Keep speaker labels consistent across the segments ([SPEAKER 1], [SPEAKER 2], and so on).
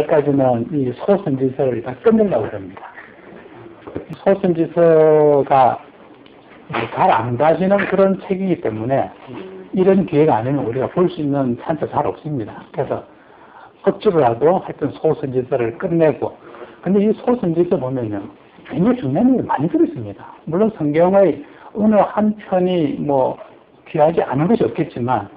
[SPEAKER 1] 까지는 이 소선지서를 일단 끝내려고 합니다. 소선지서가 잘 안 가시는 그런 책이기 때문에 이런 기회가 아니면 우리가 볼 수 있는 찬스가 잘 없습니다. 그래서 억지로라도 하여튼 소선지서를 끝내고, 근데 이 소선지서 보면요, 굉장히 중요한 일이 많이 들어있습니다. 물론 성경의 어느 한 편이 뭐 귀하지 않은 것이 없겠지만,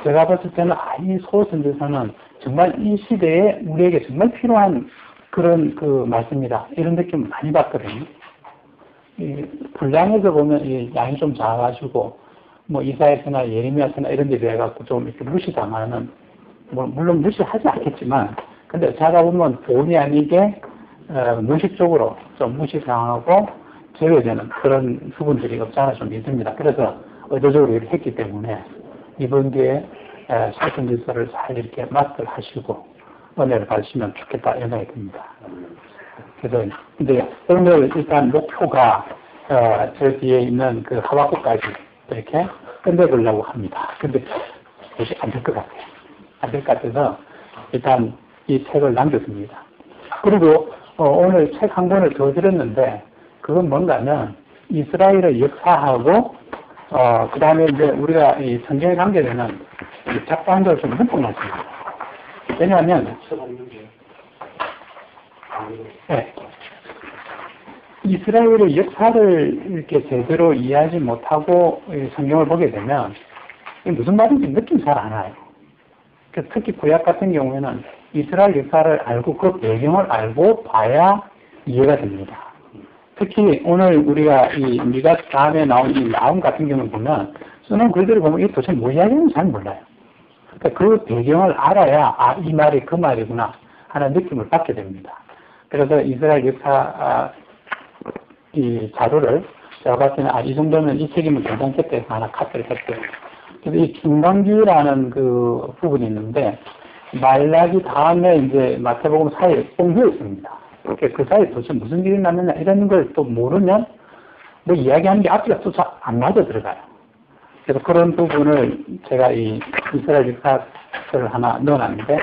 [SPEAKER 1] 제가 봤을 때는 이 소선지서는 정말 이 시대에 우리에게 정말 필요한 그런 그 말씀이다, 이런 느낌 많이 받거든요. 이 분량에서 보면 이 양이 좀 작아가지고 뭐 이사야서나 예레미야서나 이런 데 비해갖고 좀 이렇게 무시당하는, 뭐 물론 무시하지 않겠지만, 근데 자가 보면 본의 아니게 무의식적으로 좀 무시당하고 제외되는 그런 부분들이 없지 않아 좀 있습니다. 그래서 의도적으로 이렇게 했기 때문에 이번 기회에 소선지서를 잘 이렇게 마스터를 하시고 은혜를 받으시면 좋겠다 이런 생각이 듭니다. 그래서 이제 오늘 일단 목표가 저 뒤에 있는 그 하박국까지 이렇게 끝내보려고 합니다. 근데 도저히 안 될 것 같아요. 안 될 것 같아서 일단 이 책을 남겼습니다. 그리고 오늘 책 한 권을 더 드렸는데, 그건 뭔가는 이스라엘의 역사하고 그 다음에 이제 우리가 이 성경에 관계되는 작품들을 좀 흠뻑놨습니다. 왜냐하면 네, 이스라엘의 역사를 이렇게 제대로 이해하지 못하고 성경을 보게 되면 무슨 말인지 느낌이 잘 안 와요. 특히 구약 같은 경우에는 이스라엘 역사를 알고 그 배경을 알고 봐야 이해가 됩니다. 특히 오늘 우리가 이 미가 다음에 나온 이 나움 같은 경우를 보면 쓰는 글들을 보면 이게 도대체 뭐 이야기인지 잘 몰라요. 그러니까 그 배경을 알아야 이 말이 그 말이구나 하는 느낌을 받게 됩니다. 그래서 이스라엘 역사 이 자료를 제가 봤을 때는 이 정도면 이 책이면 괜찮겠다 해서 하나 카피를 했어요. 그래서 이 중간기라는 그 부분이 있는데, 말라기 다음에 이제 마태복음 사이에 뽕 비어 있습니다. 그 사이에 도대체 무슨 일이 났느냐 이런 걸 또 모르면 뭐 이야기하는 게 앞뒤가 또 안 맞아 들어가요. 그래서 그런 부분을 제가 이 이스라엘 역사를 하나 넣어놨는데,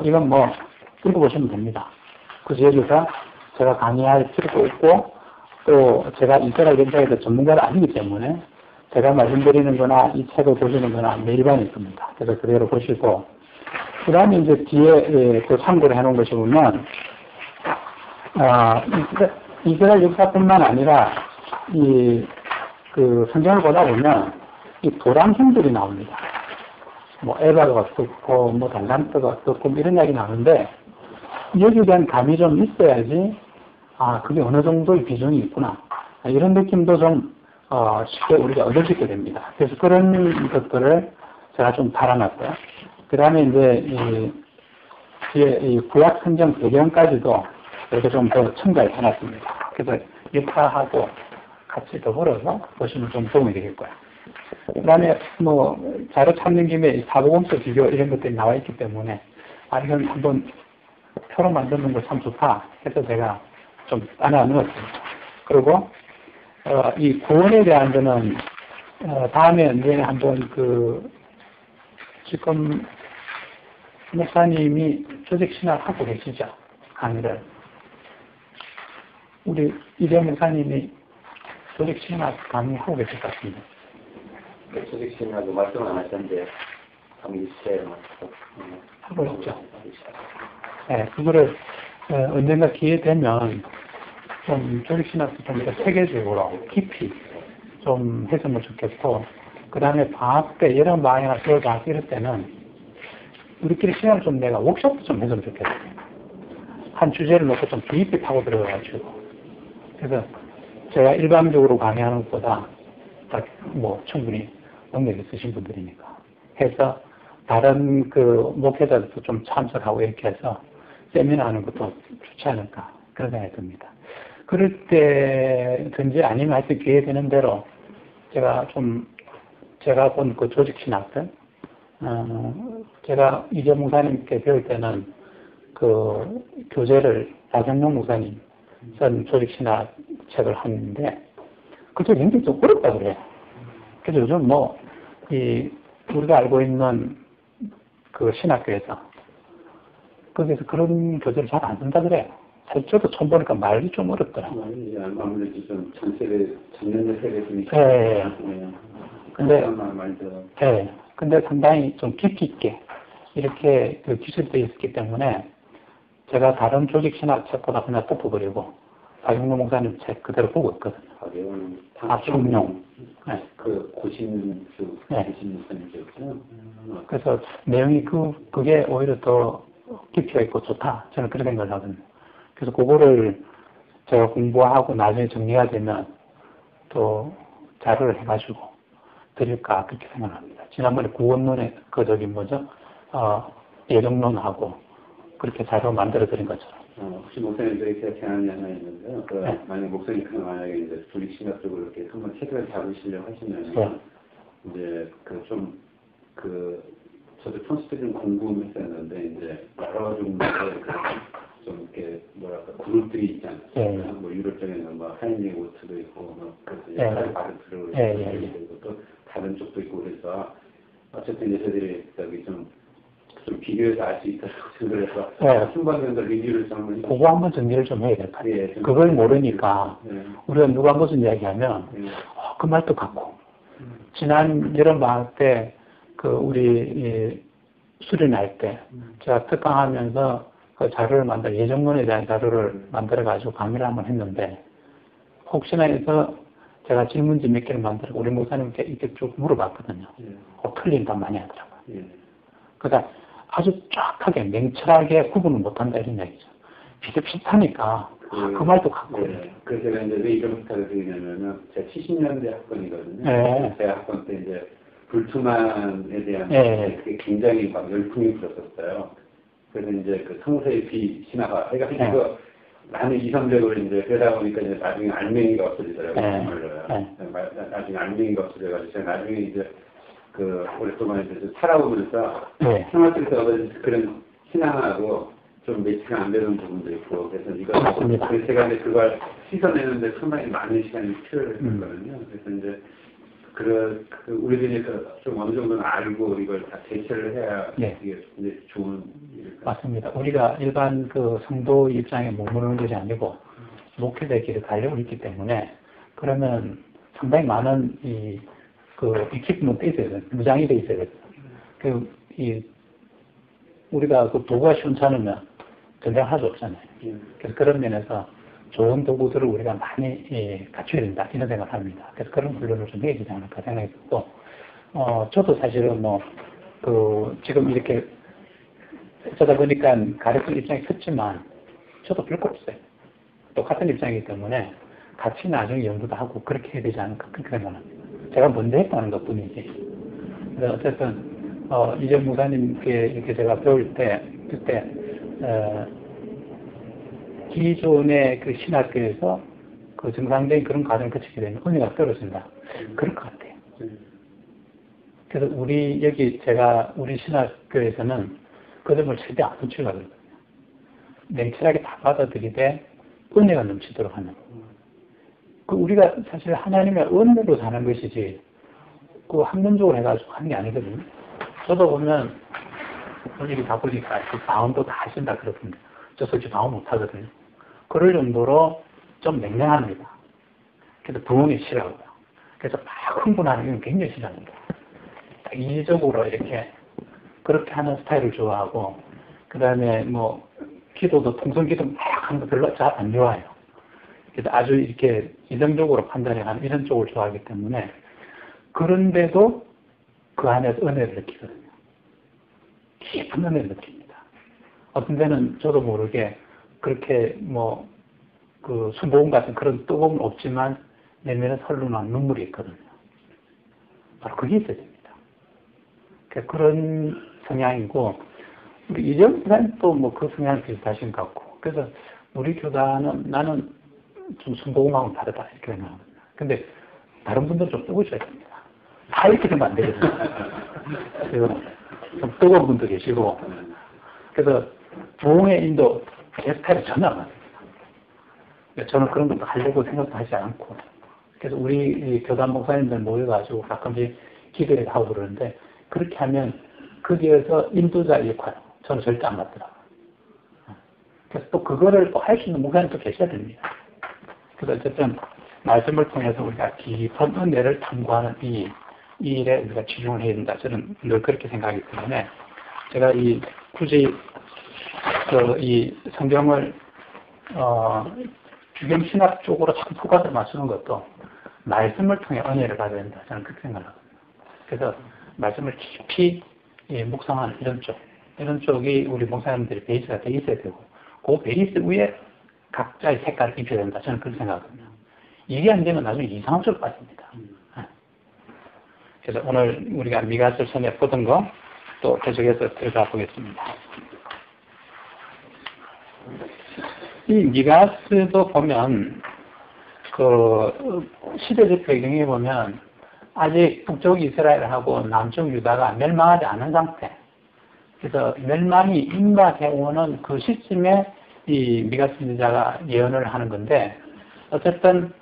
[SPEAKER 1] 이건 뭐 읽어보시면 됩니다. 굳이 여기서 제가 강의할 필요도 없고, 또 제가 이스라엘 역사에 대해 전문가는 아니기 때문에 제가 말씀드리는 거나 이 책을 보시는 거나 매일반이 있습니다. 그래서 그대로 보시고, 그 다음에 이제 뒤에 또 참고를 해놓은 것이 보면, 이스라엘 역사뿐만 아니라 그 성경을 보다 보면 이 도랑형들이 나옵니다. 뭐 에바가 어떻고 뭐 달란트가 어떻고 이런 이야기 나오는데, 여기에 대한 감이 좀 있어야지 그게 어느 정도의 비중이 있구나 이런 느낌도 좀 쉽게 우리가 얻을 수 있게 됩니다. 그래서 그런 것들을 제가 좀 달아놨고요. 그 다음에 이제 이 구약 성경 배경까지도 이렇게 좀 더 첨가해 놨습니다. 그래서 역사하고 같이 더불어서 보시면 좀 도움이 되겠고요. 그 다음에 뭐 자료 찾는 김에 사복음서 비교 이런 것들이 나와 있기 때문에 이건 한번 표로 만드는 거 참 좋다 해서 제가 좀 하나 넣었습니다. 그리고 이 구원에 대한 거는 다음에 언제 한번 지금 목사님이 조직 신학하고 계시죠? 강의를. 우리 이대 목사님이 조직 신학 강의하고 계실 것 같습니다.
[SPEAKER 2] 조직 신학도 말씀 안 하셨는데 강의 주제를
[SPEAKER 1] 하고 있죠. 네, 그거를 언젠가 기회 되면 좀 조직 신학도 좀 더 세계적으로 깊이 좀 했으면 좋겠고, 그 다음에 방학 때, 여름 방학이나 겨울 방학 이럴 때는 우리끼리 시간을 좀 내가 워크숍도 좀 했으면 좋겠어요. 한 주제를 놓고 좀 깊이 파고 들어가가지고. 그래서 제가 일반적으로 강의하는 것보다 뭐 충분히 능력 있으신 분들이니까 해서 다른 그 목회자들도 좀 참석하고 이렇게 해서 세미나 하는 것도 좋지 않을까 그런 생각이 듭니다. 그럴 때든지 아니면 하여튼 기회 되는 대로 제가 본 그 조직 신학들, 제가 이재 목사님께 배울 때는 그 교재를 나경용 목사님 쓴 조직 신학 책을 하는데, 그게 굉장히 좀 어렵다 그래요. 그래서 요즘 우리가 알고 있는 그 신학교에서 거기서 그런 교재를 잘 안 쓴다 그래요. 사실 저도 처음 보니까 말이 좀 어렵더라고요.
[SPEAKER 2] 아무래도 좀 전년대 세대들이.
[SPEAKER 1] 예. 근데,
[SPEAKER 2] 말도.
[SPEAKER 1] 예. 근데 상당히 좀 깊이 있게 이렇게 그 기술되어 있었기 때문에 제가 다른 조직 신학 책보다 그냥 덮어버리고 박용룡 목사님 책 그대로 보고 있거든요. 충룡. 네.
[SPEAKER 2] 그 고신수,
[SPEAKER 1] 네.
[SPEAKER 2] 고신수님이었죠.
[SPEAKER 1] 그래서 내용이 그게 오히려 더 깊이가 있고 좋다. 저는 그런 생각을 하거든요. 그래서 그거를 제가 공부하고 나중에 정리가 되면 또 자료를 해가지고 드릴까 그렇게 생각합니다. 지난번에 구원론의 예정론하고 그렇게 자료 만들어 드린 것처럼.
[SPEAKER 2] 혹시 목사님 저희 제안이 하나 있는데요.
[SPEAKER 1] 네.
[SPEAKER 2] 만약 목사님 만약에 이제 조직신학적으로 이렇게 한번 책을 잡으시려고 하시면
[SPEAKER 1] 네.
[SPEAKER 2] 이제 저도 평소 좀 궁금했었는데 이제 여러 종류의 좀 이렇게 뭐랄까 그룹들이 있지 않습니까? 뭐 유럽 쪽에는 뭐 하이닝 오트도 있고 뭐 그래서 바르트로 있고 또 다른 쪽도 있고 그래서 어쨌든 이제 저희들이 저기 좀 비교해서 알 수 있다고 생각을 해서 한번 정도 리뷰를 좀
[SPEAKER 1] 그거 한번 정리를 좀 해야 될 것 같아요. 그걸 모르니까 우리가 누가 무슨 이야기하면 그 말도 같고 지난 여름 방학 때 우리 수련할 때 제가 특강하면서 그 자료를 예정론에 대한 자료를 만들어 가지고 강의를 한번 했는데 혹시나 해서 제가 질문지 몇 개를 만들어 우리 목사님께 이렇게 쭉 물어봤거든요. 틀린단 많이 하더라고요. 그러니까 아주 쫙하게 맹철하게 구분을 못한다 이런 얘기죠. 비슷하니까 그 말도 같고.
[SPEAKER 2] 그래서 제가 이제 왜 이런 부탁을 드리냐면은 제가 70년대 학번이거든요. 제 학번 때 이제 불투만에 대한 그게 굉장히 막 열풍이 불었었어요. 그래서 이제 그 성서의 비신화가 해가지고 나는 이성적으로 이제 그러다 보니까 이제 나중에 알맹이가 없어지더라고요. 나중에 알맹이가 없어져가지고 제가 나중에 이제 오랫동안 이제 살아오면서 생활 속에서 얻어진 그런 신앙하고 좀 매치가 안 되는 부분도 있고 그래서 제가 이제 그걸 씻어내는데 상당히 많은 시간이 필요했거든요. 그래서 이제 우리들이 좀 어느 정도는 알고 이걸 다 대처를 해야 이게 이제 좋은 일일까요?
[SPEAKER 1] 맞습니다. 우리가 일반 성도 입장에 머무르는 것이 아니고 목회자의 길을 가려고 있기 때문에 그러면 상당히 많은 이퀴프먼트 있어야 돼요. 무장이 돼 있어야 돼요. 우리가 도구가 시원찮으면 전쟁할 수 없잖아요. 그래서 그런 면에서 좋은 도구들을 우리가 많이 갖춰야 된다 이런 생각을 합니다. 그래서 그런 훈련을 좀 해야 되지 않을까 생각이 들고 저도 사실은 지금 이렇게 어쩌다 보니까 가르칠 입장이 컸지만 저도 별 거 없어요. 똑같은 입장이기 때문에 같이 나중에 연구도 하고 그렇게 해야 되지 않을까 그렇게 생각합니다. 제가 먼저 했다는 것 뿐이지. 그래서 어쨌든 이정 목사님께 이렇게 제가 배울 때 그때 기존의 신학교에서 정상적인 그런 과정을 거치게 되면 은혜가 떨어진다. 그럴 것 같아요. 그래서 우리 신학교에서는 그 점을 최대 안 놓치려고 그러거든요. 냉철하게 다 받아들이되 은혜가 넘치도록 하는. 우리가 사실 하나님의 은혜로 사는 것이지 학문적으로 해가지고 하는 게 아니거든요. 저도 보면 일이 바쁘니까 방언도 다 하신다 그러던데 저 솔직히 방언 못하거든요. 그럴 정도로 좀 냉랭합니다. 그래서 부흥이 싫어하고요. 그래서 막 흥분하는 건 굉장히 싫어합니다. 이기적으로 이렇게 그렇게 하는 스타일을 좋아하고 그 다음에 기도도 통성기도 막 하는 거 별로 잘 안 좋아해요. 그래서 아주 이렇게 이성적으로 판단해가는 이런 쪽을 좋아하기 때문에 그런데도 그 안에서 은혜를 느끼거든요. 깊은 은혜를 느낍니다. 어떤 데는 저도 모르게 그렇게 순복음 같은 그런 뜨거움은 없지만 내면에 설로난 눈물이 있거든요. 바로 그게 있어야 됩니다. 그런 성향이고 우리 이정 목사님도 그 성향이 비슷하신 것 같고 그래서 우리 교단은 나는 좀 순복음하고는 다르다 이렇게 생각합니다. 근데 다른 분들은 좀 뜨거우셔야 됩니다. 다 이렇게 되면 안 되거든요. 그래서 좀 뜨거운 분도 계시고 그래서 부흥의 인도 제 스타일이 전혀 안 맞습니다. 저는 그런 것도 하려고 생각도 하지 않고 그래서 우리 교단 목사님들 모여가지고 가끔씩 기도를 하고 그러는데 그렇게 하면 거기에서 인도자 역할 저는 절대 안 맞더라고요. 그래서 또 그거를 또 할 수 있는 목사님 또 계셔야 됩니다. 그래서 어쨌든 말씀을 통해서 우리가 깊은 은혜를 탐구하는 이 일에 우리가 집중을 해야 된다. 저는 늘 그렇게 생각하기 때문에 제가 굳이 이 성경을 주경신학 쪽으로 자꾸 포커스를 맞추는 것도 말씀을 통해 은혜를 받아야 된다. 저는 그렇게 생각하거든요. 그래서 말씀을 깊이 묵상하는 이런 쪽이 우리 목사님들이 베이스가 돼 있어야 되고 그 베이스 위에 각자의 색깔을 입혀야 된다. 저는 그렇게 생각하거든요. 이게 안 되면 나중에 이상한 쪽으로 빠집니다. 그래서 오늘 우리가 미가서 전에 보던 거 또 계속해서 들어가 보겠습니다. 이 미가스도 보면 그 시대적 배경에 보면 아직 북쪽 이스라엘하고 남쪽 유다가 멸망하지 않은 상태. 그래서 멸망이 임박해 오는 그 시점에 이 미가스 선지자가 예언을 하는 건데 어쨌든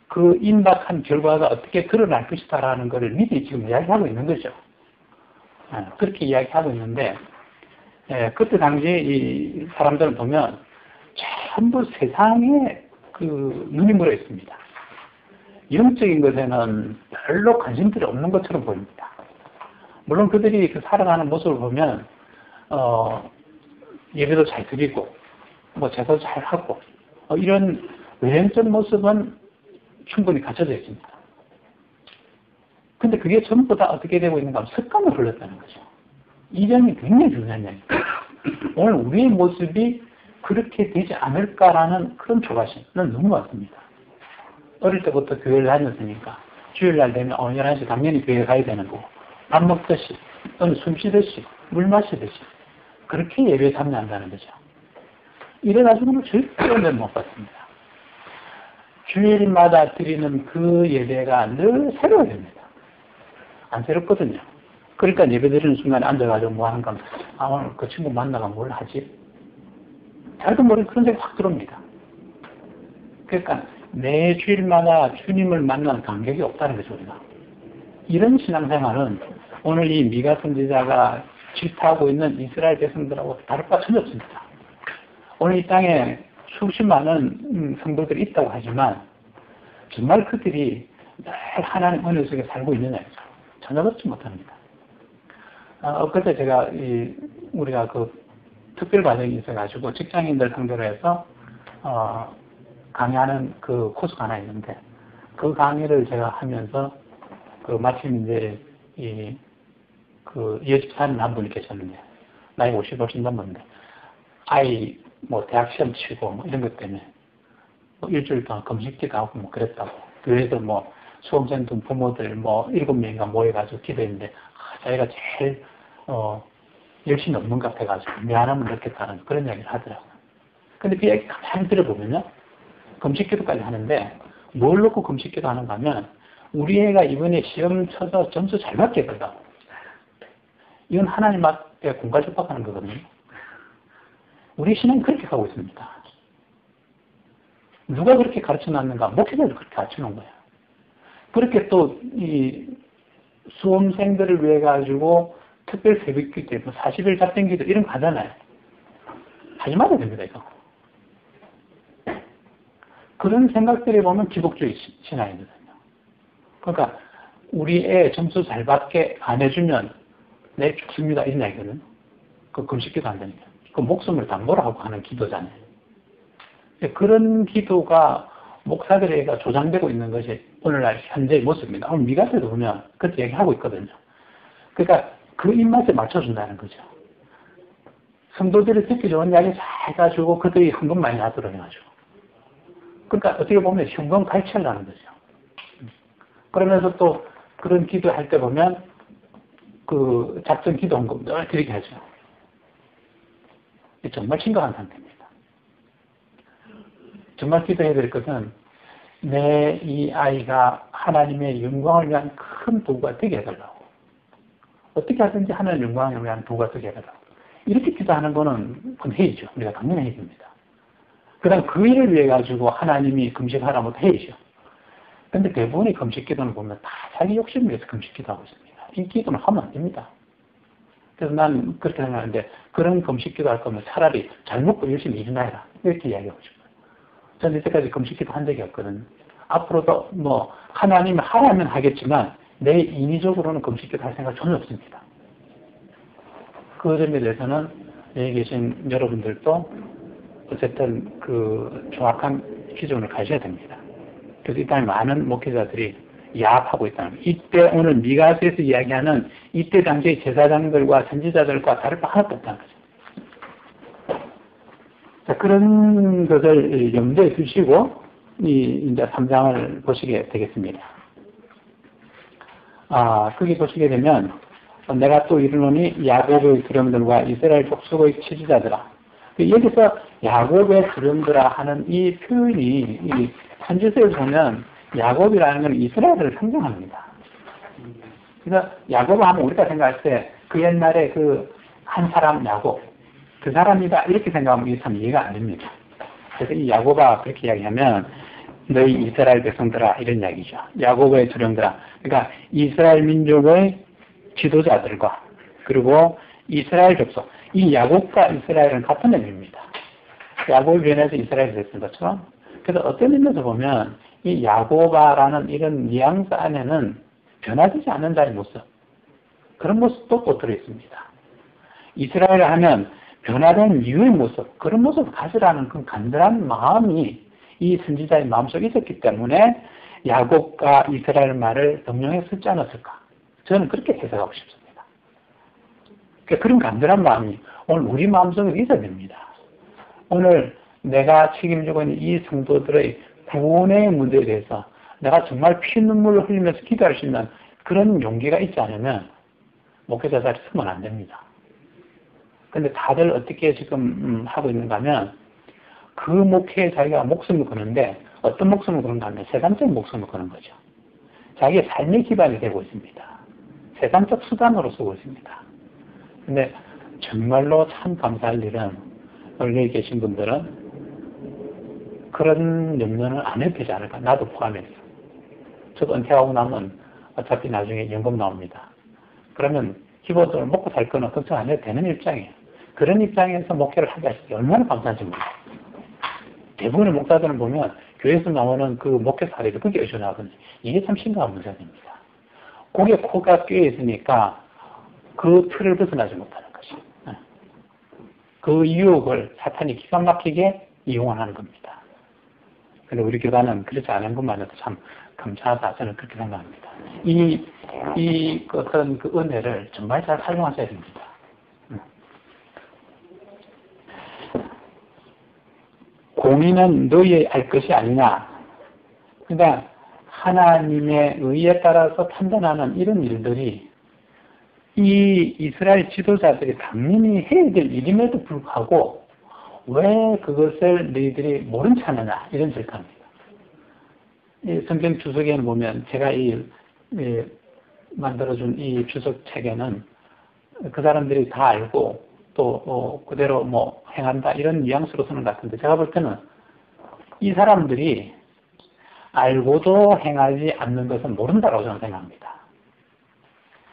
[SPEAKER 1] 그 임박한 결과가 어떻게 드러날 것이다라는 것을 미리 지금 이야기하고 있는 거죠. 그렇게 이야기하고 있는데 그때 당시에 이 사람들을 보면 전부 세상에 그 눈이 물어 있습니다. 영적인 것에는 별로 관심들이 없는 것처럼 보입니다. 물론 그들이 그 살아가는 모습을 보면 예배도 잘 드리고 뭐 제사도 잘 하고 이런 외형적 모습은 충분히 갖춰져 있습니다. 근데 그게 전부 다 어떻게 되고 있는가 하면 습관을 흘렀다는 거죠. 이 점이 굉장히 중요한 점입니다. 오늘 우리의 모습이 그렇게 되지 않을까라는 그런 조바심은 너무 많습니다. 어릴 때부터 교회를 다녔으니까 주일날 되면 11시 당연히 교회 가야 되는 거고 밥 먹듯이 또는 숨 쉬듯이 물 마시듯이 그렇게 예배에 참여한다는 거죠. 이래가지고는 절대 못 받습니다. 주일마다 드리는 그 예배가 늘 새로워야 됩니다. 안 새롭거든요. 그러니까 예배 드리는 순간에 앉아가지고 뭐 하는가 하면 오늘 그 친구 만나가 뭘 하지? 잘도 모르는 그런 생각이 확 들어옵니다. 그러니까 매 주일마다 주님을 만나는 간격이 없다는 거죠, 우리가. 이런 신앙생활은 오늘 이 미가 선지자가 질타하고 있는 이스라엘 백성들하고 다를 바 전혀 없습니다. 오늘 이 땅에 수십 많은 성도들이 있다고 하지만 정말 그들이 늘 하나님 은혜 속에 살고 있느냐 전혀 그렇지 못합니다. 엊그제 제가 우리가 그 특별 과정이 있어가지고 직장인들 상대로 해서 강의하는 그 코스가 하나 있는데 그 강의를 제가 하면서 그 마침 이제 그 이어집 사는 한 분이 계셨는데 나이 50 훨씬 넘었는데 아이 뭐 대학 시험 치고 뭐 이런 것 때문에 뭐 일주일 동안 금식기도 하고 뭐 그랬다고 교회에서 뭐 수험생 부모들 뭐 7명인가 모여가지고 기도했는데 자기가 제일 열심히 없는 것 같아가지고 미안함을 느꼈다는 그런 이야기를 하더라고요. 근데 그 이야기 가만히 들어보면요 금식기도까지 하는데 뭘 놓고 금식기도 하는가 하면 우리 애가 이번에 시험 쳐서 점수 잘 맞게 해달라고. 이건 하나님 앞에 공갈접박하는 거거든요. 우리 신앙이 그렇게 가고 있습니다. 누가 그렇게 가르쳐놨는가? 목회자도 그렇게 가르쳐놓은 거예요. 그렇게 또 이 수험생들을 위해 가지고 특별 새벽기도, 뭐 40일 잡생기도 이런 거 하잖아요. 하지 말아야 됩니다, 이거. 그런 생각들이 보면 기복주의 신앙이거든요. 그러니까 우리 애 점수 잘 받게 안 해주면 내 죽습니다 이런 얘기거든요. 그 금식기도 안 되니까. 그 목숨을 담보로 하고 하는 기도잖아요. 그런 기도가 목사들에게 조장되고 있는 것이 오늘날 현재의 모습입니다. 오늘 미가서도 보면 그렇게 얘기하고 있거든요. 그러니까 그 입맛에 맞춰준다는 거죠. 성도들이 듣기 좋은 이야기 잘 해가지고 그들이 헌금 많이 하도록 해가지고. 그러니까 어떻게 보면 현금 갈취하려는 거죠. 그러면서 또 그런 기도할 때 보면 그 작전 기도 헌금 늘 드리게 하죠. 정말 심각한 상태입니다. 정말 기도해야 될 것은 내 이 아이가 하나님의 영광을 위한 큰 도구가 되게 해달라고. 어떻게 하든지 하나님의 영광을 위한 도구가 되게 해달라고. 이렇게 기도하는 거는 그건 해야죠. 우리가 당연히 해야 됩니다. 그 다음 그 일을 위해 가지고 하나님이 금식하라고 해야죠. 근데 대부분의 금식 기도는 보면 다 자기 욕심을 위해서 금식 기도하고 있습니다. 이 기도는 하면 안 됩니다. 그래서 난 그렇게 생각하는데 그런 금식기도 할 거면 차라리 잘 먹고 열심히 일이나 해라. 이렇게 이야기하고 싶어요. 저는 이때까지 금식기도 한 적이 없거든요. 앞으로도 뭐 하나님이 하라면 하겠지만 내 인위적으로는 금식기도 할 생각 전혀 없습니다. 그 점에 대해서는 여기 계신 여러분들도 어쨌든 그 정확한 기준을 가져야 됩니다. 그래서 이 땅에 많은 목회자들이 야합하고 있다는 거예요. 이때 오늘 미가서에서 이야기하는 이때 당시의 제사장들과 선지자들과 다를 바 하나도 없다는 거죠. 자, 그런 것을 염두에 두시고 이제 3장을 보시게 되겠습니다. 거기 보시게 되면 내가 또 이르노니 야곱의 두령들과 이스라엘 족속의 치지자들아. 여기서 야곱의 두령들아 하는 이 표현이 이 선지서에서 보면 야곱이라는 건 이스라엘을 상징합니다. 그래서 야곱을 하면 우리가 생각할 때 그 옛날에 그 한 사람 야곱, 그 사람이다 이렇게 생각하면 이게 참 이해가 안 됩니다. 그래서 이 야곱아 그렇게 이야기하면 너희 이스라엘 백성들아 이런 이야기죠. 야곱의 두령들아. 그러니까 이스라엘 민족의 지도자들과 그리고 이스라엘 족속. 이 야곱과 이스라엘은 같은 의미입니다. 야곱을 변해서 이스라엘이 됐던 것처럼. 그래서 어떤 의미에서 보면 이 야고바라는 이런 뉘앙스 안에는 변화되지 않는 자의 모습, 그런 모습도 또 들어있습니다. 이스라엘을 하면 변화된 이유의 모습, 그런 모습을 가지라는 그 간절한 마음이 이 선지자의 마음속에 있었기 때문에 야곱과 이스라엘 말을 명령해 쓰지 않았을까. 저는 그렇게 해석하고 싶습니다. 그러니까 그런 간절한 마음이 오늘 우리 마음속에 있어야 됩니다. 오늘 내가 책임지고 있는 이 성도들의 구원의 문제에 대해서 내가 정말 피눈물을 흘리면서 기도할 수 있는 그런 용기가 있지 않으면 목회자 자리 쓰면 안 됩니다. 근데 다들 어떻게 지금 하고 있는가 하면 그 목회에 자기가 목숨을 거는데 어떤 목숨을 거는가 하면 세상적인 목숨을 거는 거죠. 자기의 삶의 기반이 되고 있습니다. 세상적 수단으로 쓰고 있습니다. 근데 정말로 참 감사할 일은 여기 계신 분들은 그런 염려는 안 해도 되지 않을까. 나도 포함해서. 저도 은퇴하고 나면 어차피 나중에 연금 나옵니다. 그러면 기본적으로 먹고 살 거는 걱정 안 해도 되는 입장이에요. 그런 입장에서 목회를 하게 하시기 얼마나 감사한지 몰라요. 대부분의 목사들은 보면 교회에서 나오는 그 목회 사례를 그게 의존하거든요. 이게 참 심각한 문제입니다. 고개 코가 끼어 있으니까 그 틀을 벗어나지 못하는 거죠. 그 유혹을 사탄이 기가 막히게 이용하는 겁니다. 근데 우리 교단은 그렇지 않은 것만 해도 참 감사하다. 저는 그렇게 생각합니다. 이 어떤 그 은혜를 정말 잘 활용하셔야 됩니다. 공의는 너희의 알 것이 아니냐. 그러니까 하나님의 의에 따라서 판단하는 이런 일들이 이 이스라엘 지도자들이 당연히 해야 될 일임에도 불구하고 왜 그것을 너희들이 모른 체 하느냐 이런 질타입니다. 이 성경 주석에는 보면 제가 만들어준 이 주석 책에는 그 사람들이 다 알고 또 그대로 뭐 행한다 이런 뉘앙스로 쓰는 것 같은데 제가 볼 때는 이 사람들이 알고도 행하지 않는 것은 모른다라고 저는 생각합니다.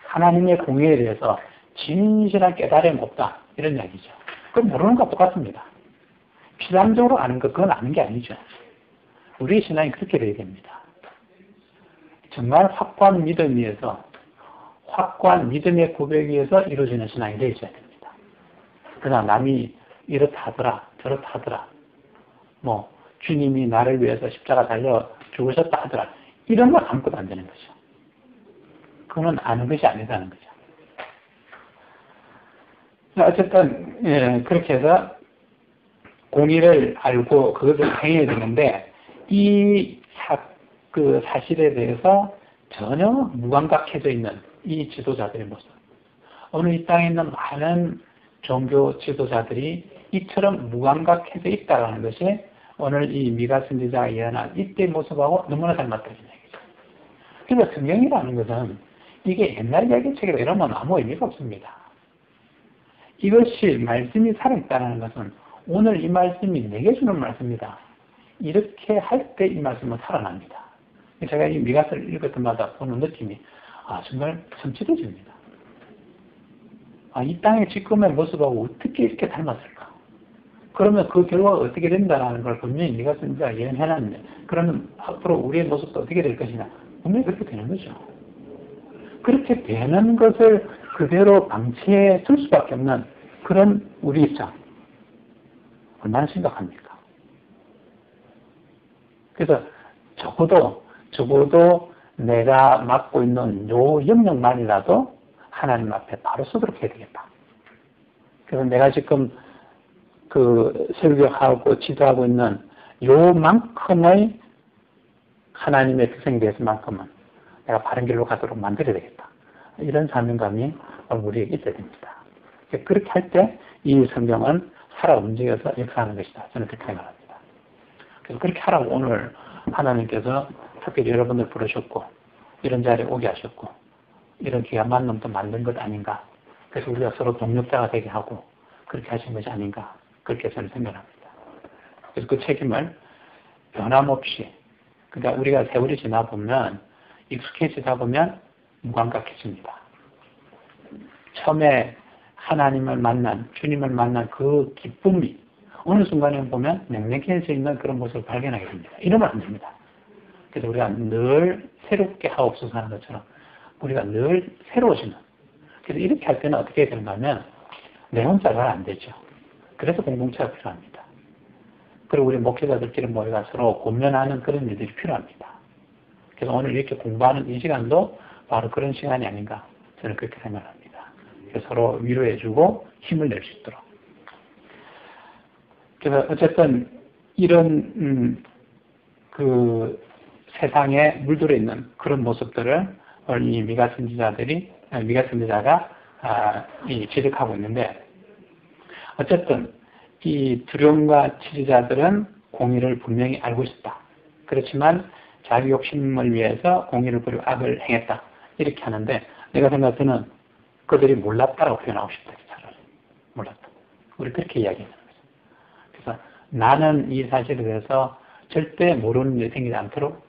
[SPEAKER 1] 하나님의 공의에 대해서 진실한 깨달음이 없다 이런 이야기죠. 그건 모르는 것과 똑같습니다. 피상적으로 아는 것 그건 아는 게 아니죠. 우리의 신앙이 그렇게 되어야 됩니다. 정말 확고한 믿음 위에서 확고한 믿음의 고백 위에서 이루어지는 신앙이 되어야 됩니다. 그냥 남이 이렇다 하더라 저렇다 하더라 뭐 주님이 나를 위해서 십자가 달려 죽으셨다 하더라 이런 거 아무것도 안 되는 거죠. 그건 아는 것이 아니다는 거죠. 어쨌든 그렇게 해서 공의를 알고 그것을 행해야 되는데 그 사실에 대해서 전혀 무감각해져 있는 이 지도자들의 모습. 오늘 이 땅에 있는 많은 종교 지도자들이 이처럼 무감각해져 있다는 것이 오늘 이 미가 선지자가 예언한 이때의 모습하고 너무나 닮았다는 얘기죠. 그래서 성경이라는 것은 이게 옛날 이야기책이라 이러면 아무 의미가 없습니다. 이것이 말씀이 살아있다는 것은 오늘 이 말씀이 내게 주는 말씀이다. 이렇게 할 때 이 말씀은 살아납니다. 제가 이 미가서를 읽을 때마다 보는 느낌이 정말 섬찟해집니다. 이 땅의 지금의 모습하고 어떻게 이렇게 닮았을까? 그러면 그 결과가 어떻게 된다는 걸 분명히 네가 선지자가 예언해놨는데, 그러면 앞으로 우리의 모습도 어떻게 될 것이냐? 분명히 그렇게 되는 거죠. 그렇게 되는 것을 그대로 방치해 둘 수밖에 없는 그런 우리 입장. 얼마나 심각합니까? 그래서 적어도 내가 맡고 있는 요 영역만이라도 하나님 앞에 바로 서도록 해야 되겠다. 그래서 내가 지금 그 설교하고 지도하고 있는 요만큼의 하나님의 백성이 되어서만큼은 내가 바른 길로 가도록 만들어야 되겠다. 이런 사명감이 우리에게 있어야 됩니다. 그렇게 할 때 이 성경은 살아 움직여서 역사하는 것이다. 저는 그렇게 생각합니다. 그래서 그렇게 하라고 오늘 하나님께서 특별히 여러분들 부르셨고 이런 자리에 오게 하셨고 이런 귀한 만남도 만든 것 아닌가. 그래서 우리가 서로 동력자가 되게 하고 그렇게 하신 것이 아닌가. 그렇게 저는 생각합니다. 그래서 그 책임을 변함없이, 그러니까 우리가 세월이 지나보면 익숙해지다 보면 무감각해집니다. 처음에 하나님을 만난, 주님을 만난 그 기쁨이 어느 순간에 보면 냉랭해져 있는 그런 모습을 발견하게 됩니다. 이러면 안 됩니다. 그래서 우리가 늘 새롭게 하옵소서 하는 것처럼 우리가 늘 새로워지는. 그래서 이렇게 할 때는 어떻게 해야 되는가 하면 내 혼자가 안 되죠. 그래서 공동체가 필요합니다. 그리고 우리 목회자들끼리 모여가 서로 고면하는 그런 일들이 필요합니다. 그래서 오늘 이렇게 공부하는 이 시간도 바로 그런 시간이 아닌가 저는 그렇게 생각합니다. 그래서 서로 위로해주고 힘을 낼 수 있도록. 그래서 어쨌든 이런 그 세상에 물들어 있는 그런 모습들을 이 미가 선지자가 지적하고 있는데, 어쨌든 이 두려움과 치지자들은 공의를 분명히 알고 있었다. 그렇지만 자기 욕심을 위해서 공의를 버리고 악을 행했다. 이렇게 하는데, 내가 생각하는 그들이 몰랐다라고 표현하고 싶다. 차라리 몰랐다. 우리 그렇게 이야기하는 거죠. 그래서 나는 이 사실에 대해서 절대 모르는 일이 생기지 않도록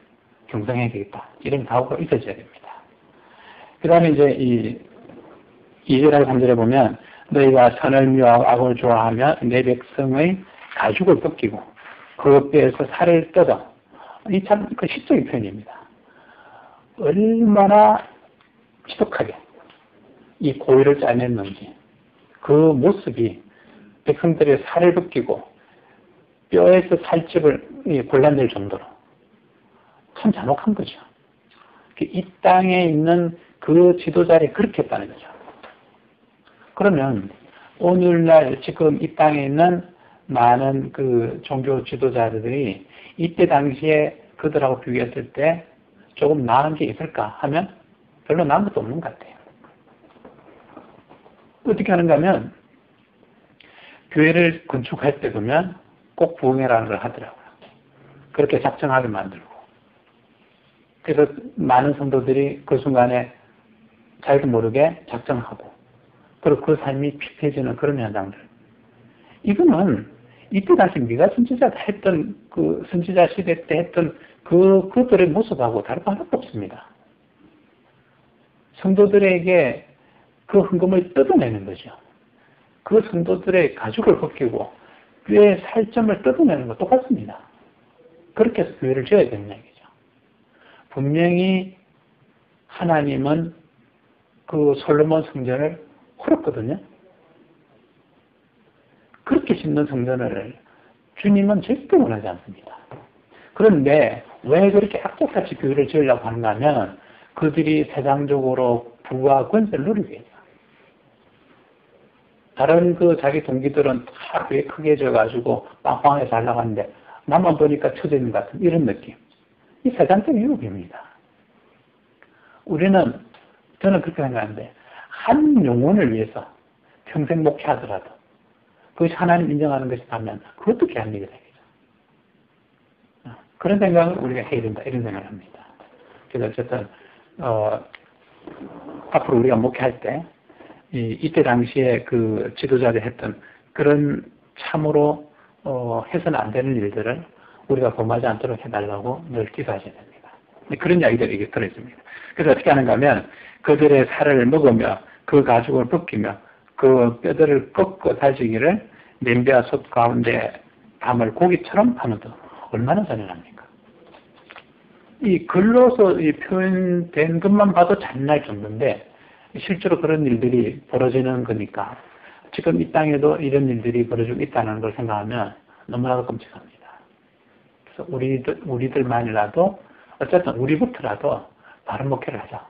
[SPEAKER 1] 경성해야 되겠다. 이런 각오가 있어져야 됩니다. 그 다음에 이제 2절하고 3절에 보면 너희가 선을 미워하고 악을 좋아하며 내 백성의 가죽을 벗기고 그 뼈에서 살을 뜯어. 이 참 그 시적인 표현입니다. 얼마나 지독하게 이 고의를 짜냈는지 그 모습이 백성들의 살을 벗기고 뼈에서 살집을 골라낼 정도로 참 잔혹한 거죠. 이 땅에 있는 그 지도자를 그렇게 했다는 거죠. 그러면 오늘날 지금 이 땅에 있는 많은 그 종교 지도자들이 이때 당시에 그들하고 비교했을 때 조금 나은 게 있을까 하면 별로 나은 것도 없는 것 같아요. 어떻게 하는가 하면 교회를 건축할 때 보면 꼭 부흥회라는 걸 하더라고요. 그렇게 작정하게 만들고. 그래서 많은 성도들이 그 순간에 자기도 모르게 작정하고 그리고 그 삶이 피폐해지는 그런 현상들. 이거는 이때 당시 미가 선지자가 했던 그 선지자 시대 때 했던 그들의 모습하고 다르고 하나도 없습니다. 성도들에게 그 헌금을 뜯어내는 거죠. 그 성도들의 가죽을 벗기고 뼈의 살점을 뜯어내는 거 똑같습니다. 그렇게 해서 교회를 지어야 되는 얘기죠. 분명히 하나님은 그 솔로몬 성전을 헐었거든요. 그렇게 짓는 성전을 주님은 절대 원하지 않습니다. 그런데 왜 그렇게 악착같이 교회를 지으려고 하는가 하면 그들이 세상적으로 부와 권세를 누리게 해요. 다른 그 자기 동기들은 다 교회 크게 져가지고 빵빵하게 잘 나가는데 나만 보니까 처져 있는 것 같은 이런 느낌. 이 세상적인 유혹입니다. 저는 그렇게 생각하는데 한 영혼을 위해서 평생 목회하더라도 그것이 하나님 인정하는 것이라면 그것도 귀한 일이 되겠죠. 그런 생각을 우리가 해야 된다 이런 생각을 합니다. 그래서 어쨌든 앞으로 우리가 목회할 때 이때 당시에 그 지도자들이 했던 그런 참으로 해서는 안 되는 일들을 우리가 범하지 않도록 해달라고 늘 기도하셔야 됩니다. 그런 이야기들이 이게 들어있습니다. 그래서 어떻게 하는가 하면 그들의 살을 먹으며 그 가죽을 벗기며 그 뼈들을 꺾어 다지기를 냄비와 솥 가운데 담을 고기처럼 하는도 얼마나 잔인합니까? 이 글로서 이 표현된 것만 봐도 잔인할 정도인데 실제로 그런 일들이 벌어지는 거니까 지금 이 땅에도 이런 일들이 벌어지고 있다는 걸 생각하면 너무나도 끔찍합니다. 그래서 우리들만이라도 어쨌든 우리부터라도 바른 목회를 하자.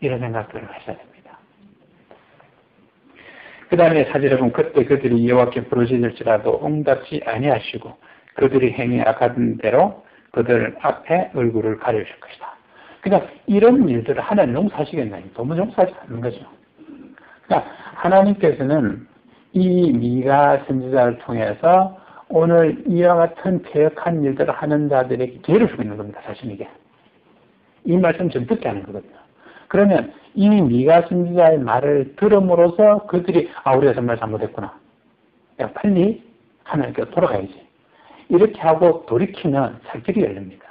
[SPEAKER 1] 이런 생각들을 하셔야 됩니다. 그 다음에 사절에 보면 그때 그들이 여호와께 부르짖을지라도 응답지 아니하시고 그들이 행위 악한 대로 그들 앞에 얼굴을 가려주실 것이다. 그러니까 이런 일들을 하나님 용서하시겠나요? 도무지 용서하지 않는 거죠. 그러니까 하나님께서는 이 미가 선지자를 통해서 오늘 이와 같은 퇴역한 일들을 하는 자들에게 기회를 주고 있는 겁니다. 자신에게. 이 말씀 좀 듣게 하는 거거든요. 그러면 이 미가 선지자의 말을 들음으로써 그들이 우리가 정말 잘못했구나. 야, 빨리 하나님께 돌아가야지. 이렇게 하고 돌이키면 살 길이 열립니다.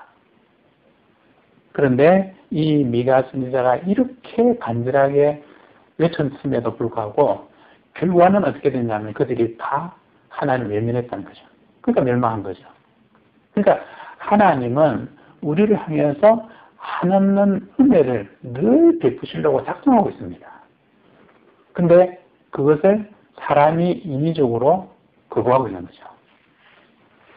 [SPEAKER 1] 그런데 이 미가 선지자가 이렇게 간절하게 외쳤음에도 불구하고 결과는 어떻게 됐냐면 그들이 다 하나님을 외면했다는 거죠. 그러니까 멸망한 거죠. 그러니까 하나님은 우리를 향해서 한없는 은혜를 늘 베푸시려고 작정하고 있습니다. 근데 그것을 사람이 인위적으로 거부하고 있는 거죠.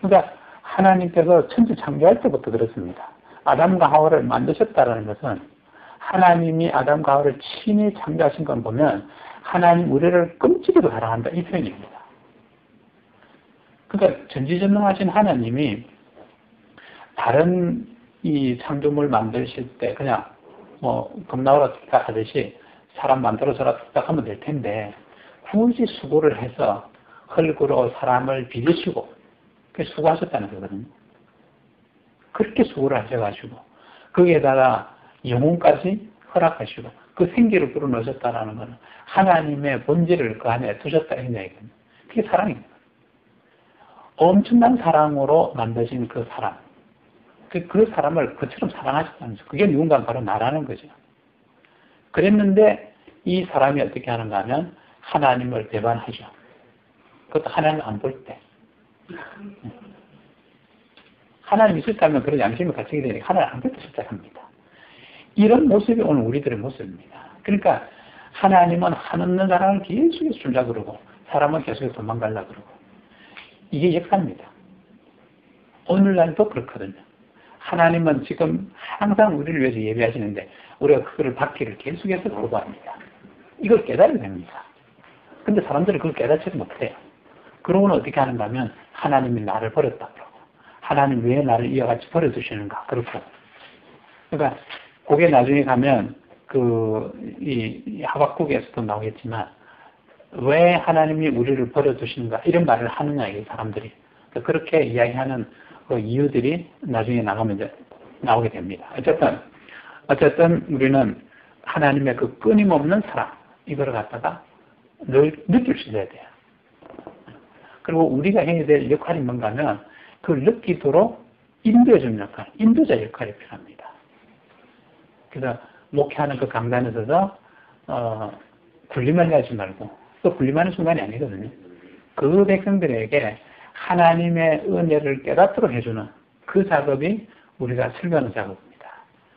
[SPEAKER 1] 그러니까 하나님께서 천지 창조할 때부터 그렇습니다. 아담과 하와를 만드셨다는 것은 하나님이 아담과 하와를 친히 창조하신 건 보면 하나님 우리를 끔찍이도 사랑한다 이 표현입니다. 그러니까 전지전능하신 하나님이 다른 이 창조물 만드실 때 그냥 겁나오라 뚝딱 하듯이 사람 만들어서라 뚝딱 하면 될 텐데 굳이 수고를 해서 흙으로 사람을 빚으시고 그렇게 수고하셨다는 거거든요. 그렇게 수고를 하셔가지고 거기에다가 영혼까지 허락하시고 그 생기를 불어넣으셨다는 것은 하나님의 본질을 그 안에 두셨다 이런 얘기거든요. 그게 사랑입니다. 엄청난 사랑으로 만드신 그 사람. 그 사람을 그처럼 사랑하셨다는 거죠. 그게 누군가 바로 나라는 거죠. 그랬는데 이 사람이 어떻게 하는가 하면 하나님을 배반하죠. 그것도 하나님을 안 볼 때. 하나님이 있었다면 그런 양심을 갖추게 되니까 하나님을 안 볼 때 시작합니다. 이런 모습이 오늘 우리들의 모습입니다. 그러니까 하나님은 한없는 사랑을 계속해서 주려 그러고 사람은 계속해서 도망가려고 그러고 이게 역사입니다. 오늘날도 그렇거든요. 하나님은 지금 항상 우리를 위해서 예배하시는데 우리가 그거를 받기를 계속해서 거부합니다. 이걸 깨달아야 됩니다. 근데 사람들이 그걸 깨닫지 못해요. 그러고는 어떻게 하는가 하면 하나님이 나를 버렸다 그러고 하나님 왜 나를 이와같이 버려두시는가 그렇고 그러니까 그게 나중에 가면 이 하박국에서도 나오겠지만 왜 하나님이 우리를 버려두시는가 이런 말을 하느냐 이 사람들이 그렇게 이야기하는 그 이유들이 나중에 나가면 이제 나오게 됩니다. 어쨌든 우리는 하나님의 그 끊임없는 사랑 이거를 갖다가 늘 느낄 수 있어야 돼요. 그리고 우리가 해야 될 역할이 뭔가 하면 그걸 느끼도록 인도해주는 역할, 인도자 역할이 필요합니다. 그래서 목회하는 그 강단에서도 군림을 하지 말고 또 군림하는 순간이 아니거든요. 그 백성들에게 하나님의 은혜를 깨닫도록 해주는 그 작업이 우리가 설교하는 작업입니다.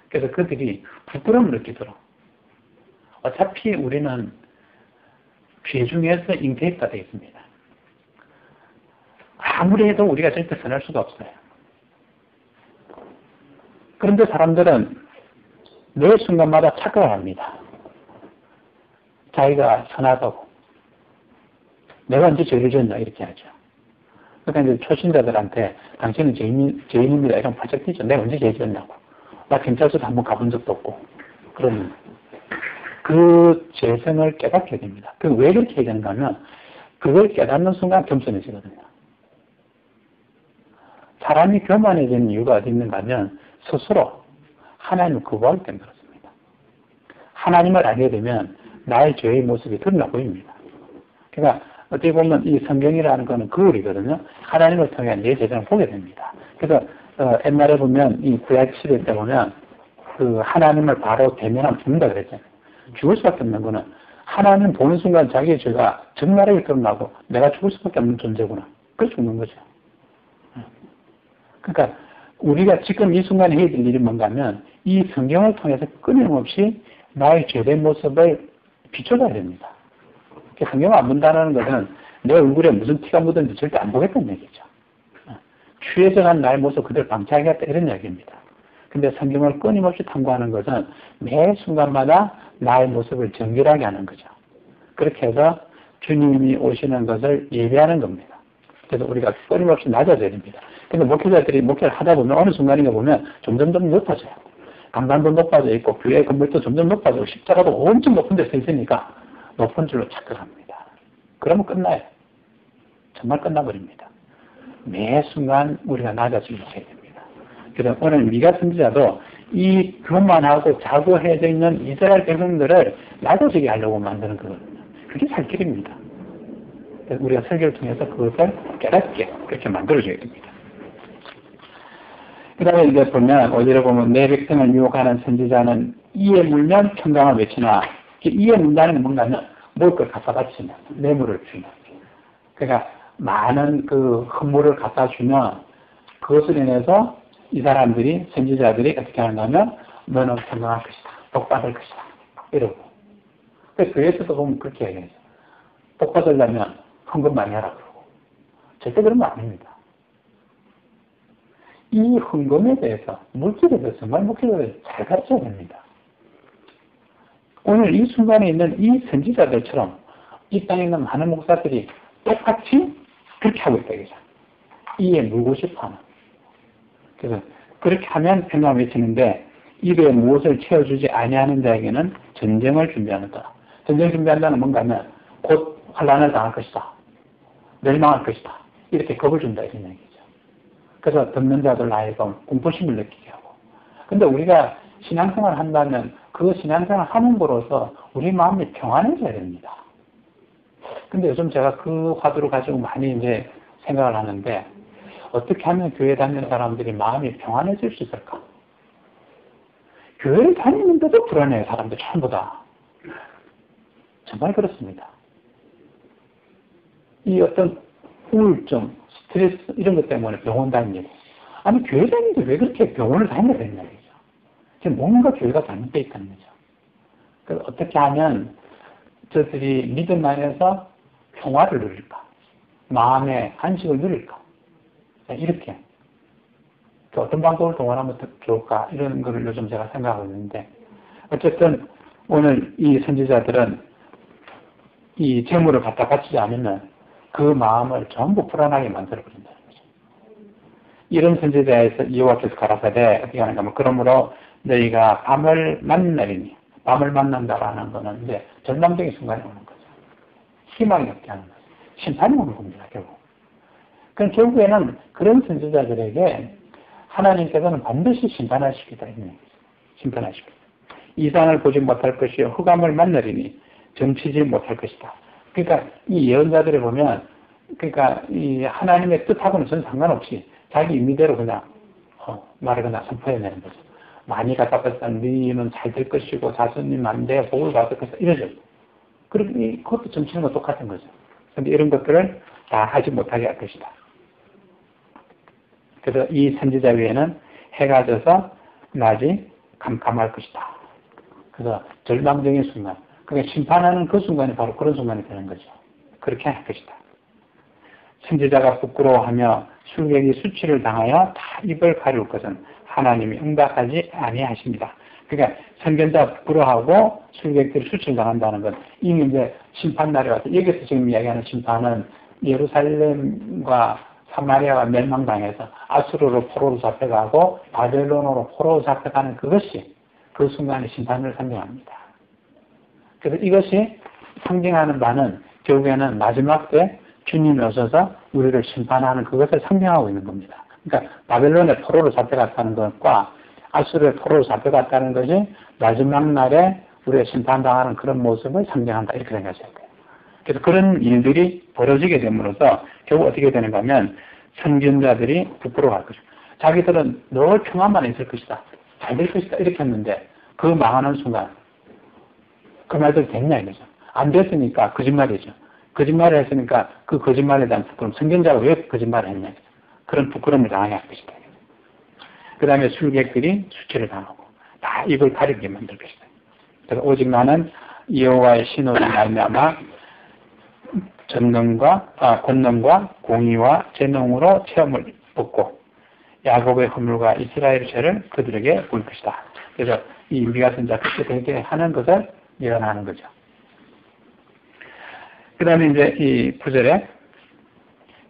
[SPEAKER 1] 그래서 그들이 부끄러움을 느끼도록 어차피 우리는 죄 중에서 잉태했다 되어 있습니다. 아무리 해도 우리가 절대 선할 수가 없어요. 그런데 사람들은 매 순간마다 착각을 합니다. 자기가 선하다고 내가 언제 죄를 지었나 이렇게 하죠. 그러니까 이제 초신자들한테 당신은 죄인입니다 이런 팔짝 뛰죠. 내가 언제 죄 지었냐고. 나 경찰서도 한번 가본 적도 없고. 그러면 그 죄성을 깨닫게 됩니다. 왜 그렇게 해야 되는가 하면 그걸 깨닫는 순간 겸손해지거든요. 사람이 교만해지는 이유가 어디 있는가 하면 스스로 하나님을 거부할 때문에 그렇습니다. 하나님을 알게 되면 나의 죄의 모습이 드러나 보입니다. 그러니까 어떻게 보면 이 성경이라는 거는 거울이거든요. 하나님을 통해 내 죄성을 보게 됩니다. 그래서 옛날에 보면 이 구약 시대 때 보면 그 하나님을 바로 대면하면 죽는다 그랬잖아요. 죽을 수밖에 없는 거는 하나님 보는 순간 자기의 죄가 적나라하게 드러나고 내가 죽을 수밖에 없는 존재구나. 그래서 죽는 거죠. 그러니까 우리가 지금 이 순간에 해야 될 일이 뭔가 하면 이 성경을 통해서 끊임없이 나의 죄된 모습을 비춰줘야 됩니다. 성경을 안 본다는 것은 내 얼굴에 무슨 티가 묻었는지 절대 안 보겠다는 얘기죠. 취해져간 나의 모습 그대로 방치하겠다 이런 이야기입니다. 근데 성경을 끊임없이 탐구하는 것은 매 순간마다 나의 모습을 정결하게 하는 거죠. 그렇게 해서 주님이 오시는 것을 예배하는 겁니다. 그래서 우리가 끊임없이 낮아져야 됩니다. 근데 목회자들이 목회를 하다 보면 어느 순간인가 보면 점점 높아져요. 강단도 높아져 있고 교회 건물도 점점 높아지고 십자가도 엄청 높은 데 서 있으니까 높은 줄로 착각합니다. 그러면 끝나요. 정말 끝나버립니다. 매 순간 우리가 낮아지려고 해야 됩니다. 그래서 오늘 미가 선지자도 이 교만하고 자고해져 있는 이스라엘 백성들을 낮아지게 하려고 만드는 거거든요. 그게 살 길입니다. 그래서 우리가 설교를 통해서 그것을 깨닫게 그렇게 만들어줘야 됩니다. 그 다음에 이제 보면, 어디를 보면, 내 백성을 유혹하는 선지자는 이에 물면 평강을 외치나, 이에 문다는 건 뭔가 하면, 먹을 걸 갖다 바치면, 뇌물을 주면. 그러니까, 많은 그 헌물을 갖다 주면, 그것을 인해서 이 사람들이, 선지자들이 어떻게 하는가 하면, 너는 평강할 것이다. 복받을 것이다. 이러고. 그래서 교회에서도 보면 그렇게 얘기해요. 복받으려면 헌금 많이 하라 그러고. 절대 그러면 안 됩니다. 이 헌금에 대해서, 물질에 대해서 정말 목회자들 잘 가르쳐야 됩니다. 오늘 이 순간에 있는 이 선지자들처럼 이 땅에 있는 많은 목사들이 똑같이 그렇게 하고 있다, 이거죠. 이에 물고 싶어 하는. 그래서 그렇게 하면 평강 외치는데 입에 무엇을 채워주지 아니하는 자에게는 전쟁을 준비하는다. 전쟁 준비한다는 뭔가 하면 곧 환란을 당할 것이다. 멸망할 것이다. 이렇게 겁을 준다, 이런 얘기죠. 그래서 듣는 자들 하여금 공포심을 느끼게 하고. 근데 우리가 신앙생활을 한다면 그 신앙생활을 하는 거로서 우리 마음이 평안해져야 됩니다. 근데 요즘 제가 그 화두를 가지고 많이 이제 생각을 하는데 어떻게 하면 교회 다니는 사람들이 마음이 평안해질 수 있을까? 교회를 다니는데도 불안해요, 사람들 전부 다. 정말 그렇습니다. 이 어떤 우울증, 스트레스 이런 것 때문에 병원 다니고 아니 교회 다니는데 왜 그렇게 병원을 다녀야 되는 거죠? 지금 뭔가 교회가 잘못되어 있다는 거죠. 그래서 어떻게 하면 저들이 믿음 안에서 평화를 누릴까? 마음의 안식을 누릴까? 이렇게 어떤 방법을 동원하면 더 좋을까? 이런 거를 요즘 제가 생각하고 있는데 어쨌든 오늘 이 선지자들은 이 재물을 갖다 바치지 않으면 그 마음을 전부 불안하게 만들어버린다는 거죠. 이런 선지자에서 여호와께서 가라사대 어떻게 하는가 하면 그러므로 너희가 밤을 만나리니 밤을 만난다라는 거는 이제 절망적인 순간이 오는 거죠. 희망이 없게 하는 거죠. 심판이 오는 겁니다, 결국. 그럼 결국에는 그런 선지자들에게 하나님께서는 반드시 심판하시기다 이런 얘기죠. 심판하시기다. 이상을 보지 못할 것이요 흑암을 만나리니 점치지 못할 것이다. 그러니까 이 예언자들을 보면 그러니까 이 하나님의 뜻하고는 전혀 상관없이 자기 임의대로 그냥 말을 그냥 선포해내는 거죠. 많이 갖다 뺐다는 너희는 잘 될 것이고 자손님 만대 복을 받을 것이다 이러죠. 그렇게 그것도 점치는 건 똑같은 거죠. 그런데 이런 것들을 다 하지 못하게 할 것이다. 그래서 이 선지자 위에는 해가 져서 낮이 캄캄할 것이다. 그래서 절망적인 순간 그러니까 심판하는 그 순간이 바로 그런 순간이 되는 거죠. 그렇게 할 것이다. 선지자가 부끄러워하며 술객이 수치를 당하여 다 입을 가릴 것은 하나님이 응답하지 아니하십니다. 그러니까 선견자 부끄러워하고 술객들이 수치를 당한다는 건 이미 이제 심판날에 와서 여기서 지금 이야기하는 심판은 예루살렘과 사마리아가 멸망당해서 아수르로 포로로 잡혀가고 바벨론으로 포로로 잡혀가는 그것이 그 순간의 심판을 상징합니다. 그래서 이것이 상징하는 바는 결국에는 마지막 때 주님이 오셔서 우리를 심판하는 그것을 상징하고 있는 겁니다. 그러니까 바벨론의 포로로 잡혀갔다는 것과 아수르의 포로로 잡혀갔다는 것이 마지막 날에 우리가 심판당하는 그런 모습을 상징한다 이렇게 생각하셔야 돼요. 그래서 그런 일들이 벌어지게 됨으로써 결국 어떻게 되는가 하면 선견자들이 부끄러워할 것이고 자기들은 늘 평안만 있을 것이다. 잘 될 것이다 이렇게 했는데 그 망하는 순간 그 말대로 됐냐 이거죠. 안 됐으니까 거짓말이죠. 거짓말을 했으니까 그 거짓말에 대한 부끄럼, 선견자가 왜 거짓말을 했냐. 그런 부끄러움을 당하게 할 것이다. 그 다음에 술객들이 수치를 당하고 다 입을 가리게 만들 것이다. 그래서 오직 나는 여호와의 신호를 말미암아 권능과 공의와 재능으로 체험을 얻고 야곱의 허물과 이스라엘의 죄를 그들에게 보일 것이다. 그래서 이 미가 선지자 그렇게 되게 하는 것을 예언하는 거죠. 그 다음에 이제 이 9절에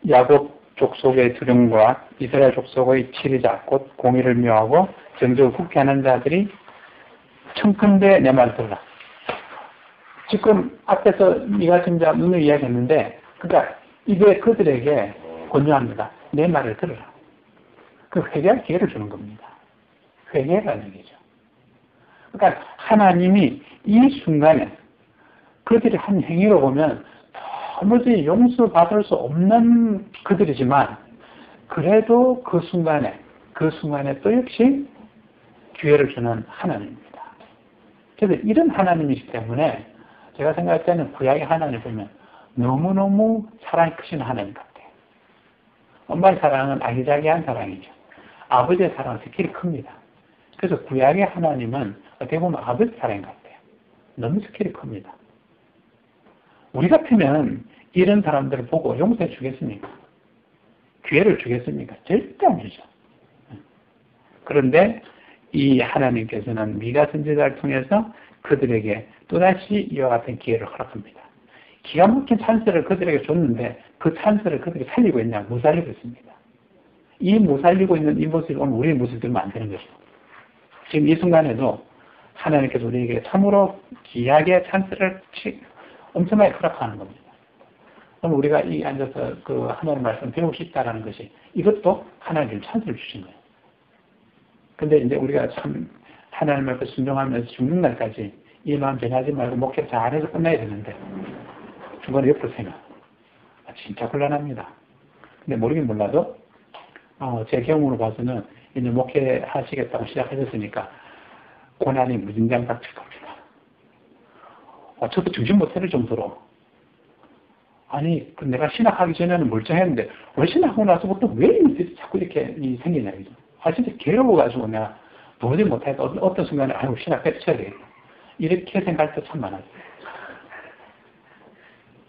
[SPEAKER 1] 야곱 족속의 두령과 이스라엘 족속의 치리자 곧 공의를 묘하고 정직을 굳게 하는 자들이 청컨대 내 말을 들으라. 지금 앞에서 미가 선지자 눈을 이야기했는데 그러니까 이게 그들에게 권유합니다. 내 말을 들으라. 그 회개할 기회를 주는 겁니다. 회개라는 얘기죠. 그러니까 하나님이 이 순간에 그들이 한 행위로 보면 도무지 용서받을 수 없는 그들이지만 그래도 그 순간에 또 역시 기회를 주는 하나님입니다. 그래서 이런 하나님이기 때문에 제가 생각할 때는 구약의 하나님을 보면 너무너무 사랑이 크신 하나님 같아요. 엄마의 사랑은 아기자기한 사랑이죠. 아버지의 사랑은 스케일이 큽니다. 그래서 구약의 하나님은 어떻게 보면 아버지 사랑 같아요. 너무 스케일이 큽니다. 우리 같으면 이런 사람들을 보고 용서해 주겠습니까? 기회를 주겠습니까? 절대 아니죠. 그런데 이 하나님께서는 미가 선지자를 통해서 그들에게 또다시 이와 같은 기회를 허락합니다. 기가 막힌 찬스를 그들에게 줬는데 그 찬스를 그들이 살리고 있냐? 못 살리고 있습니다. 이 못 살리고 있는 이 모습이 오늘 우리의 모습 들면 안 되는 것이죠. 지금 이 순간에도 하나님께서 우리에게 참으로 귀하게 찬스를 엄청나게 허락하는 겁니다. 그럼 우리가 이 앉아서 그 하나님 말씀 배우고 싶다라는 것이 이것도 하나님 찬스를 주신 거예요. 근데 이제 우리가 참 하나님 앞에 순종하면서 죽는 날까지 이 마음 변하지 말고 목회 잘해서 끝나야 되는데 중간에 옆으로 생각. 진짜 곤란합니다. 근데 모르긴 몰라도 제 경험으로 봐서는 이제 목회하시겠다고 시작하셨으니까 고난이 무진장 닥칠 겁니다. 저도 정신 못 차릴 정도로 아니 내가 신학하기 전에는 멀쩡했는데 왜 신학하고 나서부터 왜 자꾸 이렇게 생기냐 이죠. 진짜 괴로워가지고 내가 도저히 못하니까 어떤 순간에 아이고 신학 뺏쳐야 되겠다. 이렇게 생각할 때 참 많았어요.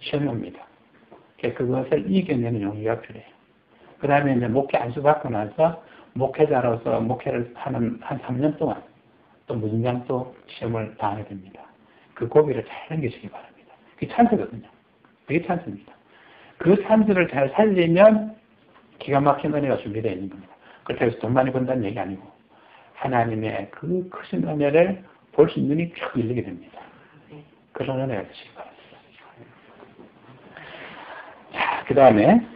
[SPEAKER 1] 시험이 옵니다. 그것을 이겨내는 용기가 필요해요. 그 다음에 이제 목회 안수받고 나서 목회자로서 목회를 하는 한 3년 동안 또 무진장 또 시험을 당하게 됩니다. 그 고비를 잘 넘기시기 바랍니다. 그게 찬스거든요. 그게 찬스입니다. 그 찬스를 잘 살리면 기가 막힌 은혜가 준비되어 있는 겁니다. 그렇다고 해서 돈 많이 번다는 얘기 아니고 하나님의 그 크신 은혜를 볼 수 있는 눈이 쫙 열리게 됩니다. 그런 은혜가 되시기 바랍니다. 자, 그 다음에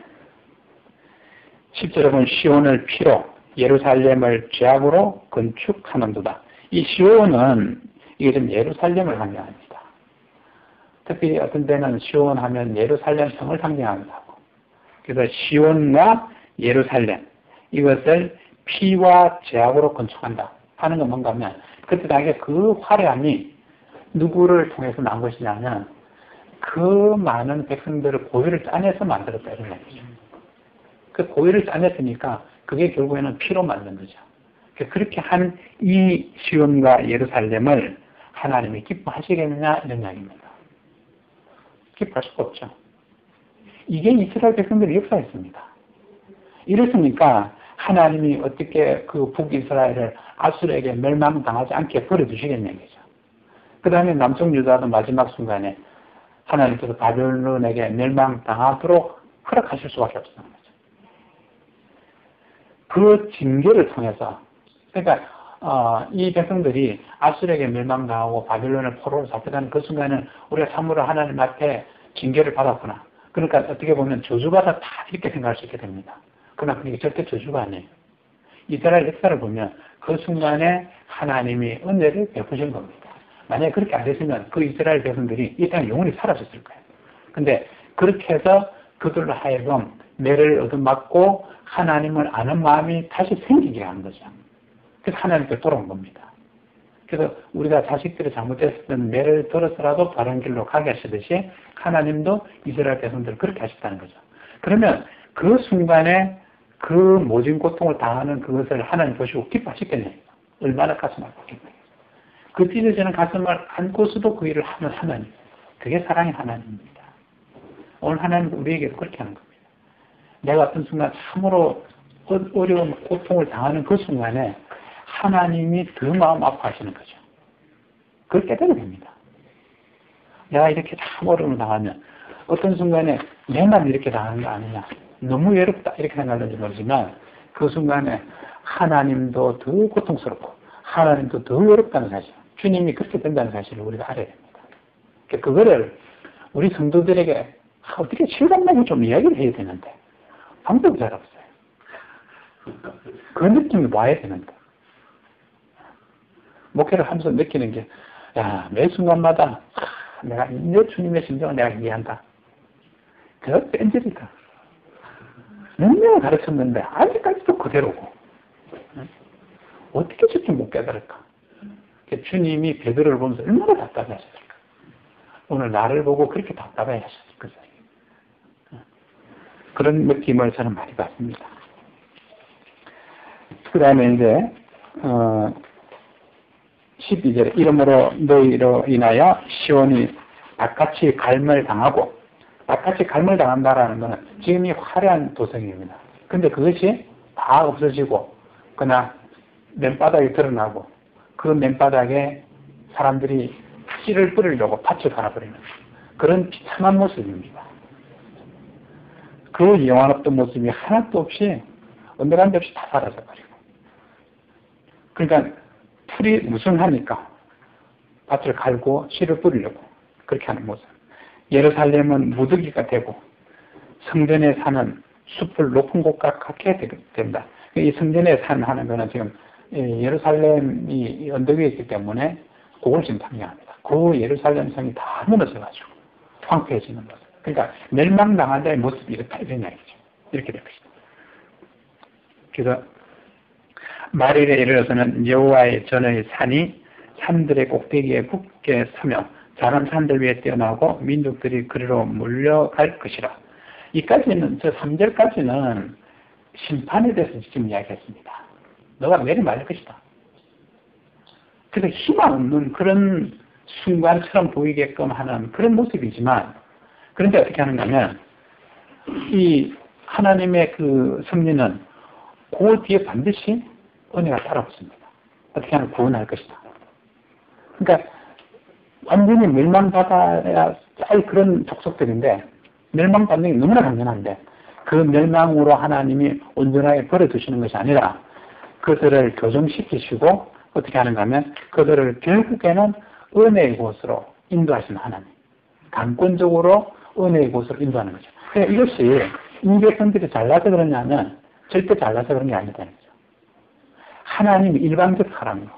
[SPEAKER 1] 10절에 보면 시온을 피로 예루살렘을 죄악으로 건축하는도다. 이 시온은 이게 좀 예루살렘을 상징합니다. 특히 어떤 데는 시온 하면 예루살렘 성을 상징한다고. 그래서 시온과 예루살렘 이것을 피와 죄악으로 건축한다 하는 건 뭔가 하면 그때 당시에 그 화려함이 누구를 통해서 난 것이냐면 그 많은 백성들을 고의를 짜내서 만들었다 이런 얘기죠. 그 고의를 짜냈으니까 그게 결국에는 피로 만든 거죠. 그렇게 한 이 시온과 예루살렘을 하나님이 기뻐하시겠느냐 이런 이야기입니다. 기뻐할 수가 없죠. 이게 이스라엘 백성들의 역사였습니다. 이랬으니까 하나님이 어떻게 그 북이스라엘을 아수르에게 멸망당하지 않게 버려두시겠냐는 거죠. 그 다음에 남쪽 유다도 마지막 순간에 하나님께서 바벨론에게 멸망당하도록 허락하실 수밖에 없었던 거죠. 그 징계를 통해서 그러니까 이 백성들이 아수르에게 멸망당하고 바벨론을 포로로 잡혀가는 그 순간은 우리가 참으로 하나님 앞에 징계를 받았구나. 그러니까 어떻게 보면 저주받았다 이렇게 생각할 수 있게 됩니다. 그러나 그게 절대 저주가 아니에요. 이스라엘 역사를 보면 그 순간에 하나님이 은혜를 베푸신 겁니다. 만약에 그렇게 안 됐으면 그 이스라엘 백성들이 이 땅에 영원히 사라졌을 거예요. 근데 그렇게 해서 그들로 하여금 매를 얻어맞고 하나님을 아는 마음이 다시 생기게 하는 거죠. 그래서 하나님께 돌아온 겁니다. 그래서 우리가 자식들이 잘못했을 때는 매를 들어서라도 바른 길로 가게 하시듯이 하나님도 이스라엘 백성들을 그렇게 하셨다는 거죠. 그러면 그 순간에 그 모진 고통을 당하는 그것을 하나님 보시고 기뻐하셨겠네요. 얼마나 가슴 아팠겠네요. 그 찢어지는 가슴을 안고서도 그 일을 하는 하나님. 그게 사랑의 하나님입니다. 오늘 하나님 우리에게도 그렇게 하는 겁니다. 내가 어떤 순간 참으로 어려운 고통을 당하는 그 순간에 하나님이 더 마음 아파하시는 거죠. 그걸 깨달아야 됩니다. 내가 이렇게 참 어려움을 당하면 어떤 순간에 내만 이렇게 당하는 거 아니냐. 너무 외롭다 이렇게 생각하는지 모르지만 그 순간에 하나님도 더 고통스럽고 하나님도 더 외롭다는 사실, 주님이 그렇게 된다는 사실을 우리가 알아야 됩니다. 그거를 우리 성도들에게 어떻게 실감나게 좀 이야기를 해야 되는데 방법이 잘 없어요. 그 느낌이 와야 되는데 목회를 하면서 느끼는 게 매 순간마다 내가 내 주님의 심정을 내가 이해한다. 그래서 뺀질이다. 몇 명을 가르쳤는데 아직까지도 그대로고 어떻게 저렇게 못 깨달을까? 주님이 베드로를 보면서 얼마나 답답해 하셨을까? 오늘 나를 보고 그렇게 답답해 하셨을 거예요. 그런 느낌을 저는 많이 받습니다. 그 다음에 이제 12절에 이러므로 너희로 인하여 시온이 닭같이 갈멸당하고, 닭같이 갈멸당한다라는 것은 지금이 화려한 도성입니다. 근데 그것이 다 없어지고 그냥 맨바닥에 드러나고 그 맨바닥에 사람들이 씨를 뿌리려고 밭을 갈아버리는 그런 비참한 모습입니다. 그 영원없던 모습이 하나도 없이 언덕한 데 없이 다 사라져버리고, 그러니까 풀이 무성하니까 밭을 갈고 씨를 뿌리려고 그렇게 하는 모습. 예루살렘은 무더기가 되고 성전에 사는 숲을 높은 곳과 같게 된다. 이 성전에 산 하는 거는 지금 예루살렘이 언덕 위에 있기 때문에 그걸 지금 상징합니다. 그 예루살렘 성이 다 무너져가지고 황폐해지는 모습. 그러니까 멸망당한 자의 모습이 이렇다 이런 이야기죠. 이렇게 될 것이다. 그래서 말일에 이르러서는 여호와의 전의 산이 산들의 꼭대기에 굳게 서며 자람 산들 위에 뛰어나고 민족들이 그리로 몰려갈 것이라. 이까지는 저 3절까지는 심판에 대해서 지금 이야기했습니다. 너가 매를 맞을 것이다. 그래서 희망 없는 그런 순간처럼 보이게끔 하는 그런 모습이지만, 그런데 어떻게 하는가 하면 이 하나님의 그 섭리는 그 뒤에 반드시 은혜가 따라붙습니다. 어떻게 하면 구원할 것이다. 그러니까 완전히 멸망받아야 할 그런 족속들인데 멸망받는 게 너무나 당연한데 그 멸망으로 하나님이 온전하게 버려두시는 것이 아니라 그들을 교정시키시고 어떻게 하는가 하면 그들을 결국에는 은혜의 곳으로 인도하시는 하나님, 강권적으로 은혜의 곳으로 인도하는 거죠. 그러니까 이것이 이 백성들이 잘나서 그러냐면 절대 잘나서 그런 게 아니다는 거죠. 하나님이 일방적 사랑으로.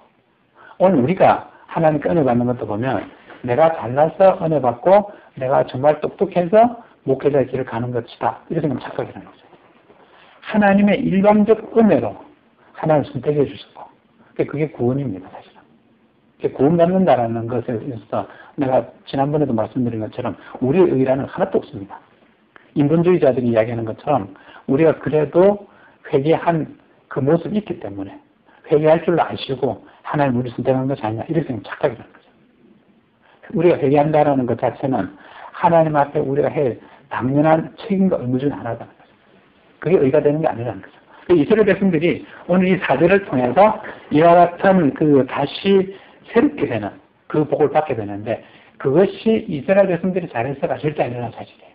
[SPEAKER 1] 오늘 우리가 하나님께 은혜 받는 것도 보면 내가 잘나서 은혜 받고 내가 정말 똑똑해서 목회자의 길을 가는 것이다. 이렇게 생각하면 착각이라는 거죠. 하나님의 일방적 은혜로 하나님을 선택해 주시고 그게 구원입니다. 사실은. 구원받는다라는 것에 있어서 내가 지난번에도 말씀드린 것처럼 우리의 의라는 하나도 없습니다. 인본주의자들이 이야기하는 것처럼 우리가 그래도 회개한 그 모습이 있기 때문에 회개할 줄 아시고 하나님 우리 선택한 것이 아니냐 이렇게 생각하면 착각이라는 거죠. 우리가 회개한다라는 것 자체는 하나님 앞에 우리가 할 당연한 책임과 의무 중 하나라는 거죠. 그게 의가 되는 게 아니라는 거죠. 이스라엘 백성들이 오늘 이 사절을 통해서 이와 같은 그 다시 새롭게 되는 그 복을 받게 되는데 그것이 이스라엘 백성들이 잘해서가 절대 아니라는 사실이에요.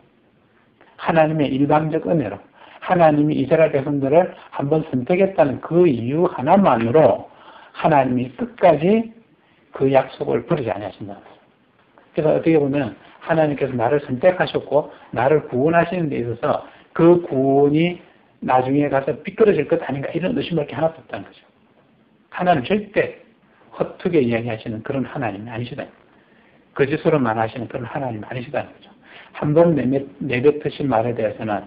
[SPEAKER 1] 하나님의 일방적 은혜로 하나님이 이스라엘 백성들을 한번 선택했다는 그 이유 하나만으로 하나님이 끝까지 그 약속을 버리지 아니하신다는 거예요. 그래서 어떻게 보면 하나님께서 나를 선택하셨고 나를 구원하시는 데 있어서 그 구원이 나중에 가서 삐뚤어질 것 아닌가 이런 의심할 게 하나도 없다는 거죠. 하나님 절대 헛되게 이야기하시는 그런 하나님이 아니시다. 거짓으로만 하시는 그런 하나님이 아니시다는 거죠. 한번 내뱉으신 말에 대해서는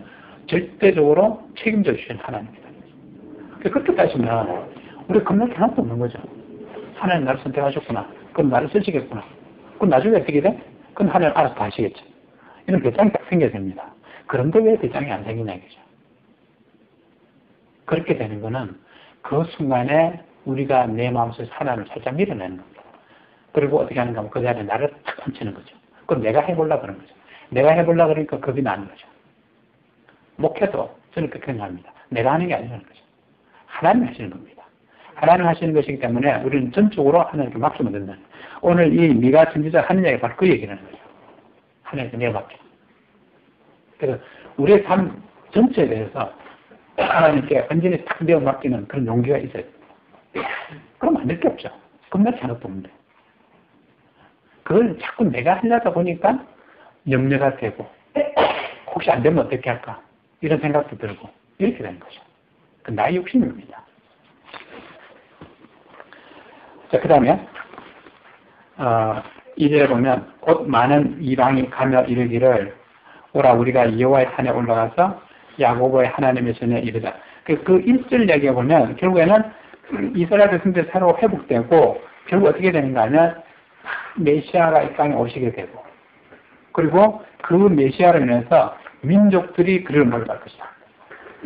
[SPEAKER 1] 절대적으로 책임져 주시는 하나님이다. 그렇게 따지면 우리 겁날 게 하나도 없는 거죠. 하나님 나를 선택하셨구나. 그럼 나를 쓰시겠구나. 그럼 나중에 어떻게 돼? 그건 하나님 알아서 다 하시겠죠. 이런 배짱이 딱 생겨야 됩니다. 그런데 왜 배짱이 안 생기냐 이거죠. 그렇게 되는 거는 그 순간에 우리가 내 마음속에서 하나님을 살짝 밀어내는 겁니다. 그리고 어떻게 하는가 하면 그 자리에 나를 탁 얹히는 거죠. 그럼 내가 해보려고 그러는 거죠. 내가 해보려고 그러니까 겁이 나는 거죠. 목회도 저는 그렇게 생각합니다. 내가 하는 게 아니라는 거죠. 하나님이 하시는 겁니다. 하나님 하시는 것이기 때문에 우리는 전적으로 하나님께 맡기면 된다. 오늘 이 미가 선지자가 하는 이야기가 바로 그 얘기라는 거죠. 하나님께 내가 맡겨. 그래서 우리의 삶 전체에 대해서 하나님께 완전히 탁 내어 맡기는 그런 용기가 있어야 됩니다. 그럼 안 될 게 없죠. 겁나지 않아도 없는데. 그걸 자꾸 내가 하려다 보니까 염려가 되고 혹시 안 되면 어떻게 할까 이런 생각도 들고 이렇게 되는 거죠. 그 나의 욕심입니다. 자, 그 다음에 2절에 보면 곧 많은 이방이 가며 이르기를 오라 우리가 여호와의 산에 올라가서 야고보의 하나님의 전에 이르자. 그 1절 이야기에 보면 결국에는 이스라엘 백성들이 새로 회복되고 결국 어떻게 되는가 하면 메시아가 이 땅에 오시게 되고 그리고 그 메시아로 인해서 민족들이 그를 몰아갈 것이다.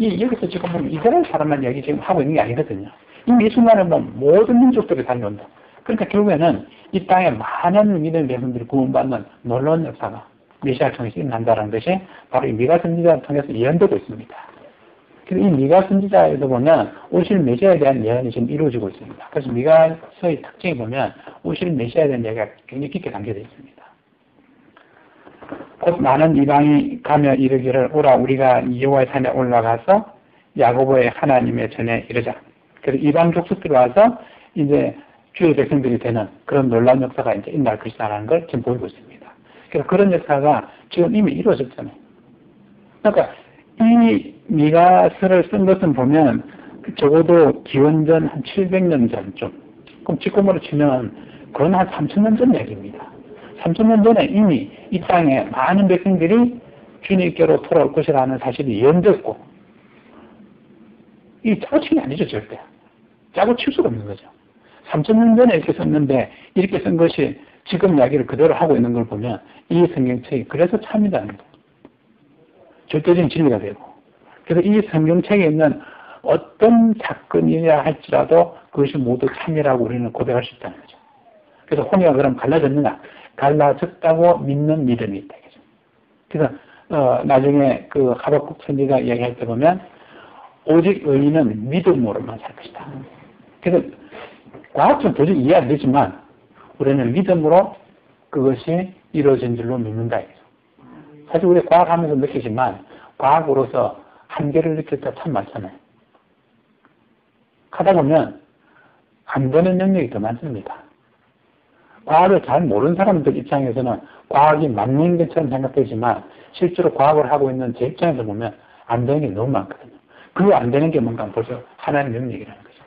[SPEAKER 1] 여기서 지금 보면 이스라엘 사람만 이야기 지금 하고 있는 게 아니거든요. 이미 이 순간에 보면 모든 민족들이 달려온다. 그러니까 결국에는 이 땅에 많은 믿음의 백성들이 구원받는 놀라운 역사가 메시아를 통해서 일어난다는 것이 바로 이 미가 선지자를 통해서 예언되고 있습니다. 그래서 이 미가 선지자에도 보면 오실 메시아에 대한 예언이 지금 이루어지고 있습니다. 그래서 미가서의 특징이 보면 오실 메시아에 대한 이야기가 굉장히 깊게 담겨져 있습니다. 곧 많은 이방이 가며 이르기를 오라 우리가 여호와의 산에 올라가서 야고보의 하나님의 전에 이르자. 그래서 이방 족속들이 와서 이제 주의 백성들이 되는 그런 놀라운 역사가 이제 일어날 것이다라는 걸 지금 보이고 있습니다. 그래서 그런 역사가 지금 이미 이루어졌잖아요. 그러니까 이 미가서를 쓴 것은 보면 적어도 기원전 한 700년 전쯤. 그럼 지금으로 치면 그건 한 3000년 전 얘기입니다. 3000년 전에 이미 이 땅에 많은 백성들이 주님께로 돌아올 것이라는 사실이 예언됐고 이 짜고 친 게 아니죠 절대. 짜고 칠 수가 없는 거죠. 3000년 전에 이렇게 썼는데 이렇게 쓴 것이 지금 이야기를 그대로 하고 있는 걸 보면 이 성경책이 그래서 참이다는 거예요. 절대적인 진리가 되고 그래서 이 성경책에 있는 어떤 사건이라 할지라도 그것이 모두 참이라고 우리는 고백할 수 있다는 거죠. 그래서 혼이가 그럼 갈라졌느냐? 갈라졌다고 믿는 믿음이 있다. 그래서 나중에 그 하박국 선지자 이야기할 때 보면 오직 의인은 믿음으로만 살 것이다. 그래서 과학적으로 도저히 이해 안 되지만 우리는 믿음으로 그것이 이루어진 줄로 믿는다. 사실 우리 과학하면서 느끼지만 과학으로서 한계를 느낄 때 참 많잖아요. 하다 보면 안 되는 영역이 더 많습니다. 과학을 잘 모르는 사람들 입장에서는 과학이 맞는 것처럼 생각되지만 실제로 과학을 하고 있는 제 입장에서 보면 안 되는 게 너무 많거든요. 그 안 되는 게 뭔가 벌써 하나님의 영역이라는 거죠.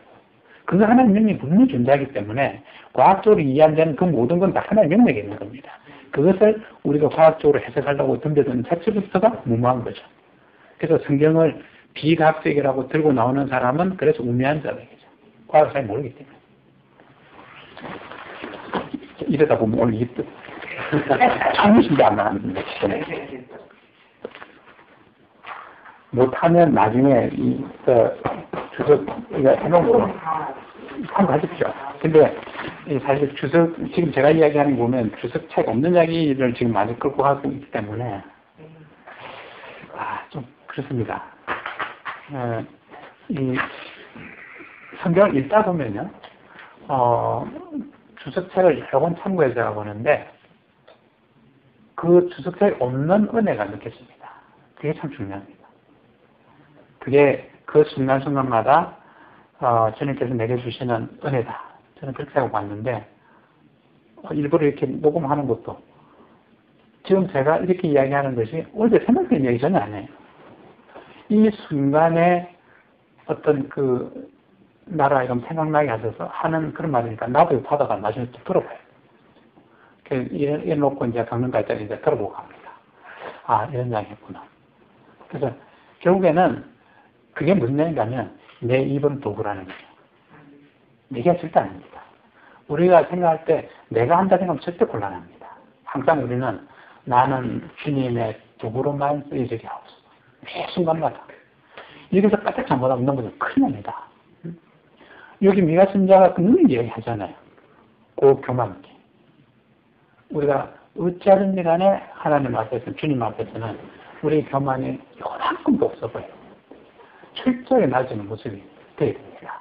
[SPEAKER 1] 그 하나님의 영역이 분명히 존재하기 때문에 과학적으로 이해 안 되는 그 모든 건 다 하나님의 영역에 있는 겁니다. 그것을 우리가 과학적으로 해석하려고 덤벼드는 자체부터가 무모한 거죠. 그래서 성경을 비과학적이라고 들고 나오는 사람은 그래서 우매한 자들이죠. 과학을 잘 모르기 때문에. 이러다 보면 오늘 이게 또 참으신데 안 나갑니다. 못하면 나중에 주석 해놓은 거 참고하십시오. 근데 사실 주석 지금 제가 이야기하는 거 보면 주석 책 없는 이야기를 지금 많이 끌고 가고 있기 때문에 좀 그렇습니다. 이 성경을 읽다 보면요, 주석책을 여러 번 참고해서 제가 보는데 그 주석책에 없는 은혜가 느껴집니다. 그게 참 중요합니다. 그게 그 순간순간마다 주님께서 내게 주시는 은혜다. 저는 그렇게 하고 봤는데 일부러 이렇게 녹음하는 것도 지금 제가 이렇게 이야기하는 것이 어제 생각된 이야기 전혀 아니에요. 이 순간에 어떤 그 나라 이런 생각나게 하셔서 하는 그런 말이니까 나도 받아가 나중에 또 들어봐요. 이래 놓고 이제 강릉갈 때 이제 들어보고 갑니다. 이런 이야기 했구나. 그래서 결국에는 그게 무슨 얘기냐면 내 입은 도구라는 거예요. 내가 절대 아닙니다. 우리가 생각할 때 내가 한다 생각하면 절대 곤란합니다. 항상 우리는 나는 주님의 도구로만 쓰여지게 하옵소. 매 순간마다. 여기서 까딱 잘못하면 넘어지면 큰일 납니다. 여기 미가 선자가 늘 얘기하잖아요. 그 교만기. 우리가 어찌하든지 간에 하나님 앞에서는, 주님 앞에서는 우리 교만이 요만큼도 없어 보여요. 철저히 낮은 모습이 되어야 됩니다.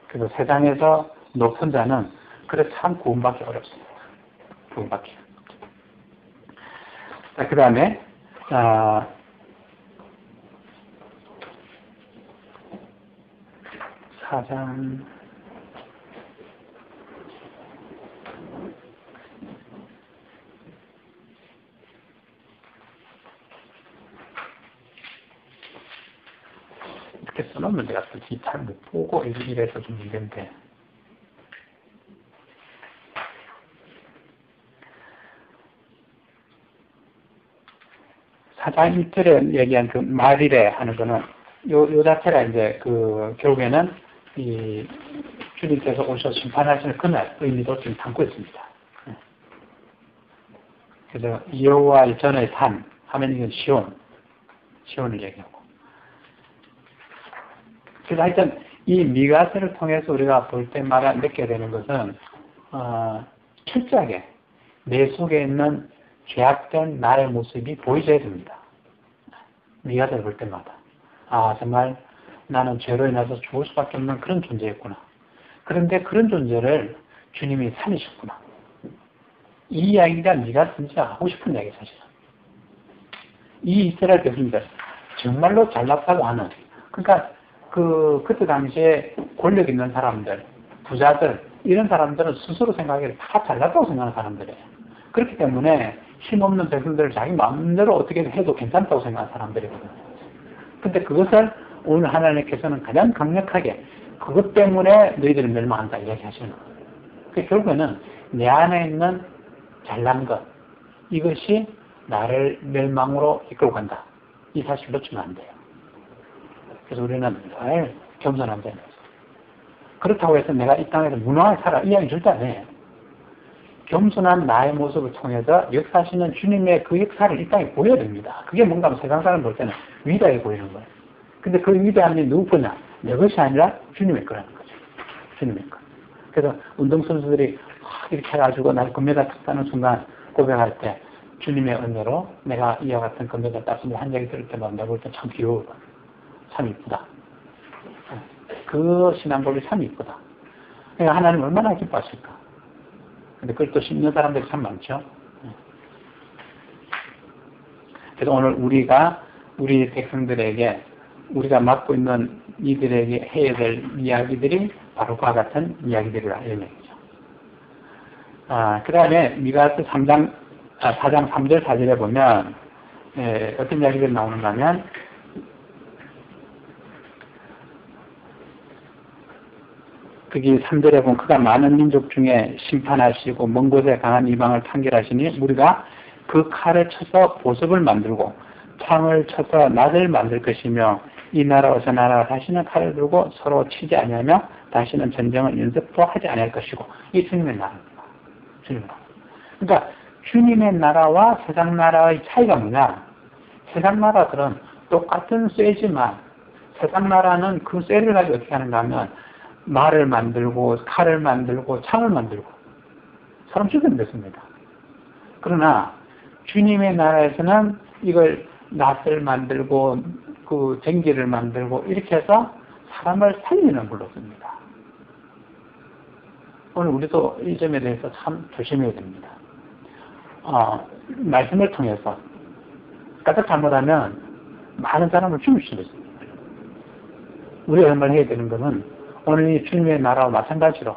[SPEAKER 1] 그래서 세상에서 높은 자는 그래서 참 구원받기 어렵습니다. 구원받기. 자, 그 다음에, 4장. 이렇게 써놓으면 내가 솔직히 잘 못 보고 이래서 좀 문제인데. 4장 1절에 얘기한 그 말이래 하는 거는 요 자체가 이제 그 결국에는 이 주님께서 오셔서 심판하시는 그날 의미도 좀 담고 있습니다. 그래서 여호와 전의 산 하면 이건 시온을 얘기하고. 그래서 하여튼 이 미가서를 통해서 우리가 볼 때마다 느끼게 되는 것은 철저하게 내 속에 있는 죄악된 나의 모습이 보이셔야 됩니다. 미가서를 볼 때마다. 아, 정말 나는 죄로 인해서 죽을 수밖에 없는 그런 존재였구나. 그런데 그런 존재를 주님이 살리셨구나. 이 이야기가 네가 진짜 하고 싶은 이야기 사실은. 이 이스라엘 백성들 정말로 잘났다고 하는, 그러니까 그때 당시에 권력 있는 사람들, 부자들, 이런 사람들은 스스로 생각하기에 다 잘났다고 생각하는 사람들이에요. 그렇기 때문에 힘없는 백성들을 자기 마음대로 어떻게 해도 괜찮다고 생각하는 사람들이거든요. 근데 그것을 오늘 하나님께서는 가장 강력하게 그것 때문에 너희들은 멸망한다 이야기하시는 거예요. 그 결국에는 내 안에 있는 잘난 것, 이것이 나를 멸망으로 이끌고 간다. 이 사실을 놓치면 안 돼요. 그래서 우리는 늘 겸손한 자입니다. 그렇다고 해서 내가 이 땅에서 무능하게 살아 이 이야기 절대 안 해요. 겸손한 나의 모습을 통해서 역사하시는 주님의 그 역사를 이 땅에 보여야 됩니다. 그게 뭔가 하면 세상 사람 볼 때는 위대하게 보이는 거예요. 근데 그 위대함이 누구 거냐? 내 것이 아니라 주님의 거라는 거죠. 주님의 거. 그래서 운동선수들이 이렇게 해가지고 날 금메달 땄다는 순간 고백할 때 주님의 은혜로 내가 이와 같은 금메달 땄습니다. 한 얘기 들을 때마다 내가 볼 때 참 귀여워. 참 이쁘다. 그 신앙고백이 참 이쁘다. 그러니까 하나님 얼마나 기뻐하실까? 근데 그걸 또 씹는 사람들이 참 많죠. 그래서 오늘 우리 백성들에게 우리가 맡고 있는 이들에게 해야 될 이야기들이 바로 그와 같은 이야기들이라 이런 얘기죠. 그 다음에 미가서 4장 3절 4절에 보면 어떤 이야기들이 나오는가 하면 거기 3절에 보면 그가 많은 민족 중에 심판하시고 먼 곳에 강한 이방을 판결하시니 우리가 그 칼을 쳐서 보석을 만들고 창을 쳐서 낫을 만들 것이며 이 나라와 저 나라가 다시는 칼을 들고 서로 치지 아니하며 다시는 전쟁을 연습도 하지 않을 것이고 이 주님의 나라입니다. 주님의 나라. 그러니까 주님의 나라와 세상 나라의 차이가 뭐냐? 세상 나라들은 똑같은 쇠지만 세상 나라는 그 쇠를 가지고 어떻게 하는가 하면 말을 만들고 칼을 만들고 창을 만들고 사람 죽이면 됐습니다. 그러나 주님의 나라에서는 이걸 낫을 만들고 그 쟁기를 만들고 이렇게 해서 사람을 살리는 걸로 씁니다. 오늘 우리도 이 점에 대해서 참 조심해야 됩니다. 말씀을 통해서 까딱 잘못하면 많은 사람을 죽일 수도 있습니다. 우리가 정말 해야 되는 것은 오늘 이 주님의 나라와 마찬가지로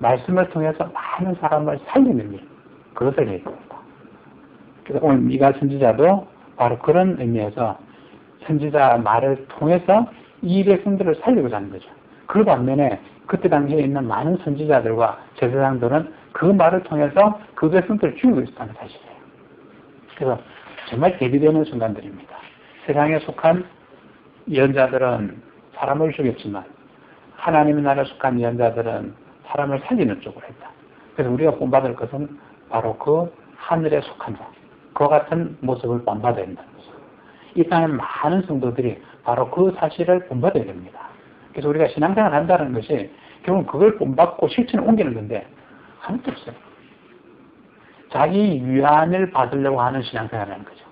[SPEAKER 1] 말씀을 통해서 많은 사람을 살리는 일, 그것을 해야 됩니다. 그래서 오늘 미가 선지자도 바로 그런 의미에서 선지자 말을 통해서 이 백성들을 살리고자 하는 거죠. 그 반면에 그때 당시에 있는 많은 선지자들과 제사장들은 그 말을 통해서 그 백성들을 죽이고 있었다는 사실이에요. 그래서 정말 대비되는 순간들입니다. 세상에 속한 예언자들은 사람을 죽였지만 하나님의 나라에 속한 예언자들은 사람을 살리는 쪽으로 했다. 그래서 우리가 본받을 것은 바로 그 하늘에 속한 자, 그와 같은 모습을 본받아야 된다는 거죠. 이 땅에 많은 성도들이 바로 그 사실을 본받아야 됩니다. 그래서 우리가 신앙생활을 한다는 것이 결국은 그걸 본받고 실천을 옮기는 건데 아무것도 없어요. 자기 위안을 받으려고 하는 신앙생활을 하는 거죠.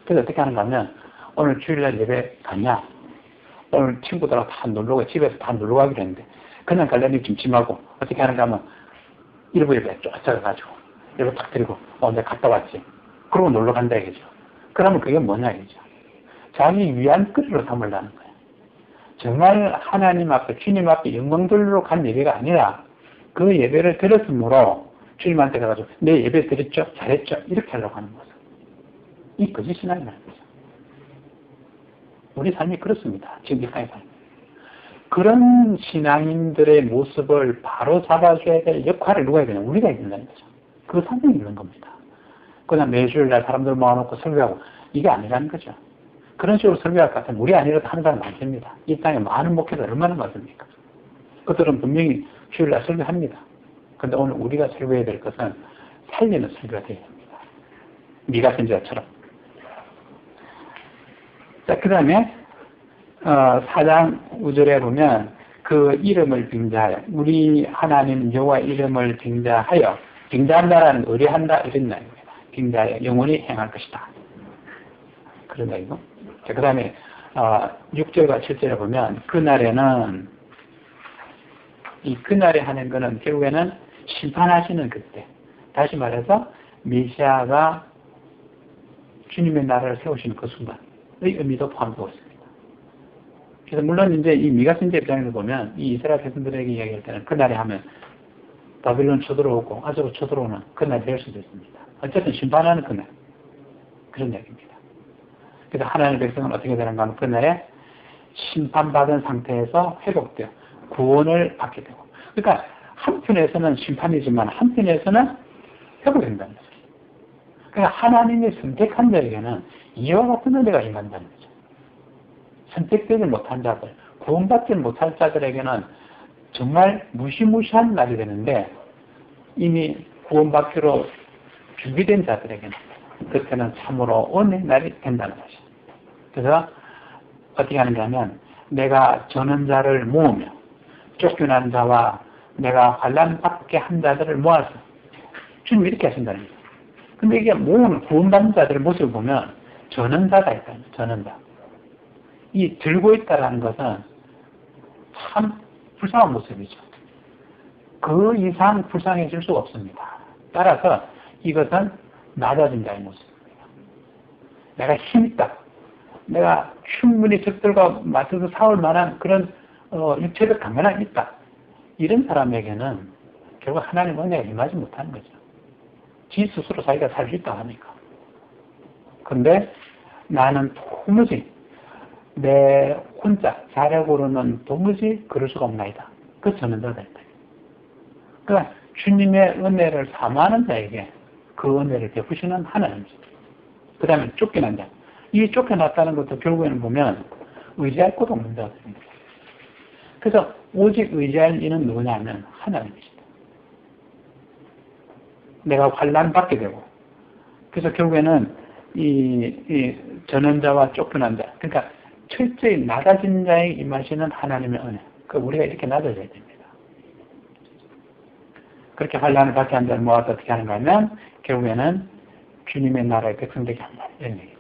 [SPEAKER 1] 그래서 어떻게 하는가 하면 오늘 주일날 예배 갔냐? 오늘 친구들하고 다 놀러가 집에서 다 놀러 가기로 했는데 그냥 갈래니 찜찜하고 어떻게 하는가 하면 일부 예배 쫓아가가지고 예배 탁 드리고 내가 갔다 왔지. 그러고 놀러 간다 이거죠. 그러면 그게 뭐냐 이거죠. 자기 위안거리로 삼으려는 거예요. 정말 하나님 앞에 주님 앞에 영광 돌리러 간 예배가 아니라 그 예배를 드렸으므로 주님한테 가가지고 내 예배 드렸죠? 잘했죠? 이렇게 하려고 하는 거죠. 이 거짓 신앙이라는 거죠. 우리 삶이 그렇습니다. 지금 이 땅의 삶. 그런 신앙인들의 모습을 바로 잡아줘야 될 역할을 누가 해야 되냐? 우리가 해야 된다는 거죠. 그 상징이 있는 겁니다. 그냥 매주일날 사람들 모아놓고 설교하고 이게 아니라는 거죠. 그런 식으로 설교할 것 같으면 우리 아니라도 하는 사람 많습니다. 이 땅에 많은 목회자들 얼마나 많습니까? 그들은 분명히 주일날 설교합니다. 그런데 오늘 우리가 설교해야 될 것은 살리는 설교가 되어야 합니다. 미가 선지자처럼. 자, 그 다음에 4장 5절에 보면 그 이름을 빙자하여 우리 하나님 여호와 이름을 빙자하여 빙자한다라는 의뢰한다 이런 말입니다. 빙자하여 영원히 행할 것이다. 그런다 이거. 자, 그 다음에 6절과 7절에 보면 그날에는 이 그날에 하는 거는 결국에는 심판하시는 그때. 다시 말해서 메시아가 주님의 나라를 세우시는 그 순간의 의미도 포함되고 있습니다. 그래서 물론 이제 이 미가 선지자 입장에서 보면 이 이스라엘 백성들에게 이야기할 때는 그날에 하면 바빌론 쳐들어오고 아수르 쳐들어오는 그날이 될 수도 있습니다. 어쨌든 심판하는 그날. 그런 이야기입니다. 그래서 하나님의 백성은 어떻게 되는가 하면 그날에 심판받은 상태에서 회복되어 구원을 받게 되고. 그러니까 한편에서는 심판이지만 한편에서는 회복된다는 거죠. 그러니까 하나님이 선택한 자에게는 이와 같은 은혜가 임한다는 거죠. 선택되지 못한 자들, 구원받지 못할 자들에게는 정말 무시무시한 날이 되는데 이미 구원받기로 준비된 자들에게는 그때는 참으로 은혜의 날이 된다는 거죠. 그래서 어떻게 하는가 하면 내가 전원자를 모으며 쫓겨난 자와 내가 환난받게 한 자들을 모아서 주님 이렇게 하신다는 거죠. 근데 이게 모으는 구원받는 자들의 모습을 보면 전원자가 있다는 거죠. 전원자. 이 들고 있다는 것은 참 불쌍한 모습이죠. 그 이상 불쌍해질 수가 없습니다. 따라서 이것은 낮아진 자의 모습입니다. 내가 힘있다. 내가 충분히 적들과 맞서서 싸울 만한 그런 육체적 강건함이 있다. 이런 사람에게는 결국 하나님 은혜가 임하지 못하는 거죠. 지 스스로 자기가 살 수 있다 하니까. 그런데 나는 도무지 내 혼자 자력으로는 도무지 그럴 수가 없나이다. 그 전원자다. 그러니까 주님의 은혜를 사모하는 자에게 그 은혜를 베푸시는 하나님이죠. 그 다음에 쫓겨난 자. 이 쫓겨났다는 것도 결국에는 보면 의지할 곳 없는 자들입니다. 그래서 오직 의지할 이는 누구냐 하면 하나님이시다. 내가 환난 받게 되고 그래서 결국에는 이 전원자와 쫓겨난 자 그러니까 철저히 낮아진 자에 임하시는 하나님의 은혜. 그러니까 우리가 이렇게 낮아져야 됩니다. 그렇게 환난을 받게 한 자를 모아서 어떻게 하는가 하면 결국에는 주님의 나라의 백성되게 한다. 이런 얘기죠.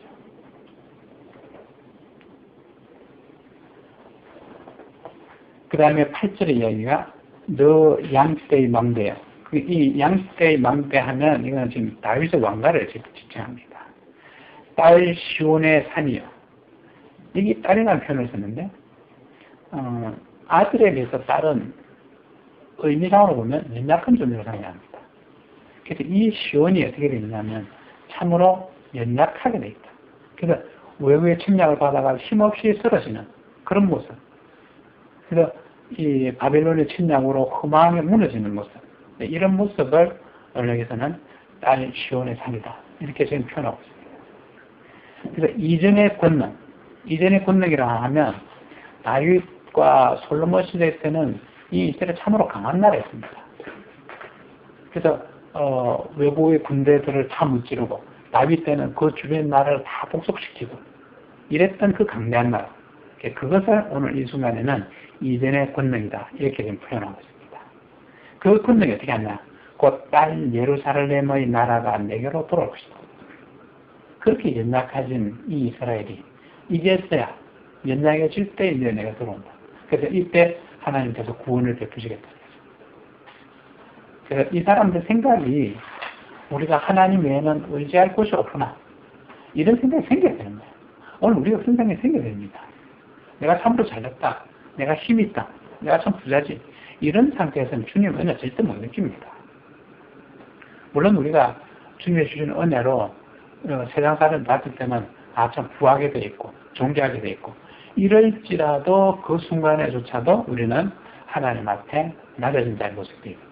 [SPEAKER 1] 그 다음에 8절의 이야기가 너 양떼의 망대요. 이 양떼의 망대 하면 이건 지금 다윗의 왕가를 지칭합니다. 딸 시온의 산이요. 이게 딸이라는 표현을 썼는데 아들에 비해서 딸은 의미상으로 보면 연약한 존재로 상징합니다. 그래서 이 시온이 어떻게 되느냐면 참으로 연약하게 되어 있다. 그래서 외부의 침략을 받아가 힘없이 쓰러지는 그런 모습. 그래서 이 바벨론의 침략으로 허망하게 무너지는 모습. 이런 모습을 언력에서는 딸 시온의 산이다. 이렇게 지금 표현하고 있습니다. 그래서 이전의 권능이라 하면 다윗과 솔로몬 시대 때는 이 이스라엘 참으로 강한 나라였습니다. 그래서 외국의 군대들을 다 무찌르고 다윗 때는 그 주변 나라를 다 복속시키고 이랬던 그 강대한 나라. 그것을 오늘 이 순간에는 이전의 권능이다. 이렇게 지금 표현하고 있습니다. 그 권능이 어떻게 하냐. 곧 딸 예루살렘의 나라가 내게로 돌아올 것이다. 그렇게 연약해진 이 이스라엘이 이제서야 연약해질 때 이제 내가 들어온다. 그래서 이때 하나님께서 구원을 베푸시겠다. 그래서 이 사람들 생각이 우리가 하나님 외에는 의지할 곳이 없구나. 이런 생각이 생겨야 되는 거예요. 오늘 우리가 그런 생각이 생겨야 됩니다. 내가 참으로 잘났다. 내가 힘이 있다. 내가 참 부자지. 이런 상태에서는 주님 은혜 절대 못 느낍니다. 물론 우리가 주님의 주시는 은혜로 세상 사람 봤을 때는 참 부하게 돼 있고 존귀하게 돼 있고 이럴지라도 그 순간에조차도 우리는 하나님 앞에 낮아진 자의 모습이 됩니다.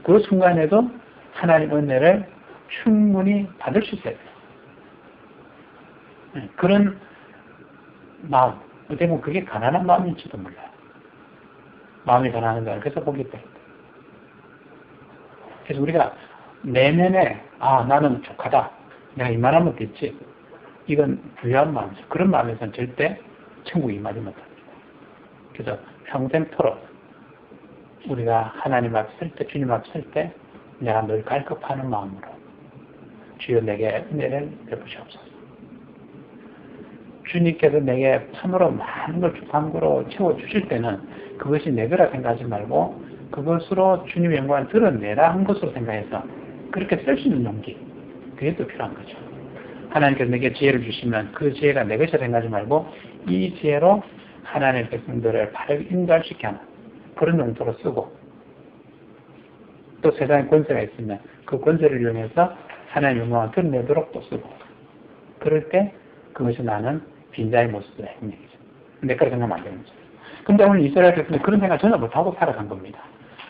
[SPEAKER 1] 그 순간에도 하나님 은혜를 충분히 받을 수 있어야 돼요. 그런 마음, 어떻게 보면 그게 가난한 마음일지도 몰라요. 마음이 가난한 거예요. 그래서 보기 때문에. 그래서 우리가 내면에 나는 족하다. 내가 이만하면 됐지. 이건 부유한 마음이죠. 그런 마음에서는 절대 천국에 임하지 못합니다. 그래서 평생토록 우리가 하나님 앞에 설 때, 주님 앞에 설 때 내가 늘 갈급하는 마음으로 주여 내게 은혜를 베푸시옵소서. 주님께서 내게 참으로 많은 걸 주판구로 채워주실 때는 그것이 내 거라 생각하지 말고 그것으로 주님의 영광을 드러내라 한 것으로 생각해서 그렇게 쓸 수 있는 용기, 그게 또 필요한 거죠. 하나님께서 내게 지혜를 주시면 그 지혜가 내 것이라 생각하지 말고 이 지혜로 하나님의 백성들을 바르게 인도할수있게 하는 그런 용도로 쓰고 또 세상에 권세가 있으면 그 권세를 이용해서 하나님의 영광을 드러내도록 또 쓰고 그럴 때 그것이 나는 빈자의 모습이다. 내 거라 생각하면 안 되는 거죠. 근데 오늘 이스라엘 백성들이 그런 생각을 전혀 못하고 살아간 겁니다.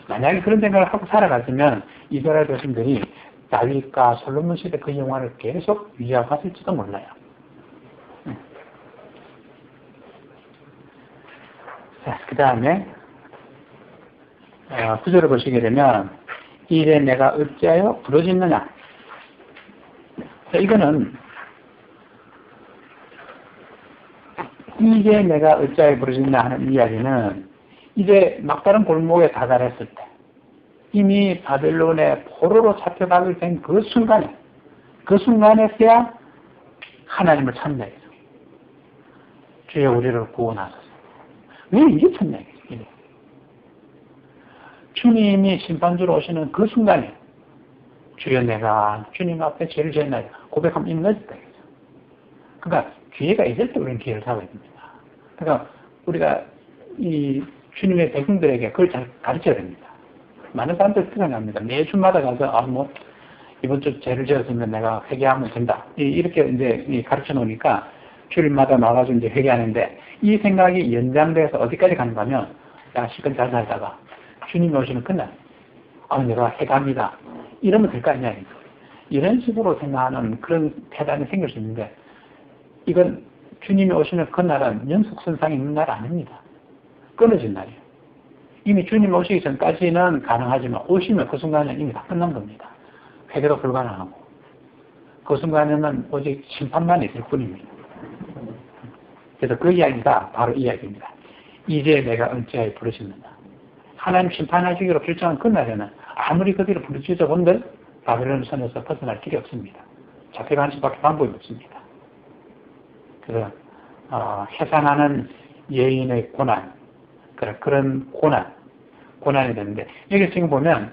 [SPEAKER 1] 만약에 그런 생각을 하고 살아갔으면 이스라엘 백성들이 다윗과 솔로몬 시대 그 영광을 계속 유지하고 을 몰라요. 자, 그 다음에 9절을 보시게 되면 이래 내가 어찌하여 부러졌느냐. 자, 이거는 이제 내가 어찌하여 부러졌냐 하는 이야기는 이제 막다른 골목에 다다랐을 때 이미 바벨론의 포로로 잡혀가게 된 그 순간에서야 하나님을 찬양해요. 주여 우리를 구원하소서. 왜 이게 찬양이에요? 주님이 심판주로 오시는 그 순간에 주여 내가 주님 앞에 죄를 지었나요? 고백하면 인내했다. 그러니까 기회가 있을 때 우리는 기회를 잡아야 됩니다. 그러니까 우리가 이 주님의 백성들에게 그걸 잘 가르쳐야 됩니다. 많은 사람들이 생각합니다. 매주마다 가서 이번 주 죄를 지었으면 내가 회개하면 된다. 이렇게 이제 가르쳐 놓으니까 주일마다 나와가지고 이제 회개하는데 이 생각이 연장돼서 어디까지 가는가 하면 야 실컷 잘 살다가 주님이 오시면 끝나. 내가 회개합니다. 이러면 될 거 아니냐. 이런 식으로 생각하는 그런 태단이 생길 수 있는데 이건 주님이 오시는 그 날은 연속선상에 있는 날 아닙니다. 끊어진 날이에요. 이미 주님 오시기 전까지는 가능하지만 오시면 그 순간은 이미 다 끝난 겁니다. 회개도 불가능하고 그 순간에는 오직 심판만 있을 뿐입니다. 그래서 그 이야기가 바로 이 이야기입니다. 이제 내가 어찌하여 부르셨느냐. 하나님 심판하시기로 결정한 그날에는 아무리 그 뒤로 부르짖어 본들 바벨론 선에서 벗어날 길이 없습니다. 잡혀가는 수밖에 방법이 없습니다. 그래서 해산하는 여인의 고난, 그런 고난이 되는데 여기 지금 보면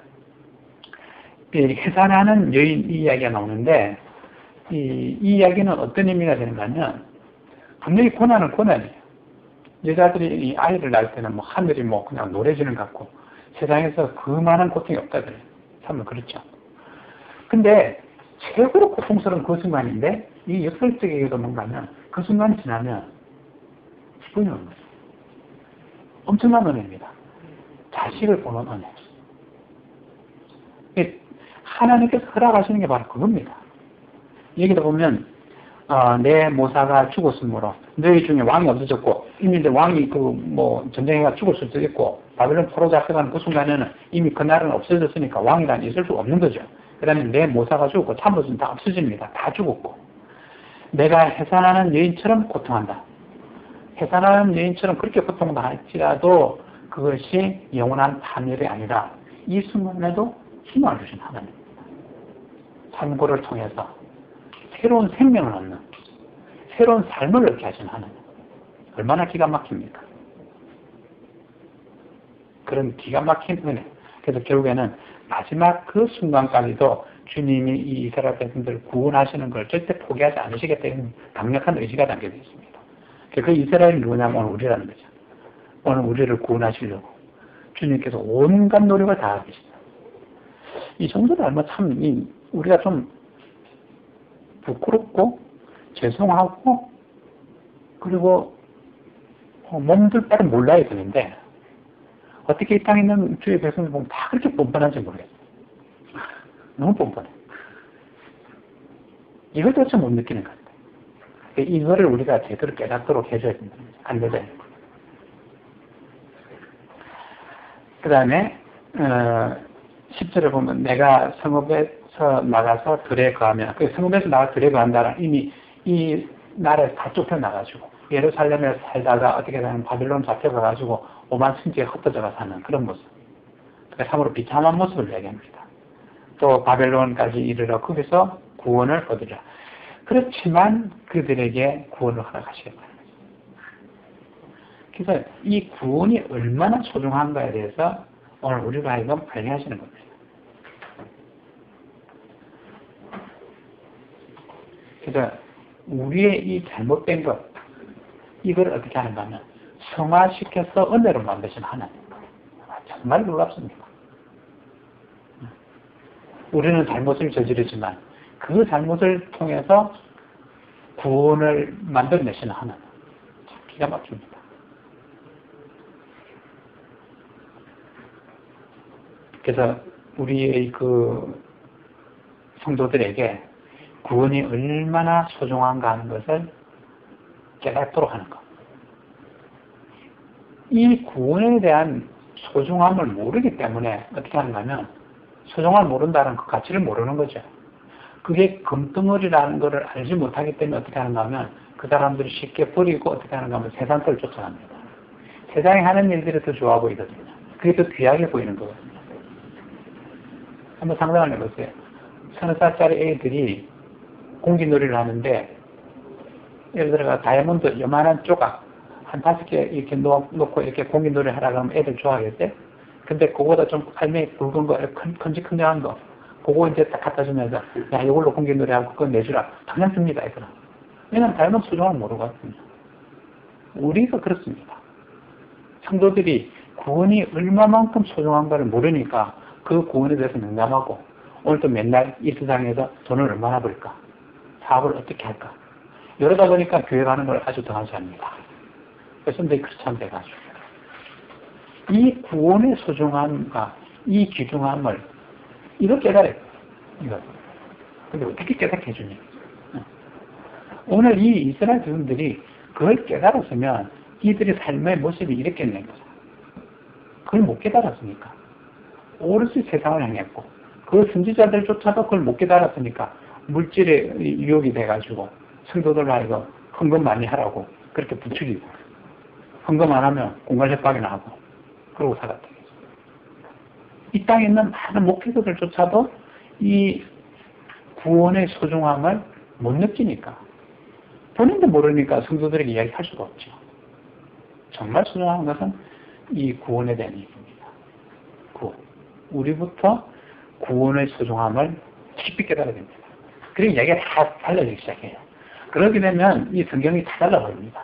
[SPEAKER 1] 해산하는 여인 이야기가 나오는데 이 이야기는 어떤 의미가 되는가 하면 분명히 고난은 고난이에요. 여자들이 이 아이를 낳을 때는 하늘이 그냥 노래지는 것 같고 세상에서 그 많은 고통이 없다 그래요. 참 그렇죠. 근데 최고로 고통스러운 그 순간인데 이 역설적이게도 뭔가 하면 그 순간이 지나면 기분이 오는 거예요. 엄청난 은혜입니다. 자식을 보는 은혜. 하나님께서 허락하시는 게 바로 그겁니다. 여기다 보면 내 모사가 죽었으므로 너희 중에 왕이 없어졌고 이미 이제 왕이 전쟁해가 죽을 수도 있고 바벨론 포로 잡혀가는 그 순간에는 이미 그 나라는 없어졌으니까 왕이란 있을 수가 없는 거죠. 그 다음에 내 모사가 죽었고 참모들은 다 없어집니다. 다 죽었고 내가 해산하는 여인처럼 고통한다. 해산하는 여인처럼 그렇게 고통한다 할지라도 그것이 영원한 파멸이 아니라 이 순간에도 희망을 주신 하나님입니다. 참고를 통해서 새로운 생명을 얻는, 새로운 삶을 얻게 하신 하나님. 얼마나 기가 막힙니까? 그런 기가 막힌 은혜. 그래서 결국에는 마지막 그 순간까지도 주님이 이 이스라엘 백성들을 구원하시는 걸 절대 포기하지 않으시겠다는 강력한 의지가 담겨져 있습니다. 그 이스라엘이 누구냐면 오늘 우리라는 거죠. 오늘 우리를 구원하시려고 주님께서 온갖 노력을 다하고 계십니다. 이 정도는 얼마 참 우리가 좀 부끄럽고 죄송하고 그리고 몸둘 바를 몰라야 되는데 어떻게 이 땅에 있는 주의 백성들 보면 다 그렇게 뻔뻔한지 모르겠어요. 너무 뻔뻔해. 이걸 도대체 못 느끼는 것 같아요. 이거를 우리가 제대로 깨닫도록 해줘야 된다. 안 되죠. 그 다음에 10절에 보면 내가 성읍에서 나가서 들에 거하면 그 성읍에서 나가 들에 거한다는 이미 이 나라에서 다 쫓겨나가지고 예루살렘에 살다가 어떻게 되면 바빌론 잡혀가가지고 오만 승지에 흩어져가 사는 그런 모습. 그러니까 참으로 비참한 모습을 얘기합니다. 또 바벨론까지 이르러 거기서 구원을 얻으라. 그렇지만 그들에게 구원을 허락하시겠다. 그래서 이 구원이 얼마나 소중한가에 대해서 오늘 우리가 하여금 발견하시는 겁니다. 그래서 우리의 이 잘못된 것, 이걸 어떻게 하는가 하면 성화시켜서 은혜로 만드신 하나님. 정말 놀랍습니다. 우리는 잘못을 저지르지만 그 잘못을 통해서 구원을 만들어내시는 하나님. 참 기가 막힙니다. 그래서 우리의 그 성도들에게 구원이 얼마나 소중한가 하는 것을 깨닫도록 하는 것. 이 구원에 대한 소중함을 모르기 때문에 어떻게 하는가 하면 소중함을 모른다는 그 가치를 모르는 거죠. 그게 금덩어리라는 것을 알지 못하기 때문에 어떻게 하는가 하면 그 사람들이 쉽게 버리고 어떻게 하는가 하면 세상 걸 쫓아갑니다. 세상에 하는 일들이 더 좋아 보이거든요. 그게 더 귀하게 보이는 거거든요. 한번 상상을 해보세요. 30살짜리 애들이 공기놀이를 하는데 예를 들어가 다이아몬드 요만한 조각 한 5개 이렇게 놓고 이렇게 공기놀이 하라고 하면 애들 좋아하겠대? 근데 그거보다 좀 알맹이 굵은 거, 큼직큼직한 거 그거 이제 딱 갖다 주면서 야 이걸로 공기놀이 하고 그거 내주라. 당연 씁니다. 애들은. 왜냐면 다이아몬드 소중함을 모르거든요. 우리가 그렇습니다. 성도들이 구원이 얼마만큼 소중한가를 모르니까 그 구원에 대해서 민감하고 오늘도 맨날 이 세상에서 돈을 얼마나 벌까? 사업을 어떻게 할까? 이러다 보니까 교회 가는 걸 아주 당하지 않습니다. 그래서 그렇지 않대가지고 이 구원의 소중함과 이 귀중함을 이걸 깨달아요. 이걸. 근데 어떻게 깨닫게 해주냐? 오늘 이 이스라엘 백성들이 그걸 깨달았으면 이들의 삶의 모습이 이랬겠는 거죠. 그걸 못 깨달았으니까. 오롯이 세상을 향했고 그 선지자들조차도 그걸 못 깨달았으니까 물질의 유혹이 돼가지고 성도들 하여금 헌금 많이 하라고 그렇게 부추기고 헌금 안 하면 공갈협박이나 하고 그러고 살았다. 이 땅에 있는 많은 목회자들조차도 이 구원의 소중함을 못 느끼니까 본인도 모르니까 성도들에게 이야기할 수가 없죠. 정말 소중한 것은 이 구원에 대한 얘기입니다. 우리부터 구원의 소중함을 깊이 깨달아야 됩니다. 그리고 이야기가 다 달라지기 시작해요. 그러게 되면 이 성경이 다 달라버립니다.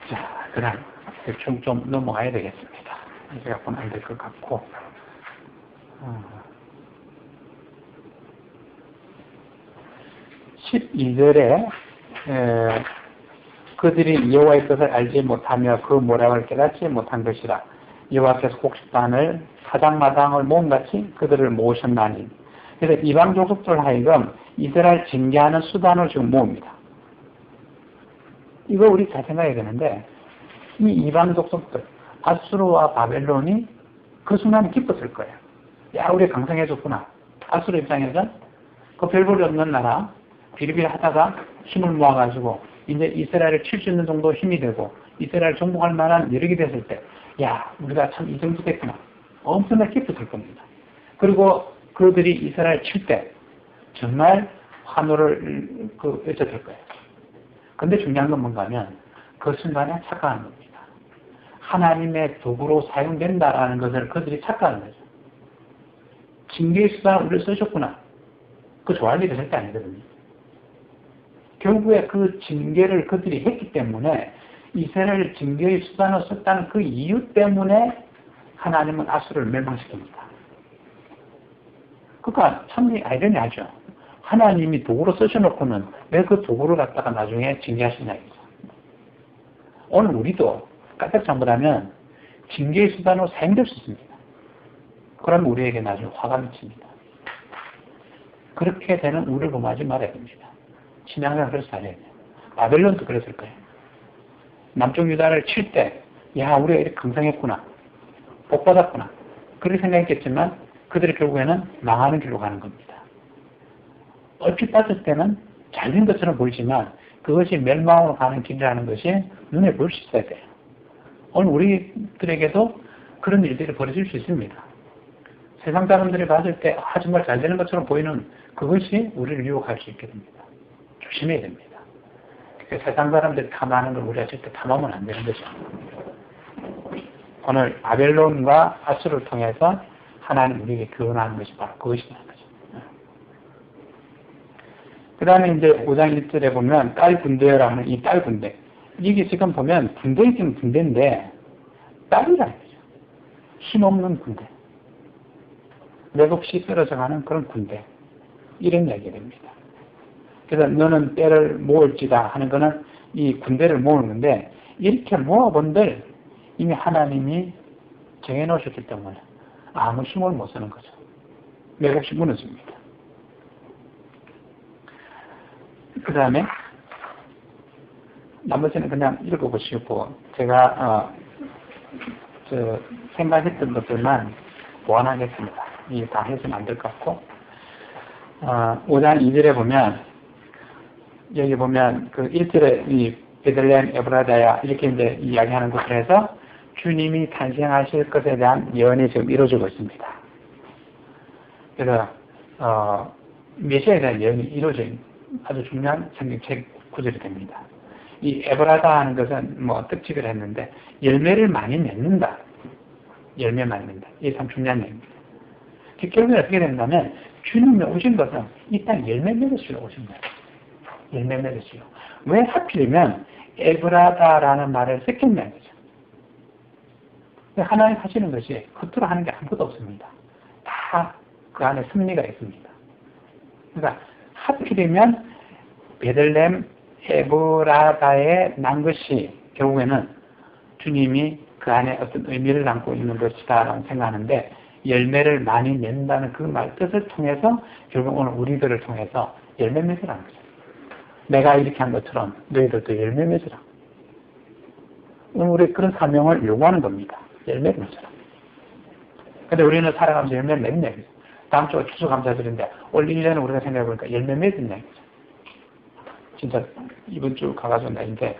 [SPEAKER 1] 자, 그 다음 대충 좀 넘어가야 되겠습니다. 제가 보면 안 될 것 같고 12절에 그들이 여호와의 뜻을 알지 못하며 그 모략을 깨닫지 못한 것이라. 여호와께서 곡식단을 사장마당을 모음같이 그들을 모으셨나니 그래서 이방 족속들 하여금 이스라엘 징계하는 수단을 지금 모읍니다. 이거 우리 잘 생각해야 되는데, 이 이방 족속들, 아수르와 바벨론이 그 순간에 기뻤을 거예요. 야, 우리 강성해졌구나. 아수르 입장에서 그 별볼이 없는 나라, 비리비리 하다가 힘을 모아가지고 이제 이스라엘을 칠 수 있는 정도 힘이 되고 이스라엘 정복할 만한 여력이 됐을 때, 야, 우리가 참 이 정도 됐구나. 엄청나게 기뻤을 겁니다. 그리고 그들이 이스라엘 칠 때 정말 환호를 외쳐줄 거예요. 근데 중요한 건 뭔가 하면 그 순간에 착각하는 겁니다. 하나님의 도구로 사용된다라는 것을 그들이 착각하는 거죠. 징계의 수단을 우리를 쓰셨구나. 그 좋아할 일이 절대 아니거든요. 결국에 그 징계를 그들이 했기 때문에 이스라엘 징계의 수단을 썼다는 그 이유 때문에 하나님은 아수르를 멸망시킵니다. 그러니까 참 아이러니하죠. 하나님이 도구로 쓰셔놓고는 왜 그 도구를 갖다가 나중에 징계하시냐 이거죠. 오늘 우리도 까딱 잘못하면 징계의 수단으로 사용될 수 있습니다. 그러면 우리에게 나중에 화가 미칩니다. 그렇게 되는 우리를 범하지 말아야 됩니다. 신앙생활 그래서 잘해야 돼요. 바벨론도 그랬을 거예요. 남쪽 유다를 칠 때, 야, 우리가 이렇게 강성했구나. 복받았구나. 그렇게 생각했겠지만, 그들이 결국에는 망하는 길로 가는 겁니다. 얼핏 봤을 때는 잘된 것처럼 보이지만, 그것이 멸망으로 가는 길이라는 것이 눈에 보일 수 있어야 돼요. 오늘 우리들에게도 그런 일들이 벌어질 수 있습니다. 세상 사람들이 봤을 때, 정말 잘 되는 것처럼 보이는 그것이 우리를 유혹할 수 있게 됩니다. 조심해야 됩니다. 세상 사람들이 탐하는 걸 우리가 절대 탐하면 안 되는 거죠. 오늘 바벨론과 아수르를 통해서 하나님 우리에게 교훈하는 것이 바로 그것이라는 거죠. 그 다음에 이제 5장 1절에 보면 딸 군대라는 이 딸 군대. 이게 지금 보면 군대이긴 군대인데 딸이라는 거죠. 힘없는 군대. 맥없이 쓰러져가는 그런 군대. 이런 이야기가 됩니다. 그래서 너는 때를 모을지다 하는 거는 이 군대를 모으는데 이렇게 모아본들 이미 하나님이 정해놓으셨기 때문에 아무 힘을 못 쓰는 거죠. 맥없이 무너집니다. 그 다음에 나머지는 그냥 읽어보시고 제가 생각했던 것들만 보완하겠습니다. 이 다 해서는 안 될 것 같고 5장 2절에 보면 여기 보면 그 1절에 이 베들레헴 에브라다야 이렇게 이제 이야기하는 것에서 주님이 탄생하실 것에 대한 예언이 지금 이루어지고 있습니다. 그래서 메시아에 대한 예언이 이루어진 아주 중요한 성경책 구절이 됩니다. 이 에브라다 하는 것은 뭐 특집을 했는데 열매를 많이 맺는다. 열매 많이 맺는다. 이게 참 중요한 얘기입니다. 결국에 어떻게 된다면 주님이 오신 것은 이 땅 열매 맺으시러 오신 거예요. 열매 맺으시러. 왜 하필이면 에브라다라는 말을 썼겠냐는 거죠. 하나님 하시는 것이 겉으로 하는 게 아무것도 없습니다. 다 그 안에 섭리가 있습니다. 그러니까 하필이면 베들레헴 에브라다에 난 것이 결국에는 주님이 그 안에 어떤 의미를 담고 있는 것이다라고 생각하는데 열매를 많이 낸다는 그 말 뜻을 통해서 결국 오늘 우리들을 통해서 열매 맺으라는 거죠. 내가 이렇게 한 것처럼 너희들도 열매 맺으라. 오늘 우리 그런 사명을 요구하는 겁니다. 열매를 맺으라. 근데 우리는 살아가면서 열매 맺냐 이거죠. 다음 주가 추수감사절인데 올 1년에 우리가 생각해보니까 열매 맺었냐 이거죠. 진짜 이번 주 가가지고 나 이제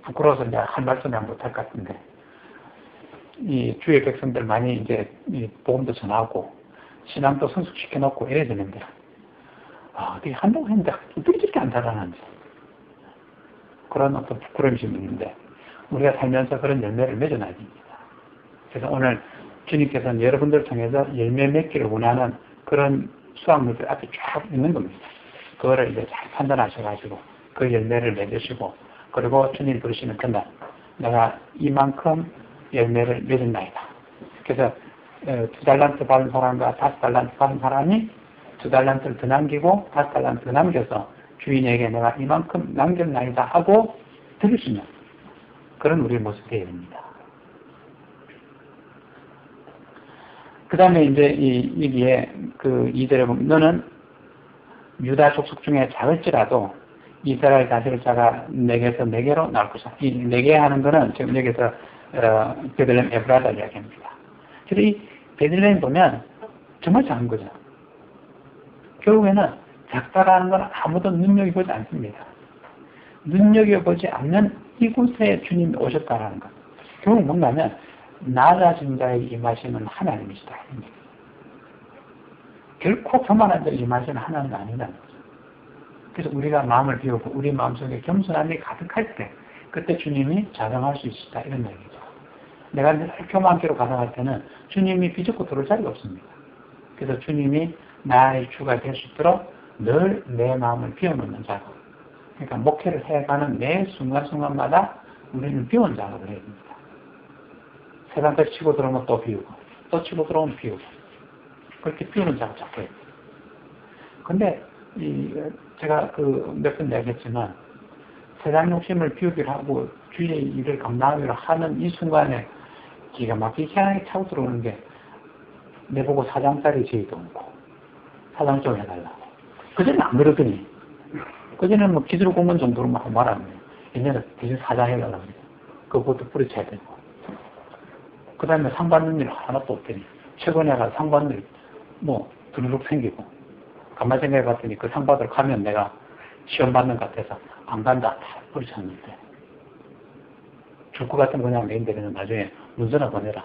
[SPEAKER 1] 부끄러워서 이제 한 말씀이 안 못할 것 같은데 이 주의 백성들 많이 이제 이 복음도 전하고 신앙도 성숙시켜 놓고 이래야 되는데 어떻게 한동안 했는데 어떻게 저렇게 안 자라는지 그런 어떤 부끄러움이 좀 있는데 우리가 살면서 그런 열매를 맺어놔야 됩니다. 그래서 오늘 주님께서는 여러분들을 통해서 열매 맺기를 원하는 그런 수확물들 앞에 쫙 있는 겁니다. 그거를 이제 잘 판단하셔가지고 그 열매를 맺으시고 그리고 주님 부르시는 그날 내가 이만큼 열매를 맺었나이다. 그래서 2달란트 받은 사람과 5달란트 받은 사람이 2달란트를 더 남기고 5달란트 더 남겨서 주인에게 내가 이만큼 남겼나이다 하고 들으시면 그런 우리의 모습이 되어야 됩니다. 그 다음에 이제 여기에 그 2절에 보면 너는 유다 족속 중에 작을지라도 이스라엘 다스릴 자가 내게서 네개로 나올 것이다. 이 네개 하는 거는 지금 여기서 베들레헴 에브라다 이야기합니다. 그래서 이 베들레헴 보면 정말 작은 거죠. 결국에는 작다라는 건 아무도 눈여겨보지 않습니다. 눈여겨보지 않는 이곳에 주님이 오셨다라는 것. 결국 뭔가면 낮아진 자에게 임하시는 하나님이시다. 결코 교만한 자에게 임하시는 하나님은 아니라는 거죠. 그래서 우리가 마음을 비우고 우리 마음속에 겸손한 일이 가득할 때 그때 주님이 자정할 수 있다 이런 얘기죠. 내가 늘 교만기로 가득할 때는 주님이 비집고 들어올 자리가 없습니다. 그래서 주님이 나의 주가 될 수 있도록 늘 내 마음을 비워놓는 작업. 그러니까 목회를 해가는 매 순간순간마다 우리는 비운 작업을 해야 됩니다. 세상까지 치고 들어오면 또 비우고 또 치고 들어오면 비우고 그렇게 비우는 작업 자꾸 해요. 근데 제가 몇 번 얘기했지만 세상 욕심을 비우기를 하고 주의 일을 감당하기로 하는 이 순간에 기가 막히게 희한하게 차고 들어오는 게 내보고 사장짜리 제의도 없고 사장 좀 해달라고. 그전에는 안 그러더니 그전에는 뭐 기술 공무원 정도로만 하고 말하면 이제는 대신 사장 해달라고 그래요. 그것도 뿌리쳐야 되고 그 다음에 상 받는 일 하나도 없더니 최근에 가서 상 받는 일 뭐 두루룩 생기고 가만히 생각해 봤더니 그 상 받으러 가면 내가 시험 받는 것 같아서 안 간다 다 뿌리쳤는데 줄 것 같으면 그냥 내인데는 나중에 문서나 보내라.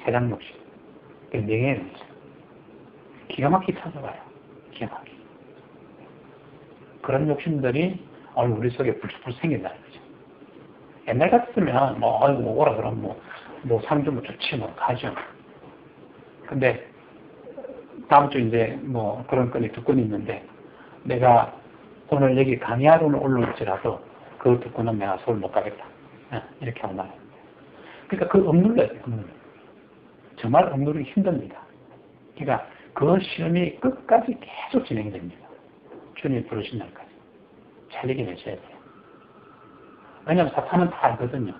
[SPEAKER 1] 세상 욕심. 내게 기가 막히게 찾아가요. 기가 막히게. 그런 욕심들이 우리 속에 불쑥불 생긴다는 거죠. 옛날 같았으면 아이고 오라 그러면 상 주면 좋지 가죠. 근데 다음 주 이제 그런 건이 두 건이 있는데 내가 오늘 여기 강의하러는 올라올지라도 그 두 건은 내가 서울 못 가겠다. 이렇게 하고 나가요. 그러니까 그 억눌러야 돼요. 정말 억누르기 힘듭니다. 그러니까 그 시험이 끝까지 계속 진행이 됩니다. 주님이 부르신 날까지. 잘 이겨내셔야 돼요. 왜냐하면 사탄은 다 알거든요.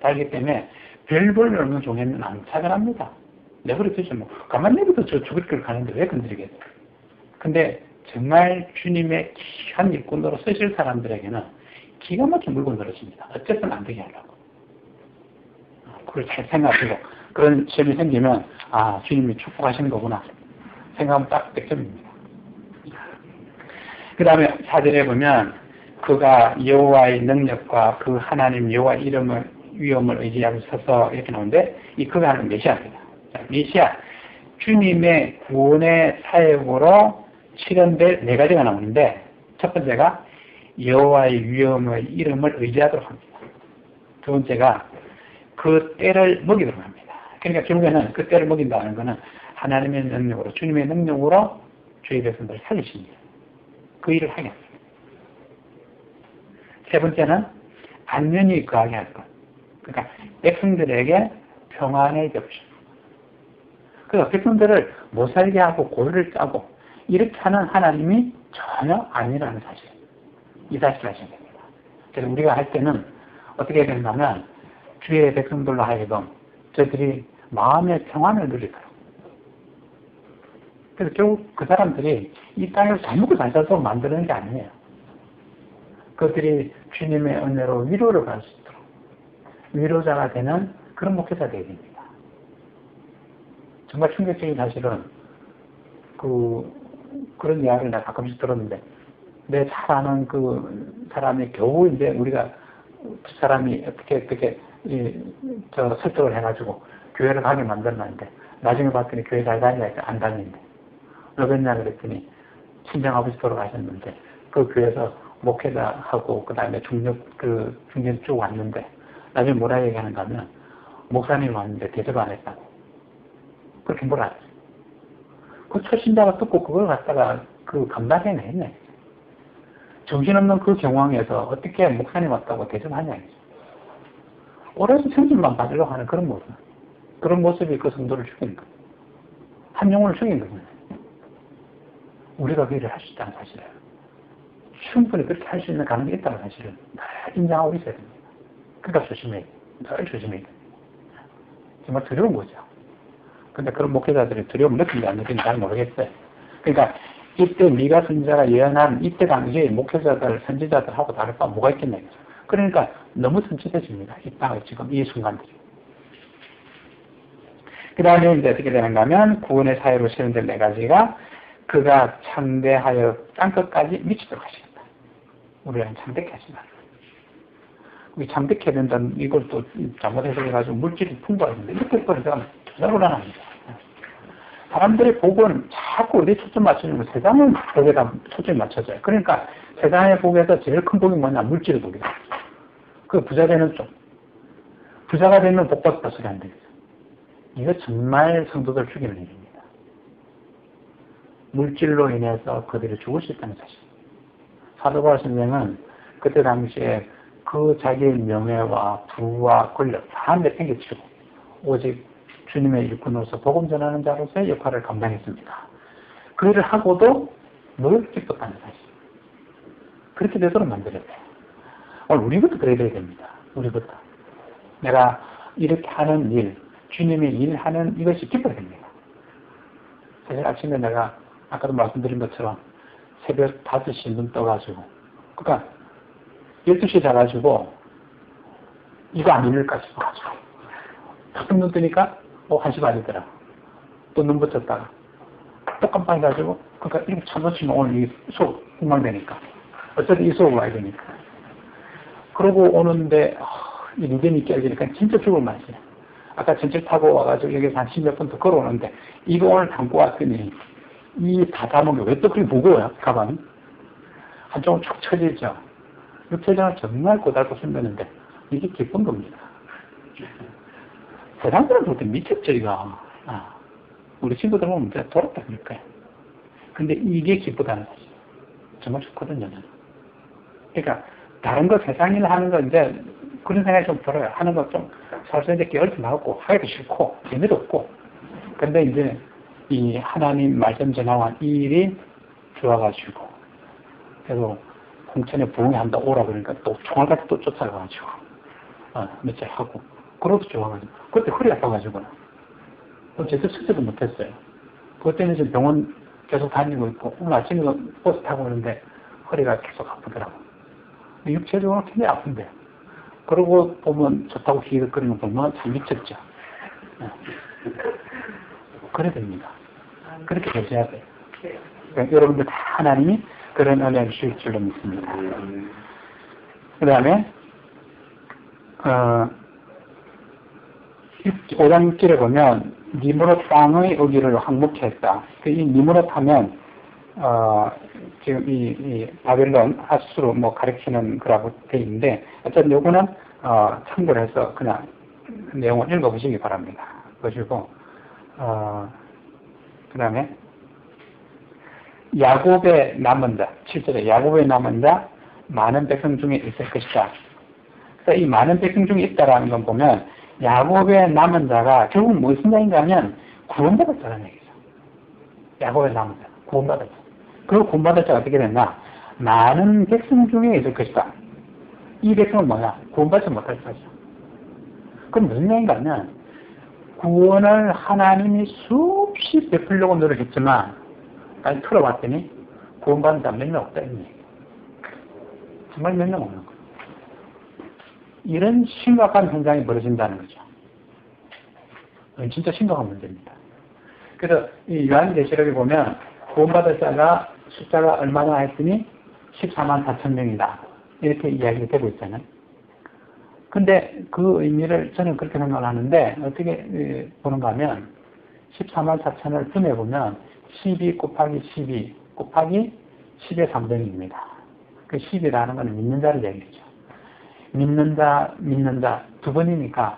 [SPEAKER 1] 다 알기 때문에 별 볼 일 없는 종에는 안 차별합니다. 내버려 두죠. 가만히 내버려 저 죽을 길 가는데 왜 건드리겠어요? 근데 정말 주님의 귀한 일꾼으로 쓰실 사람들에게는 기가 막힌 물건 늘어집니다. 어쨌든 안 되게 하려고. 그걸 잘 생각하시고 그런 시험이 생기면 주님이 축복하시는 거구나 생각하면 딱 100점입니다. 그 다음에 4절에 보면 그가 여호와의 능력과 그 하나님 여호와의 위엄을 의지하고 서서 이렇게 나오는데 이 그가 하는 메시아입니다. 메시아 주님의 구원의 사역으로 실현될 4가지가 나오는데 첫 번째가 여호와의 위엄의 이름을 의지하도록 합니다. 두 번째가 그 때를 먹이도록 합니다. 그러니까 결국에는 그 때를 먹인다는 것은 하나님의 능력으로 주님의 능력으로 주의 백성들을 살리십니다. 그 일을 하게 합니다. 세 번째는 안면이 거하게 할 것. 그러니까 백성들에게 평안을 베푸십니다. 그래서 백성들을 못 살게 하고 고를 짜고 이렇게 하는 하나님이 전혀 아니라는 사실. 이 사실을 하셔야 됩니다. 그래서 우리가 할 때는 어떻게 해야 되냐면 주의 백성들로 하여금 저들이 마음의 평안을 누리도록. 그래서 결국 그 사람들이 이 땅에서 잘 먹고 잘 살도록 만드는 게 아니에요. 그들이 주님의 은혜로 위로를 받을 수 있도록 위로자가 되는 그런 목회자가 되어야 됩니다. 정말 충격적인 사실은 그런 이야기를 내가 가끔씩 들었는데 내 잘 아는 그 사람이 겨우 이제 우리가 그 사람이 어떻게 설득을 해가지고 교회를 가게 만들었는데 나중에 봤더니 교회 잘 다니니까 안 다니는데 왜 그랬냐 그랬더니 친정아버지 돌아가셨는데 그 교회에서 목회자하고 그 다음에 중년 쭉 왔는데 나중에 뭐라 얘기하는가 하면 목사님 왔는데 대접 안 했다고 그렇게 뭐라 하죠. 그 초신자가 듣고 그걸 갖다가 감당해냈네. 정신없는 그 경황에서 어떻게 목사님 왔다고 대접하냐. 오로지 성질만 받으려고 하는 그런 모습. 그런 모습이 그 성도를 죽인 거예요. 한 영혼을 죽인 거예요. 우리가 그 일을 할 수 있다는 사실을. 충분히 그렇게 할 수 있는 가능성이 있다는 사실을 늘 인정하고 있어야 됩니다. 그러니까 조심해야 돼요. 늘 조심해야 돼요. 정말 두려운 거죠. 근데 그런 목회자들이 두려움을 느낀지 안 느낀지 잘 모르겠어요. 그러니까 이때 미가 선지자가 예언한 이때 당시에 목회자들, 선지자들하고 다를 바 뭐가 있겠냐. 그러니까 너무 선취해집니다. 이 땅의 지금 이 순간들이. 그 다음에 이제 어떻게 되는가 하면 구원의 사회로 세운될 네 가지가 그가 창대하여 땅끝까지 미치도록 하시겠다. 우리는 창대케 하시다. 창대케 된다는 이걸 또 잘못 해석해가지고 물질이 풍부하는데 이렇게 버리면 정말 곤란합니다. 사람들의 복은 자꾸 어디에 초점 맞추는 거 세상의 복에다 초점이 맞춰져요. 그러니까 세상의 복에서 제일 큰 복이 뭐냐? 물질의 복이다. 그 부자 되는 쪽. 부자가 되면 복받다 소리 안 되겠죠. 이거 정말 성도들 죽이는 일입니다. 물질로 인해서 그들이 죽을 수 있다는 사실. 사도 바울 선생은 그때 당시에 그 자기의 명예와 부와 권력 다 내팽개치고 오직 주님의 일꾼으로서 복음 전하는 자로서의 역할을 감당했습니다. 그 일을 하고도 늘 기뻤다는 사실. 그렇게 되도록 만들었대요. 우리부터 그래야 됩니다. 우리부터. 내가 이렇게 하는 일, 주님의 일하는 이것이 기뻐야 됩니다. 사실 아침에 내가 아까도 말씀드린 것처럼 새벽 5시 눈 떠가지고 그러니까 12시에 자가지고 이거 안 일릴까 싶어가지고 탁 눈 뜨니까 1시 반이더라. 또 눈 붙였다가 또 깜빡해가지고 그러니까 이렇게 참놓치면 오늘 이 수업 흥망되니까 어차피 이 수업 와야 되니까 그러고 오는데 이 리듬이 깨지니까 진짜 죽을 맛이야. 아까 전철 타고 와가지고 여기서 한 10몇 분 더 걸어오는데 이거 오늘 담고 왔더니 이 다 담은 게 왜 또 그렇게 무거워요? 가방이? 한쪽은 축 처지죠. 육체적으로 정말 고달고 힘드는데 이게 기쁜 겁니다. 세상들은 볼 때 미쳤죠 이거. 우리 친구들 보면 진짜 돌았다 그럴 거야. 근데 이게 기쁘다는 사실. 정말 좋거든요. 그러니까 다른 거 세상 일 하는 거 이제 그런 생각이 좀 들어요. 하는 거 좀 살살 이제 깨어있지 말고 하기도 싫고 재미도 없고. 근데 이제 이 하나님 말씀 전하고 이 일이 좋아가지고 그래서 홍천에 부흥한다 오라 그러니까 또 총알같이 또 쫓아가가지고 며칠 하고 그것도 좋아가지고 그때 허리 아파가지고는 제대로 숙제도 못했어요. 그것 때문에 지금 병원 계속 다니고 있고 오늘 아침에 버스 타고 오는데 허리가 계속 아프더라고. 육체적으로 굉장히 아픈데 그러고 보면 좋다고 기득거리는 거 보면 참 미쳤죠. 그래야 됩니다. 그렇게 되셔야 돼요. 그러니까 여러분들 다 하나님이 그런 은혜를 주실 줄로 믿습니다. 그 다음에 5장 6절에 보면 니므롯 땅의 의기를 항목케 했다. 이 니므롯 하면 지금 이 바벨론 하수로 뭐 가르치는 거라고 되어 있는데 어쨌든 요거는 참고를 해서 그냥 내용을 읽어보시기 바랍니다. 보시고 그 다음에 야곱의 남은 자 7절에 야곱의 남은 자 많은 백성 중에 있을 것이다. 그래서 이 많은 백성 중에 있다라는 건 보면 야곱의 남은 자가 결국 무슨 자인가 하면 구원받을 자라는 얘기죠. 야곱의 남은 자 구원받을 자. 그 구원받을 자가 어떻게 됐나? 많은 백성 중에 있을 것이다. 이 백성은 뭐냐? 구원받지 못할 자죠. 그럼 무슨 얘기인가 하면 구원을 하나님이 수없이 베풀려고 노력했지만 아니 틀어봤더니 구원받는 자 몇 명 없다 이 얘기. 정말 몇 명 없는 거예요. 이런 심각한 현상이 벌어진다는 거죠. 진짜 심각한 문제입니다. 그래서 이 요한계시록에 보면 구원받을 자가 숫자가 얼마나 했더니 14만 4천 명이다. 이렇게 이야기가 되고 있잖아요. 근데 그 의미를 저는 그렇게 생각을 하는데 어떻게 보는가 하면 14만 4천을 분해보면 12 곱하기 12 곱하기 10의 3등입니다. 그 10이라는 건 믿는 자를 얘기하죠. 믿는 자 두 번이니까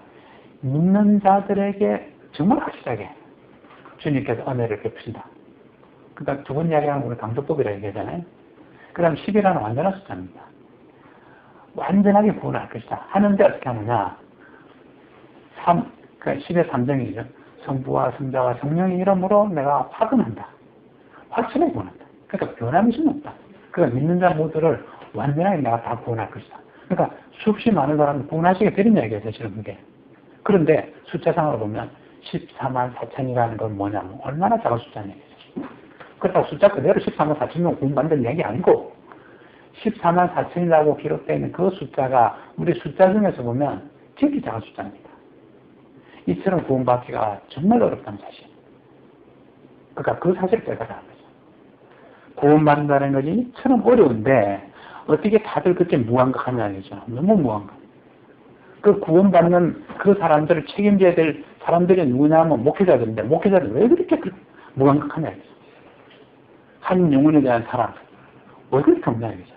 [SPEAKER 1] 믿는 자들에게 정말 확실하게 주님께서 은혜를 베푸신다. 그러니까 두 번 이야기하는 거는 강조법이라고 얘기하잖아요. 그 다음 10이라는 완전한 숫자입니다. 완전하게 구원할 것이다. 하는데 어떻게 하느냐. 그러니까 10의 3등이죠. 성부와 성자와 성령의 이름으로 내가 확언한다. 확실하게 구원한다. 그러니까 변함이 좀 없다. 그러니까 믿는 자 모두를 완전하게 내가 다 구원할 것이다. 그러니까 수없이 많은 사람을 구원하시게 되는 이야기예요, 사실은 그게. 그런데 숫자상으로 보면 14만 4천이라는 건 뭐냐면 얼마나 작은 숫자냐. 그렇다고 숫자 그대로 14만 4천이면 구원 받는 얘기 아니고 14만 4천이라고 기록되어 있는 그 숫자가 우리 숫자 중에서 보면极작은 숫자입니다. 이처럼 구원받기가 정말 어렵다는 사실. 그러니까 그 사실을 깨달아야 거죠. 구원받는다는 것이 이처럼 어려운데 어떻게 다들 그때 무감각하냐죠. 너무 무감각. 그 구원받는 그 사람들을 책임져야 될 사람들이 누구냐면 목회자들인데 목회자들 왜 그렇게 무감각하냐. 한 영혼에 대한 사랑. 왜 그렇게 없냐 이거죠.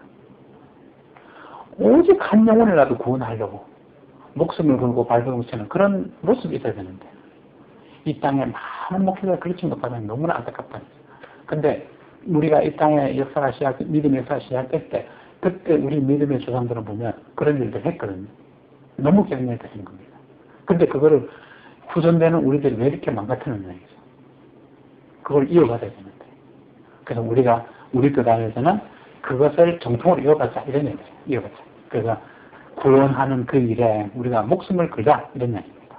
[SPEAKER 1] 오직 한 영혼이라도 구원하려고 목숨을 걸고 발버둥치는 그런 모습이 있어야 되는데 이 땅에 많은 목회자가 그렇지 못하면 너무나 안타깝다. 근데 우리가 이 땅에 역사가 믿음의 역사가 시작될 때 그때 우리 믿음의 조상들을 보면 그런 일들 했거든요. 너무 경멸되는 겁니다. 근데 그거를 후손되는 우리들이 왜 이렇게 망가뜨리는 얘기죠. 그걸 이어받아야 되는데. 그래서 우리가 우리 그 안에서는 그것을 정통으로 이어가자 이런 얘기죠. 이어가자. 그래서 구원하는 그 일에 우리가 목숨을 걸자 이런 얘기입니다.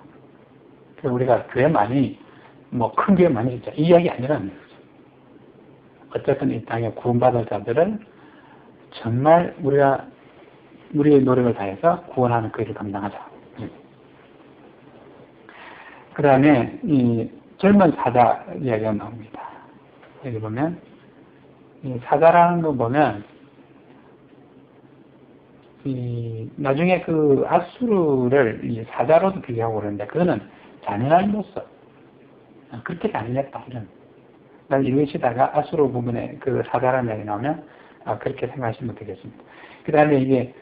[SPEAKER 1] 그래서 우리가 교회 많이 뭐 큰 교회 많이 진짜 이 이야기 아니라는 얘기죠. 어쨌든 이 땅에 구원받을 자들을 정말 우리가 우리의 노력을 다해서 구원하는 그 일을 감당하자. 그 다음에 이 젊은 사자 이야기가 나옵니다. 여기 보면 이 사자라는 거 보면 이 나중에 그 아수르를 이 사자로도 비교하고 그러는데 그거는 잔인함으로써 그렇게 잔인했다 이런. 난 읽으시다가 아수르 부분에 그 사자라는 얘기 나오면 그렇게 생각하시면 되겠습니다. 그 다음에 이게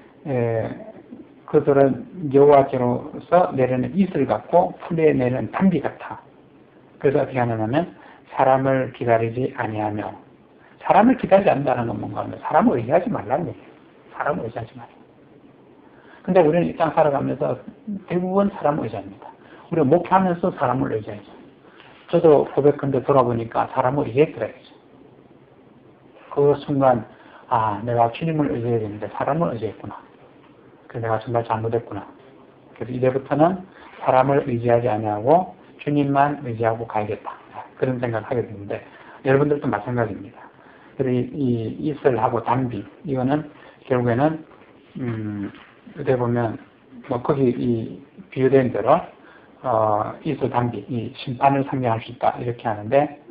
[SPEAKER 1] 그들은 여호와께로서 내리는 이슬 같고 풀에 내는 단비 같아. 그래서 어떻게 하냐면 사람을 기다리지 아니하며 사람을 기다리지 않는다는 건 뭔가 하면 사람을 의지하지 말라는 얘기예요. 사람을 의지하지 말라. 근데 우리는 이 땅 살아가면서 대부분 사람을 의지합니다. 우리가 목회하면서 사람을 의지하죠. 저도 고백한데 돌아보니까 사람을 의지했더라고요. 그 순간 내가 주님을 의지해야 되는데 사람을 의지했구나. 그래서 내가 정말 잘못했구나. 그래서 이제부터는 사람을 의지하지 아니하고 주님만 의지하고 가야겠다. 그런 생각을 하게 되는데 여러분들도 마찬가지입니다. 그래서 이 이슬하고 단비 이거는 결국에는 어떻게 보면 뭐 거기 이 비유된 대로 이슬 단비 이 심판을 상징할 수 있다 이렇게 하는데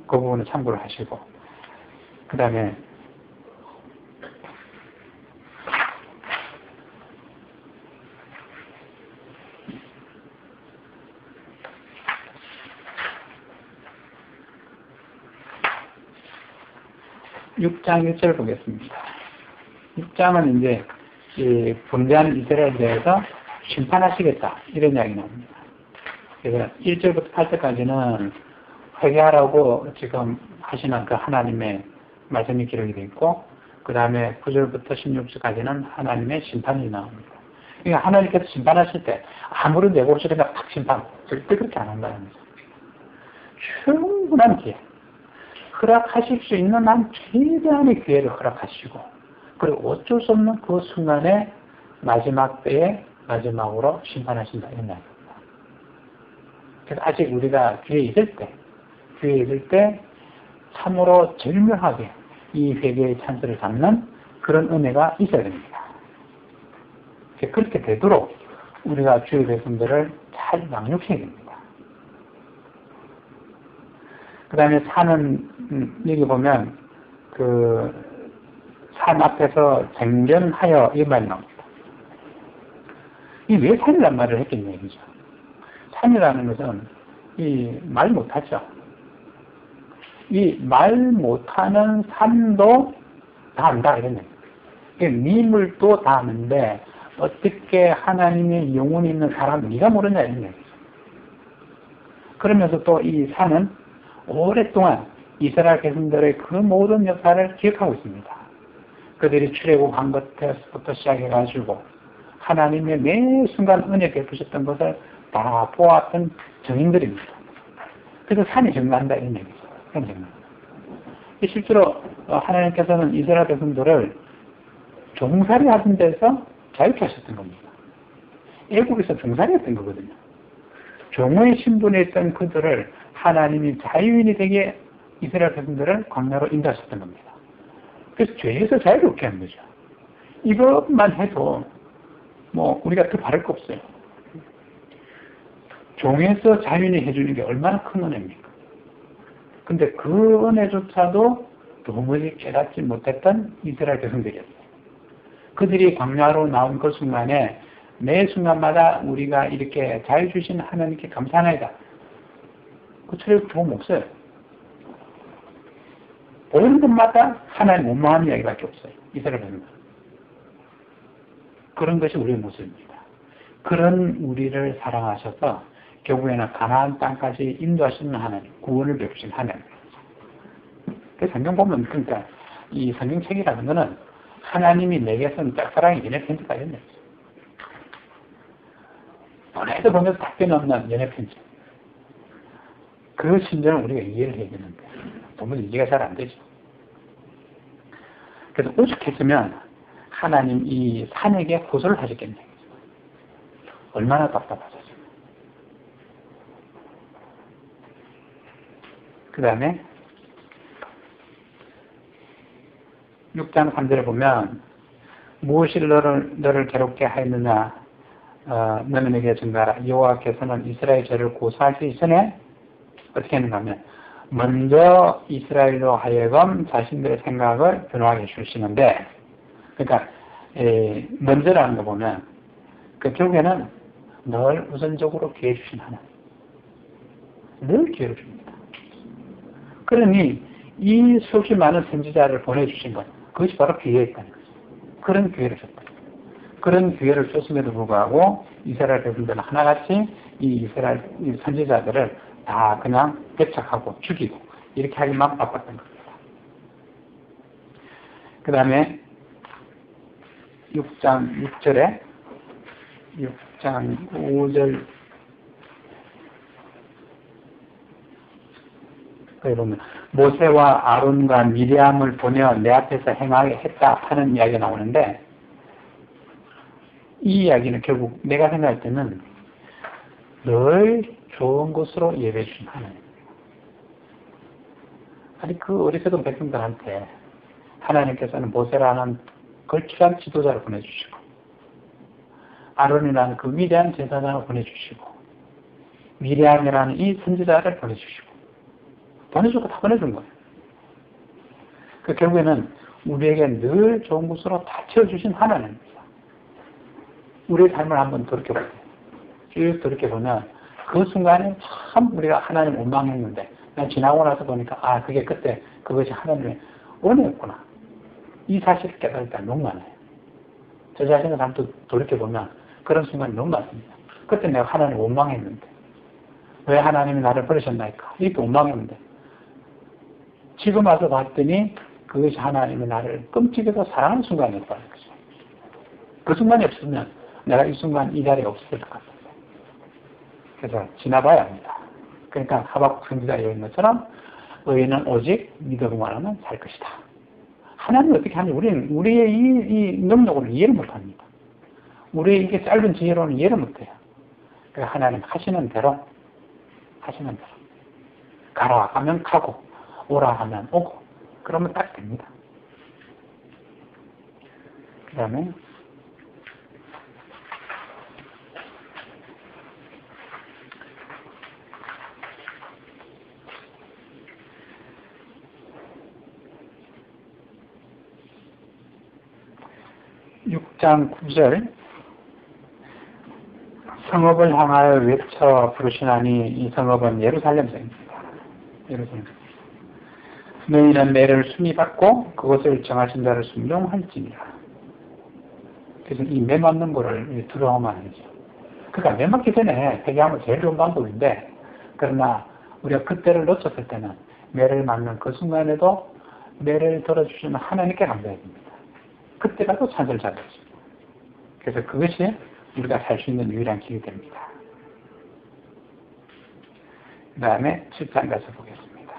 [SPEAKER 1] 그 부분을 참고를 하시고 그 다음에 6장 1절 보겠습니다. 6장은 이제 이 분대한 이스라엘에 대해서 심판하시겠다 이런 이야기 나옵니다. 그래서 1절부터 8절까지는 회개하라고 지금 하시는 그 하나님의 말씀이 기록이 되어 있고 그 다음에 9절부터 16절까지는 하나님의 심판이 나옵니다. 그러니까 하나님께서 심판하실 때 아무리 내고시리가 딱 심판 절대 그렇게 안 한다는 거죠. 충분한 기회 허락하실 수 있는 한 최대한의 기회를 허락하시고 그리고 어쩔 수 없는 그 순간에 마지막 때에 마지막으로 심판하신다 이런 말입니다. 그래서 아직 우리가 기회 있을 때 참으로 절묘하게 이 회개의 찬스를 잡는 그런 은혜가 있어야 됩니다. 그렇게 되도록 우리가 주의 백성들을 잘 양육해야 됩니다. 그 다음에 산은 여기 보면 그 산 앞에서 쟁견하여 이 말이 나옵니다. 이 왜 산이란 말을 했겠냐 이거죠. 산이라는 것은 이 말 못하죠. 이 말 못하는 산도 다 안다 이런 얘기예요. 미물도 다 아는데 어떻게 하나님의 영혼이 있는 사람 네가 모르냐 이런 얘기죠. 그러면서 또 이 산은 오랫동안 이스라엘 백성들의 그 모든 역사를 기억하고 있습니다. 그들이 출애굽한 것부터 시작해가지고 하나님의 매 순간 은혜 베푸셨던 것을 다 보았던 증인들입니다. 그래서 산이 증거한다 이런 얘기죠. 실제로 하나님께서는 이스라엘 백성들을 종살이 하신 데서 자유케 하셨던 겁니다. 애국에서 종살이 했던 거거든요. 종의 신분에 있던 그들을 하나님이 자유인이 되게 이스라엘 백성들을 광야로 인도하셨던 겁니다. 그래서 죄에서 자유롭게 하는 거죠. 이것만 해도 뭐 우리가 더 바랄 거 없어요. 종에서 자유인이 해주는 게 얼마나 큰 은혜입니까? 근데 그 은혜조차도 도무지 깨닫지 못했던 이스라엘 백성들이었어요. 그들이 광야로 나온 그 순간에 매 순간마다 우리가 이렇게 자유 주신 하나님께 감사하나이다. 그 철학 도움 없어요. 보는 것마다 하나님 원망하는 이야기밖에 없어요. 이스라엘 백성들. 그런 것이 우리의 모습입니다. 그런 우리를 사랑하셔서 결국에는 가나안 땅까지 인도하시는 하나님, 구원을 베푸신 하나님. 그 성경 보면 그러니까 이 성경책이라는 것은 하나님이 내게 쓴 짝사랑의 연애 편지가 있는 보내도 보내도 답변 없는 연애 편지. 그 심정을 우리가 이해를 해야 되는데 도무지 이해가 잘 안 되죠. 그래서 오죽했으면 하나님 이 산에게 호소를 하셨겠네요. 얼마나 답답하셨어요. 그 다음에 6장 3절에 보면 무엇이 너를 괴롭게 하였느냐 너는 내게 증거하라. 여호와께서는 이스라엘 죄를 고소하시기 전에 어떻게 했는가 하면 먼저 이스라엘로 하여금 자신들의 생각을 변화하게 해주시는데 그러니까 먼저라는 거 보면 그 결국에는 늘 우선적으로 기회 주신 하나님 늘 기회를 줍니다. 그러니 이 수없이 많은 선지자를 보내주신 것 그것이 바로 기회였다는 거죠. 그런 기회를 줬다. 그런 기회를 줬음에도 불구하고 이스라엘 백성들은 하나같이 이 이스라엘 선지자들을 다 그냥 배척하고 죽이고 이렇게 하기만 바빴던 겁니다. 그 다음에 6장 6절에 6장 5절 거기 보면 모세와 아론과 미리암을 보내어 내 앞에서 행하게 했다 하는 이야기가 나오는데 이 이야기는 결국 내가 생각할 때는 늘 좋은 곳으로 예배해 주신 하나님. 아니 그 어리석은 백성들한테 하나님께서는 모세라는 걸출한 지도자를 보내주시고 아론이라는 그 위대한 제사장을 보내주시고 미리암이라는 이 선지자를 보내주시고 보내주고 다 보내준 거예요. 그 결국에는 우리에게 늘 좋은 곳으로 다 채워주신 하나님입니다. 우리의 삶을 한번 돌이켜보세요. 쭉 돌이켜보면 그 순간에 참 우리가 하나님 원망했는데 난 지나고 나서 보니까 아 그게 그때 그것이 하나님의 은혜였구나. 이 사실을 깨달을 때 너무 많아요. 저 자신을 한번 돌이켜보면 그런 순간이 너무 많습니다. 그때 내가 하나님 원망했는데 왜 하나님이 나를 버리셨나이까 이렇게 원망했는데 지금 와서 봤더니 그것이 하나님이 나를 끔찍해서 사랑하는 순간이었다는 거죠. 그 순간이 없으면 내가 이 순간 이 자리에 없었을 것 같아요. 그래서 지나봐야 합니다. 그러니까 하박국 선지자에 있는 것처럼 의인은 오직 믿음으로 하면 살 것이다. 하나님이 어떻게 하는지 우리의 이 능력으로 이해를 못합니다. 우리의 이게 짧은 지혜로는 이해를 못해요. 그러니까 하나님 하시는 대로 가라 하면 가고 오라 하면 오고 그러면 딱 됩니다. 그 다음에 6장 9절 성읍을 향하여 외쳐 부르시나니 이 성읍은 예루살렘성입니다. 예루살렘. 너희는 매를 순위 받고 그것을 정하신 자를 순종할지니라. 그래서 이 매 맞는 거를 두려워하면 안 되죠. 그러니까 매 맞기 전에 회개하면 제일 좋은 방법인데 그러나 우리가 그때를 놓쳤을 때는 매를 맞는 그 순간에도 매를 들어주시는 하나님께 감사해야 됩니다. 그때라도 찬송을 잘하죠. 그래서 그것이 우리가 살 수 있는 유일한 길이 됩니다. 그 다음에 7장 가서 보겠습니다.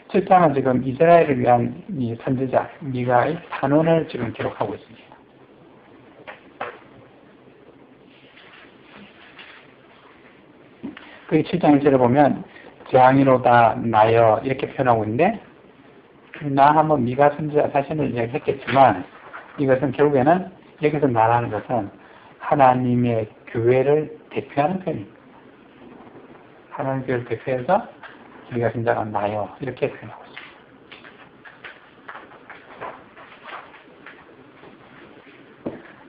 [SPEAKER 1] 7장은 지금 이스라엘을 위한 이 선지자 미가의 탄원을 지금 기록하고 있습니다. 그 7장 1절에 보면 재앙이로다 나여 이렇게 표현하고 있는데 나 하면 미가 선지자 자신을 이야기했겠지만 이것은 결국에는 여기서 말하는 것은 하나님의 교회를 대표하는 표현입니다. 하나님 교회를 대표해서 미가 선지자가 나여 이렇게 표현하고 있습니다.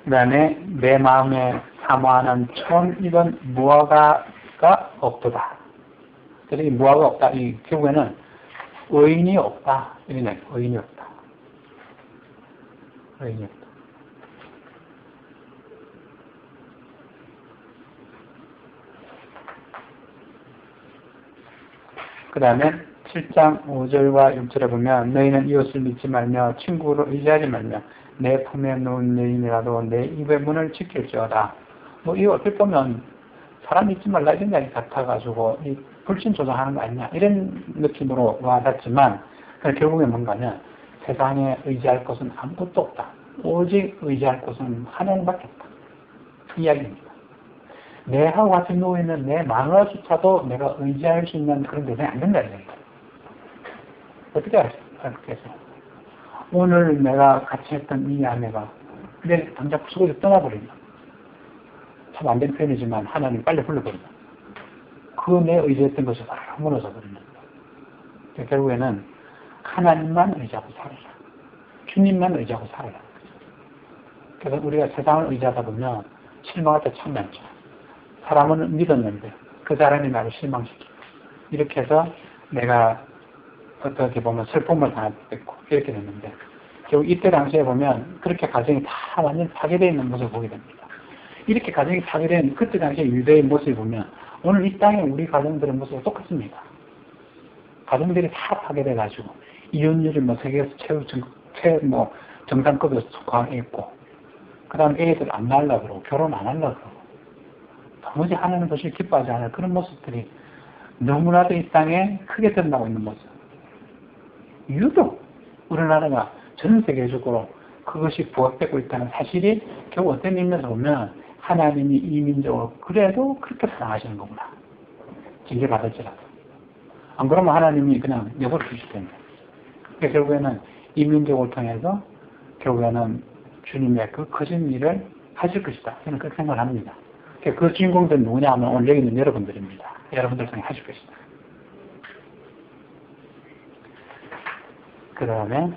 [SPEAKER 1] 그 다음에 내 마음에 사모하는 촌 이건 무화과가 없도다. 그래서 이 무화과가 없다. 이 결국에는 의인이 없다. 이런 의인이 없다. 의인이 없다. 그 다음에 7장 5절과 6절에 보면 너희는 이웃을 믿지 말며 친구를 의지하지 말며 내 품에 놓은 여인이라도 내 입의 문을 지킬지어다. 뭐 이거 어떻게 보면 사람 믿지 말라 이런 이야기 같아가지고 이 불신 조장하는 거 아니냐 이런 느낌으로 와닿지만 결국엔 뭔가냐 세상에 의지할 것은 아무것도 없다. 오직 의지할 것은 하나님밖에 없다. 이 이야기입니다. 내하고 같이 누워있는 내 마누라조차도 내가 의지할 수 있는 그런 대상이 안 된다는 얘기예요. 어떻게 알겠어요? 오늘 내가 같이 했던 이 아내가 내 당장 부수고서 떠나버린다. 참 안 된 표현이지만 하나님 빨리 불러버린다. 그 내 의지했던 것이 다 무너져 버린다. 결국에는 하나님만 의지하고 살아라. 주님만 의지하고 살아라. 그래서 우리가 세상을 의지하다 보면 실망할 때 참 많죠. 사람은 믿었는데 그 사람이 나를 실망시키고 이렇게 해서 내가 어떻게 보면 슬픔을 당할 때도 있고 이렇게 됐는데 결국 이때 당시에 보면 그렇게 가정이 다 완전 파괴되어 있는 모습을 보게 됩니다. 이렇게 가정이 파괴된 그때 당시에 유대의 모습을 보면 오늘 이 땅에 우리 가정들의 모습과 똑같습니다. 가정들이 다 파괴돼가지고 이혼율이 뭐 세계에서 정상급에서 속하고 그 다음 애들 안 낳으려고 그러고 결혼 안 하려고 그러고 도무지 하나님 것을 기뻐하지 않을 그런 모습들이 너무나도 이 땅에 크게 드러나고 있는 모습. 유독 우리나라가 전 세계적으로 그것이 부각되고 있다는 사실이 결국 어떤 의미에서 보면 하나님이 이 민족을 그래도 그렇게 사랑하시는 거구나. 징계받을지라도. 안 그러면 하나님이 그냥 내버려 주실 텐데. 그러니까 결국에는 이 민족을 통해서 결국에는 주님의 그 커진 일을 하실 것이다. 저는 그렇게 생각을 합니다. 그 주인공들은 누구냐 하면 오늘 여기 있는 여러분들입니다. 여러분들 통해 하실 것이다. 그 다음에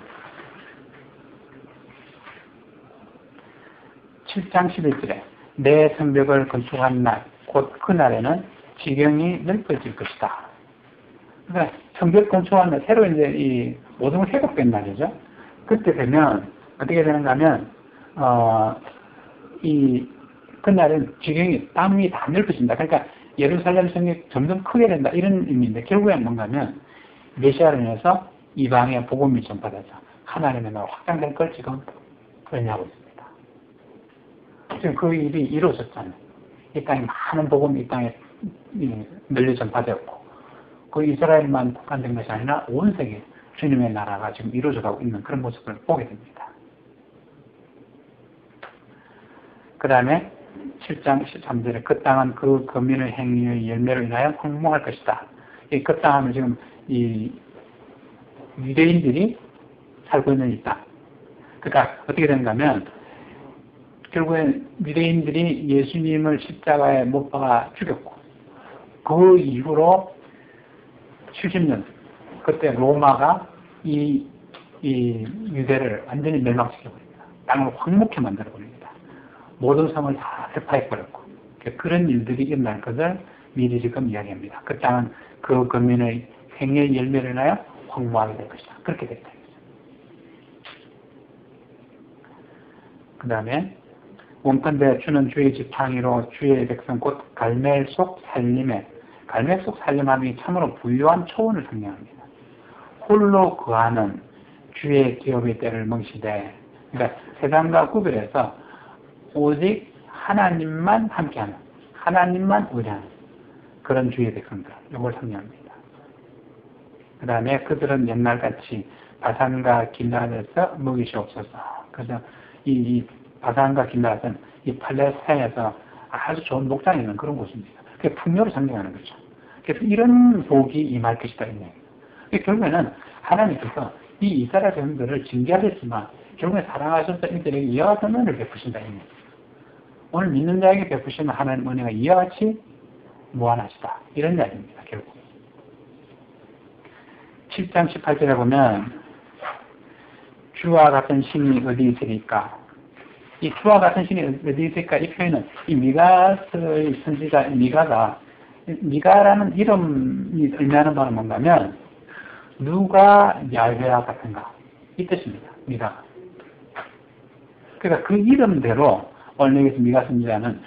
[SPEAKER 1] 7장 11절에 내 성벽을 건축한 날, 곧 그날에는 지경이 넓어질 것이다. 그러니까 성벽 건축한 날, 새로 이제 이 모든 걸 회복된 날이죠. 그때 되면 어떻게 되는가 하면 그날은 지경이 땅이 다 넓어진다. 그러니까 예루살렘 성이 점점 크게 된다. 이런 의미인데 결국엔 뭔가 하면 메시아를 인해서 이방의 복음이 전파돼서 하나님의 나라 확장될 걸 지금 의미하고 있습니다. 지금 그 일이 이루어졌잖아요. 이 땅에 많은 복음이 이 땅에 널리 전파되었고 그 이스라엘만 국한된 것이 아니라 온 세계 주님의 나라가 지금 이루어져가고 있는 그런 모습을 보게 됩니다. 그 다음에 7장 13절에 그 땅은 그 거민의 행위의 열매로 인하여 황무할 것이다. 이 그 땅은 지금 이 유대인들이 살고 있는 이 땅. 그러니까 어떻게 되는가 하면 결국엔 유대인들이 예수님을 십자가에 못 박아 죽였고 그 이후로 70년 그때 로마가 이 유대를 완전히 멸망시켜버립니다. 땅을 황무케 만들어버립니다. 모든 성을 다 대파해버렸고 그런 일들이 일어날 것을 미리 지금 이야기합니다. 그 땅은 그 거민의 행위의 열매를 인하여 황무하게 될 것이다. 그렇게 됐다. 그 다음에 원컨대 주는 주의 지팡이로 주의 백성 곧 갈멜 속 살림에 갈멜 속 살림함이 참으로 부유한 초원을 상징합니다. 홀로 거하는 주의 기업의 때를 멍시되 그러니까 세상과 구별해서 오직 하나님만 함께하는 하나님만 의뢰하는 그런 주의 백성들 이걸 상징합니다. 그 다음에 그들은 옛날같이 바산과 길라앗에서 먹이시옵소서. 그래서 이 바산과 길라앗은 이 팔레스타인에서 아주 좋은 목장이 있는 그런 곳입니다. 그게 풍요를 상징하는 거죠. 그래서 이런 복이 임할 것이다. 결국에는 하나님께서 이 이스라엘 백성들을 징계하셨지만 결국에 사랑하셔서 이들에게 이와 같은 은혜를 베푸신다. 오늘 믿는 자에게 베푸시는 하나님 은혜가 이와 같이 무한하시다. 이런 이야기입니다. 결국 7장 18절에 보면 주와 같은 신이 어디 있으리까? 이 주와 같은 신이 어디 있을까? 이 표현은 이 미가의 선지자 미가가 미가라는 이름이 의미하는 바는 뭔가면 누가 야훼와 같은가 이 뜻입니다. 미가. 그러니까 그 이름대로 오늘 여기서 미가 선지자는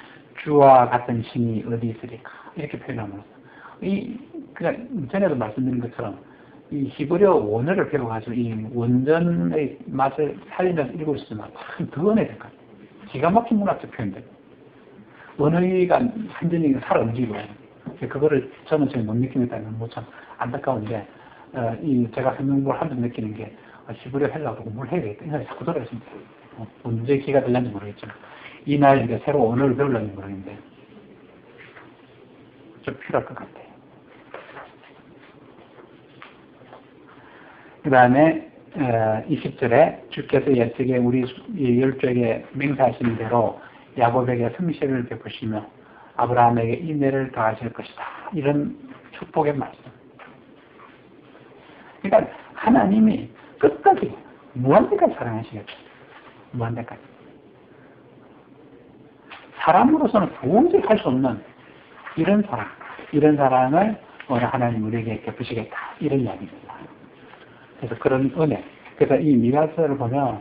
[SPEAKER 1] 주와 같은 신이 어디 있으리까 이렇게 표현합니다. 그러니까 전에도 말씀드린 것처럼 이 히브리어 원어를 배워가지고 이 원전의 맛을 살리면서 읽을 수 있으면 참 더 은혜될 것 같아요. 기가 막힌 문학적 표현들. 원어가 완전히 살아 움직이고 그거를 저는 지금 못 느끼겠다는 건 참 안타까운데 제가 성경공부를 하면서 느끼는 게 히브리어 헬라어도 공부를 해야 되겠다. 이 생각이 자꾸 들어있습니다. 언제 기가 될는지 모르겠지만 이날 이제 새로 언어를 배우려는지 모르겠는데 좀 필요할 것 같아요. 그 다음에 20절에 주께서 옛적에 우리 열조에게 맹세하신 대로 야곱에게 성실을 베푸시며 아브라함에게 인내를 더하실 것이다. 이런 축복의 말씀. 그러니까 하나님이 끝까지 무한대까지 사랑하시겠다. 무한대까지. 사람으로서는 도저히 할 수 없는 이런 사랑을 오늘 하나님 우리에게 베푸시겠다. 이런 이야기입니다. 그래서 그런 은혜. 그래서 이 미가서를 보면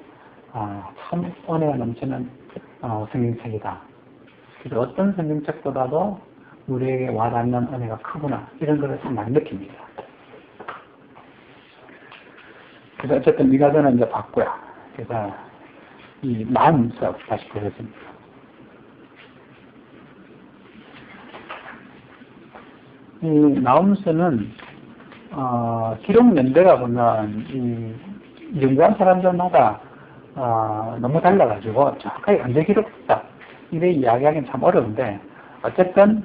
[SPEAKER 1] 참 은혜가 넘치는 성경책이다. 그래서 어떤 성경책보다도 우리에게 와닿는 은혜가 크구나. 이런 것을 많이 느낍니다. 그래서 어쨌든 미가서는 이제 봤고요. 그래서 이 마음서 다시 보겠습니다. 이 나훔서는 기록 연대가 보면 연구한 사람들마다 너무 달라가지고 정확하게 언제 기록했다 이래 이야기하기는 참 어려운데 어쨌든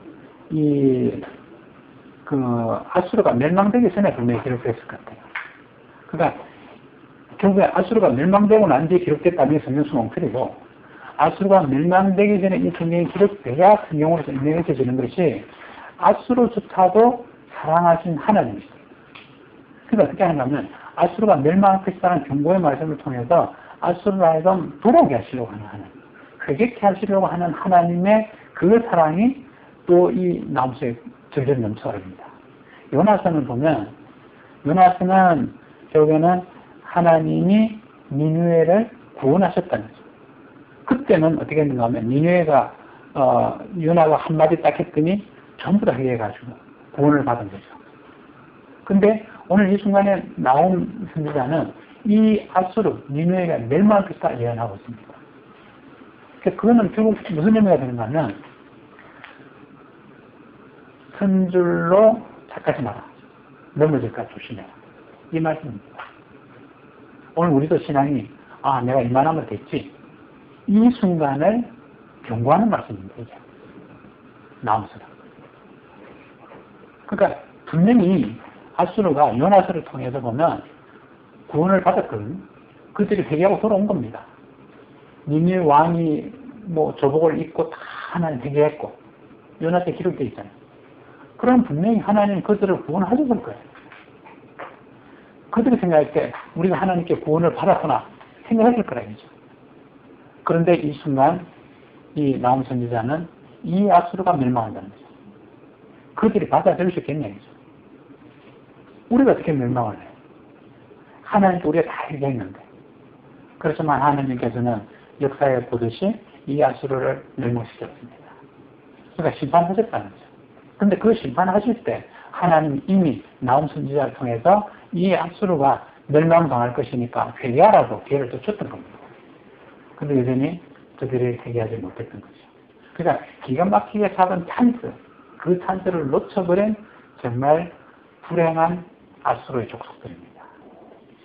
[SPEAKER 1] 아수르가 멸망되기 전에 분명히 기록됐을 것 같아요. 그러니까 결국에 아수르가 멸망되고 난 뒤에 기록됐다면 성경수는 엉터리고 아수르가 멸망되기 전에 이 성경이 기록돼야 성경으로서 인정해지는 것이 아수르조차도 사랑하신 하나님이시다. 그러니까 어떻게 하냐면 아수르가 멸망할 것이라는 경고의 말씀을 통해서 아수르를 하여금 돌아오게 하시려고 하는 하나님, 회개케 하시려고 하는 하나님의 그 사랑이 또 이 나훔서에 절절 넘쳐납니다. 요나서는 보면 요나서는 결국에는 하나님이 니느웨를 구원하셨다는 거죠. 그때는 어떻게 했는가 하면 니느웨가 요나가 한마디 딱 했더니 전부 다 회개해가지고 구원을 받은 거죠. 근데 오늘 이 순간에 나온 선지자는 이 아수르, 니느웨가 멸망할 것이다 예언하고 있습니다. 그거는 결국 무슨 의미가 되는가 하면 큰 줄로 착하지 마라. 넘어질까 조심해라. 이 말씀입니다. 오늘 우리도 신앙이 내가 이만하면 됐지. 이 순간을 경고하는 말씀입니다. 이게. 나훔서는. 그러니까 분명히 아수르가 요나서를 통해서 보면 구원을 받았거든요. 그들이 회개하고 돌아온 겁니다. 니느웨 왕이 조복을 입고 다 하나님 회개했고 요나서에 기록되어 있잖아요. 그럼 분명히 하나님 그들을 구원하셨을 거예요. 그들이 생각할 때 우리가 하나님께 구원을 받았구나 생각했을 거라죠. 그런데 이 순간 이 나훔 선지자는 이 아수르가 멸망한다는 거죠. 그들이 받아들일 수 있겠냐는 거죠. 우리가 어떻게 멸망을 해요? 하나님께 우리가 다 회개했는데. 그렇지만 하나님께서는 역사에 보듯이 이 아수르를 멸망시켰습니다. 그러니까 심판하셨다는 거죠. 근데 그 심판하실 때 하나님 이미 나훔 선지자를 통해서 이 아수르가 멸망당할 것이니까 회개하라고 기회를 또 줬던 겁니다. 근데 여전히 그들이 회개하지 못했던 거죠. 그러니까 기가 막히게 잡은 찬스, 그 찬스를 놓쳐버린 정말 불행한 아수르의 족속들입니다.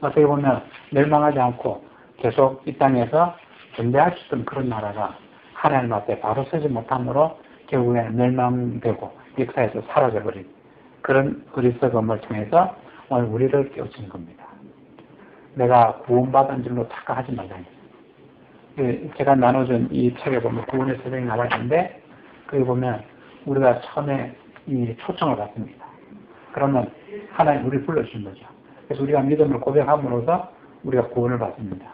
[SPEAKER 1] 어떻게 보면 멸망하지 않고 계속 이 땅에서 존재할 수 있던 그런 나라가 하나님 앞에 바로 서지 못함으로 결국에는 멸망되고 역사에서 사라져버린 그런 어리석음을 통해서 오늘 우리를 깨우치는 겁니다. 내가 구원받은 줄로 착각하지 말라니. 제가 나눠준 이 책에 보면 구원의 서정이 나와 있는데, 거기 보면 우리가 처음에 이 초청을 받습니다. 그러면 하나님 우리를 불러주신 거죠. 그래서 우리가 믿음을 고백함으로써 우리가 구원을 받습니다.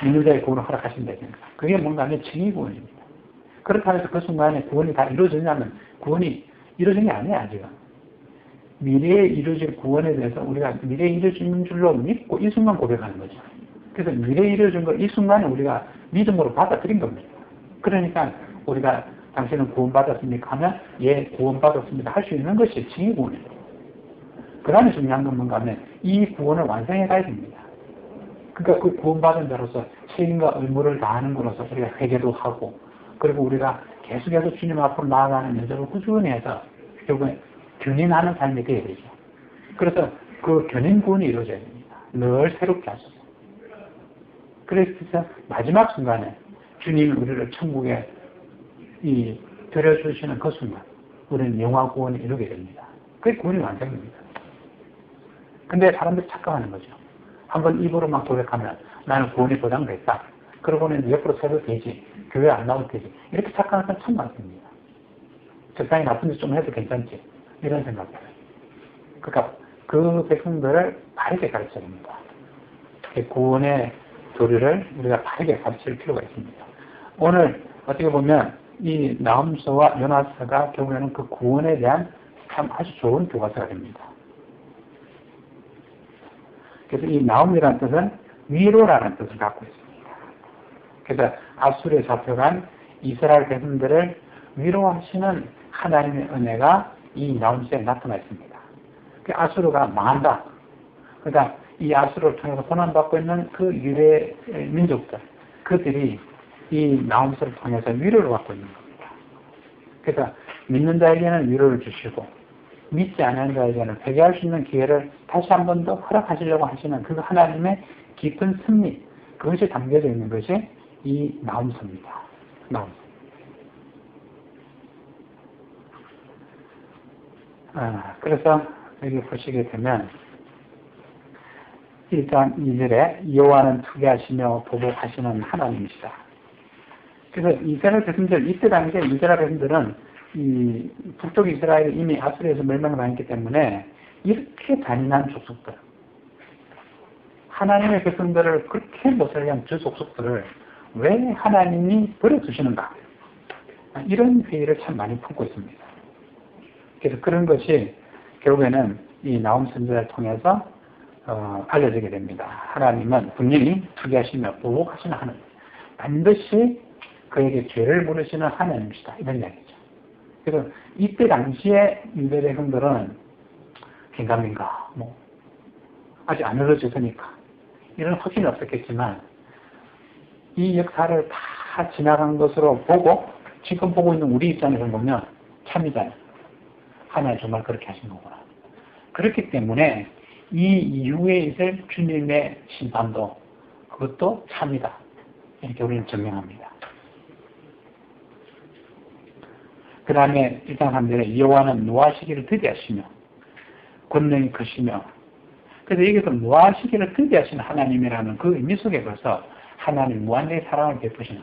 [SPEAKER 1] 믿는 자의 구원을 허락하신다. 그게 뭔가 하면 칭의 구원입니다. 그렇다고 해서 그 순간에 구원이 다 이루어지냐면 구원이 이루어진 게 아니에요, 아직은. 미래에 이루어질 구원에 대해서 우리가 미래에 이루어지는 줄로 믿고 이 순간 고백하는 거죠. 그래서 미래에 이루어진 걸 이 순간에 우리가 믿음으로 받아들인 겁니다. 그러니까 우리가 당신은 구원받았습니까? 하면 예, 구원받았습니다. 할 수 있는 것이 칭의 구원입니다. 그 다음에 중요한 건 뭔가 하면 이 구원을 완성해 가야 됩니다. 그러니까 그 구원받은 자로서 책임과 의무를 다하는 것으로서 우리가 회개도 하고, 그리고 우리가 계속해서 주님 앞으로 나아가는 여정을 꾸준히 해서 결국에 견인하는 삶이 되어야 되죠. 그래서 그 견인 구원이 이루어져야 됩니다. 늘 새롭게 하셔서. 그래서 마지막 순간에 주님이 우리를 천국에 데려주시는 그 순간 우리는 영화 구원을 이루게 됩니다. 그게 구원이 완성입니다. 근데 사람들이 착각하는 거죠. 한번 입으로만 고백하면 나는 구원이 보장됐다. 그러고는 옆으로 서도 되지. 교회 안 나와도 되지. 이렇게 착각하는 사람 참 많습니다. 적당히 나쁜 짓 좀 해도 괜찮지. 이런 생각들. 그러니까 그 백성들을 바르게 가르쳐야 됩니다. 구원의 도리를 우리가 바르게 가르칠 필요가 있습니다. 오늘 어떻게 보면 이 나훔서와 요나서가 결국에는 그 구원에 대한 참 아주 좋은 교과서가 됩니다. 그래서 이 나훔이라는 뜻은 위로라는 뜻을 갖고 있습니다. 그래서 아수르에 잡혀간 이스라엘 백성들을 위로하시는 하나님의 은혜가 이 나훔서에 나타나 있습니다. 아수르가 망한다. 그러니까 이 아수르를 통해서 고난받고 있는 그 유대 민족들, 그들이 이 나훔서를 통해서 위로를 받고 있는 겁니다. 그래서 믿는 자에게는 위로를 주시고 믿지 않는 자에게는 회개할 수 있는 기회를 다시 한 번 더 허락하시려고 하시는 그 하나님의 깊은 섭리, 그것이 담겨져 있는 것이 이 나훔서입니다. 나훔서. 그래서 여기 보시게 되면 일단 2절에 여호와는 투기하시며 보복하시는 하나님이시다. 그래서 이스라엘 백성들, 이때 당시에 이스라엘 백성들은 이 북쪽 이스라엘이 이미 아수르에서 멸망당했기 때문에 이렇게 잔인한 족속들, 하나님의 백성들을 그렇게 못살게 한 저 족속들을 왜 하나님이 버려두시는가, 이런 회의를 참 많이 품고 있습니다. 그래서 그런 것이 결국에는 이 나훔 선지자를 통해서 알려지게 됩니다. 하나님은 분명히 투기하시며 보복하시는 하나님, 반드시 그에게 죄를 물으시는 하나님이시다, 이런 이야기죠. 그래서 이때 당시에 유대 백성들은 긴가민가, 아직 안 이루어졌으니까 이런 확신이 없었겠지만 이 역사를 다 지나간 것으로 보고 지금 보고 있는 우리 입장에서 보면 참이잖아요. 하나님 정말 그렇게 하신 거구나. 그렇기 때문에 이 이후에 있을 주님의 심판도 그것도 참이다, 이렇게 우리는 증명합니다. 그 다음에 1장 3절에 여호와는 노하시기를 더디하시며 권능이 크시며, 그래서 여기서 노하시기를 더디하시는 하나님이라는 그 의미 속에 벌써 하나님 무한의 사랑을 베푸시는,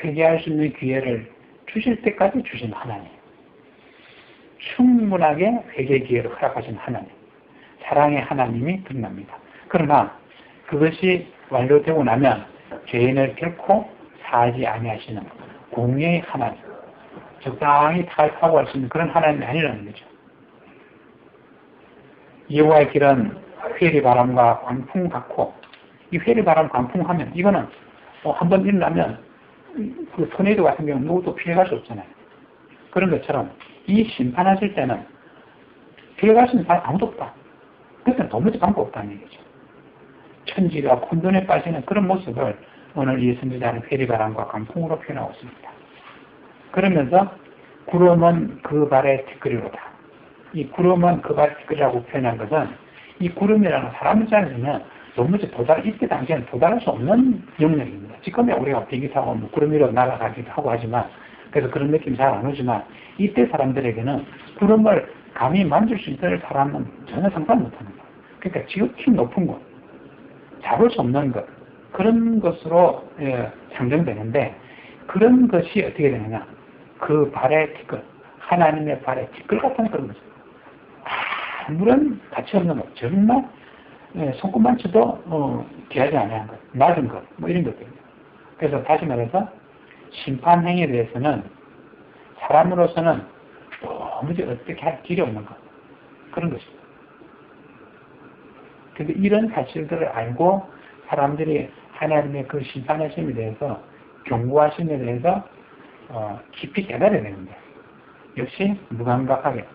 [SPEAKER 1] 회개할 수 있는 기회를 주실 때까지 주신 하나님, 충분하게 회개 기회를 허락하신 하나님, 사랑의 하나님이 드러납니다. 그러나 그것이 완료되고 나면 죄인을 결코 사하지 아니하시는 공의의 하나님, 적당히 타협하고 할 수 있는 그런 하나님이 아니라는 거죠. 여호와의 길은 회리바람과 광풍 같고, 이 회리바람 광풍하면 이거는 한번 일어나면 그 토네이도 같은 경우는 누구도 피해갈 수 없잖아요. 그런 것처럼 이 심판하실 때는 피해갈 수 있는 사람 아무도 없다. 그때는 도무지 방법 없다는 얘기죠. 천지가 혼돈에 빠지는 그런 모습을 오늘 이 선지자는 회리바람과 광풍으로 표현하고 있습니다. 그러면서 구름은 그 발의 티끌이로다. 이 구름은 그 발의 티끌이라고 표현한 것은 이 구름이라는 사람 입장에서는 도무지 이때 당시에는 도달할 수 없는 영역입니다. 지금에 우리가 비행기 타고 구름 위로 날아가기도 하고 하지만, 그래서 그런 느낌이 잘 안 오지만 이때 사람들에게는 구름을 감히 만질 수 있을 사람은 전혀 상상 못하는 것. 그러니까 지극히 높은 곳, 잡을 수 없는 것, 그런 것으로 상정되는데, 그런 것이 어떻게 되느냐. 그 발의 티끌, 하나님의 발의 티끌 같은 그런 거죠. 아무런 가치 없는 것, 정말 손끝만 쳐도 귀하지 않은 것, 낮은 것, 뭐 이런 것들입니다. 그래서 다시 말해서 심판 행위에 대해서는 사람으로서는 도무지 어떻게 할 길이 없는 것, 그런 것입니다. 그래서 이런 사실들을 알고 사람들이 하나님의 그 심판하심에 대해서, 경고하심에 대해서 깊이 깨달아야 되는데, 역시 무감각하게,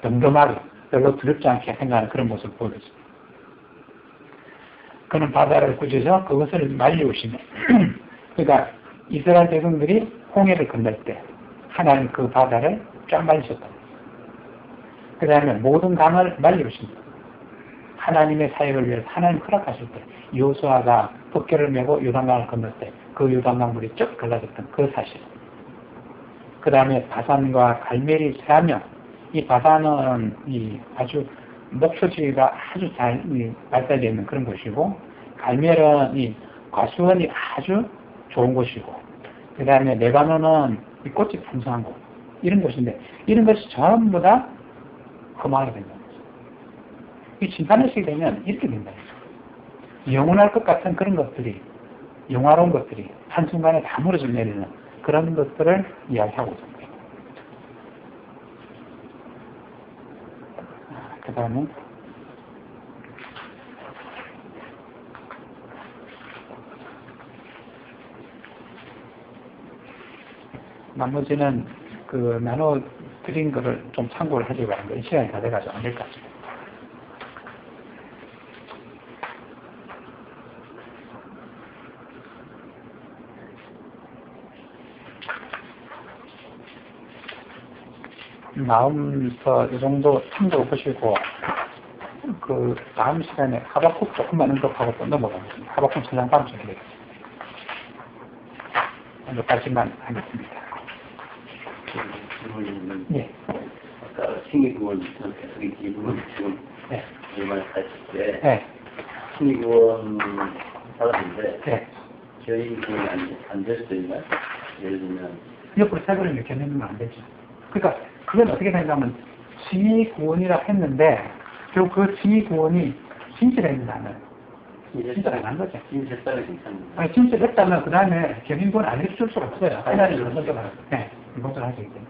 [SPEAKER 1] 덤덤하게, 별로 두렵지 않게 생각하는 그런 모습을 보여줬습니다. 그는 바다를 꾸짖어 그것을 말리우시네. 그러니까 이스라엘 백성들이 홍해를 건널 때 하나님 그 바다를 쫙 말리셨다. 그 다음에 모든 강을 말리우십니다. 하나님의 사역을 위해서 하나님 허락하실 때 여호수아가 덮개를 메고 요단강을 건널 때 그 요단강 물이 쭉 갈라졌던 그 사실. 그 다음에 바산과 갈멜이 세하며, 이 바산은 아주 목초지가 아주 잘 발달되어 있는 그런 곳이고, 갈멜은 이 과수원이 아주 좋은 곳이고, 그 다음에 레바논은 이 꽃이 풍성한 곳, 이런 곳인데, 이런 것이 전부 다 험하게 된다는 거죠. 이 심판의식이 되면 이렇게 된다는 거죠. 영원할 것 같은 그런 것들이, 영화로운 것들이 한순간에 다 무너져 내리는 그런 것들을 이야기하고 있습니다. 그 다음에 나머지는 그 나눠 드린 거를 좀 참고를 하시기 바랍니다. 이 시간이 다 돼가지고 안 될 것 같습니다. 마음부터 이 정도 참고해 보시고, 그 다음 시간에 하박국 조금만 언급하고 또 넘어가겠습니다. 하박국 7장 다음 시간에 되겠습니다. 여기까지만 하겠습니다.
[SPEAKER 2] 예. 아까 신기구원 우리 부분 지금 일반 하실 때 신기구원 받았는데 저희 구원이 안 됐으니까 예를 들면
[SPEAKER 1] 옆으로 세번을 이렇게 내면 안 되죠. 그러니까 그건 어떻게 되냐면 징의구원이라 했는데 결국 그 징의구원이 진실했다는 진짜가 난 거죠.
[SPEAKER 2] 진실했다면 괜찮은데.
[SPEAKER 1] 아니, 진실했다면 그 다음에 견인구원 안 해줄 수가 없어요. 하나님 선택을 하기 때문에.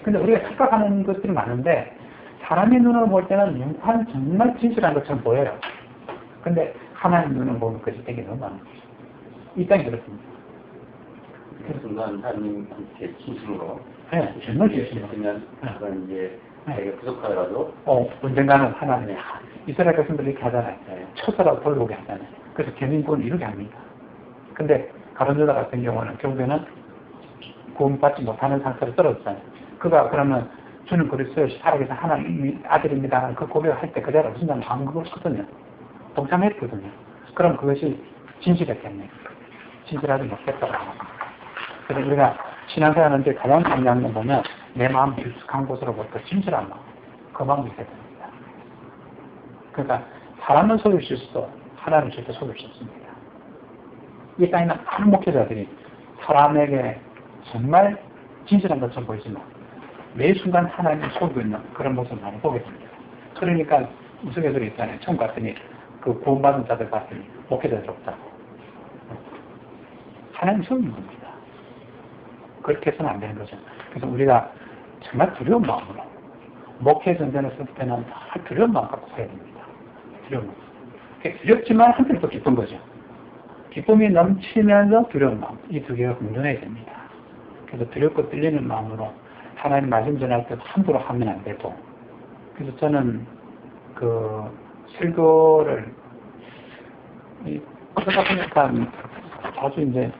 [SPEAKER 1] 근데 우리가 착각하는 것들이 많은데 사람의 눈으로 볼 때는 영판 정말 진실한 것처럼 보여요. 근데 하나님 눈으로 보면 그것이 되게 너무 많은 거죠. 이 땅이 그렇습니다.
[SPEAKER 2] 그 순간 하나님한테 진심으로
[SPEAKER 1] 정말 진심으로
[SPEAKER 2] 했으면 그건 이제 자기가 부족하더라도
[SPEAKER 1] 언젠가는 하나님의 이스라엘 백성들이 이렇게 하잖아요. 쳐서라도 돌아오게 하잖아요. 그래서 견인구원을 이렇게 합니다. 근데 가룟 유다 같은 경우는 결국에는 구원받지 못하는 상태로 떨어졌잖아요. 그가 그러면 주는 그리스도의 살아계신 하나님의 아들입니다. 그 고백을 할 때 그 자리에 없으면 안 그렇거든요. 동참했거든요. 그럼 그것이 진실했겠네요. 진실하지 못했다고 합니다. 그래서 우리가 신앙생활하는데 가장 중요한 건 보면 내 마음 깊숙한 곳으로부터 진실한 마음, 그 마음이 있어야 됩니다. 그러니까 사람은 속일 수 있어도 하나님은 절대 속일 수 없습니다. 이 땅에 있는 많은 목회자들이 사람에게 정말 진실한 것처럼 보이지만 매 순간 하나님을 속이고 있는 그런 모습을 많이 보게 됩니다. 그러니까 우스갯소리 있잖아요. 처음 갔더니 그 구원받은 자들 봤더니 목회자들 없다고. 하나님 속이는 겁니다. 그렇게 해서는 안 되는 거죠. 그래서 우리가 정말 두려운 마음으로 목회 전쟁을 쓸 때는 두려운 마음 갖고 해야 됩니다. 두려운 마음. 두렵지만 한편으로 또 기쁜 거죠. 기쁨이 넘치면서 두려운 마음. 이 두 개가 공존해야 됩니다. 그래서 두렵고 떨리는 마음으로 하나님 말씀 전할 때도 함부로 하면 안 되고. 그래서 저는 그 설교를 그러다 보니까 자주 이제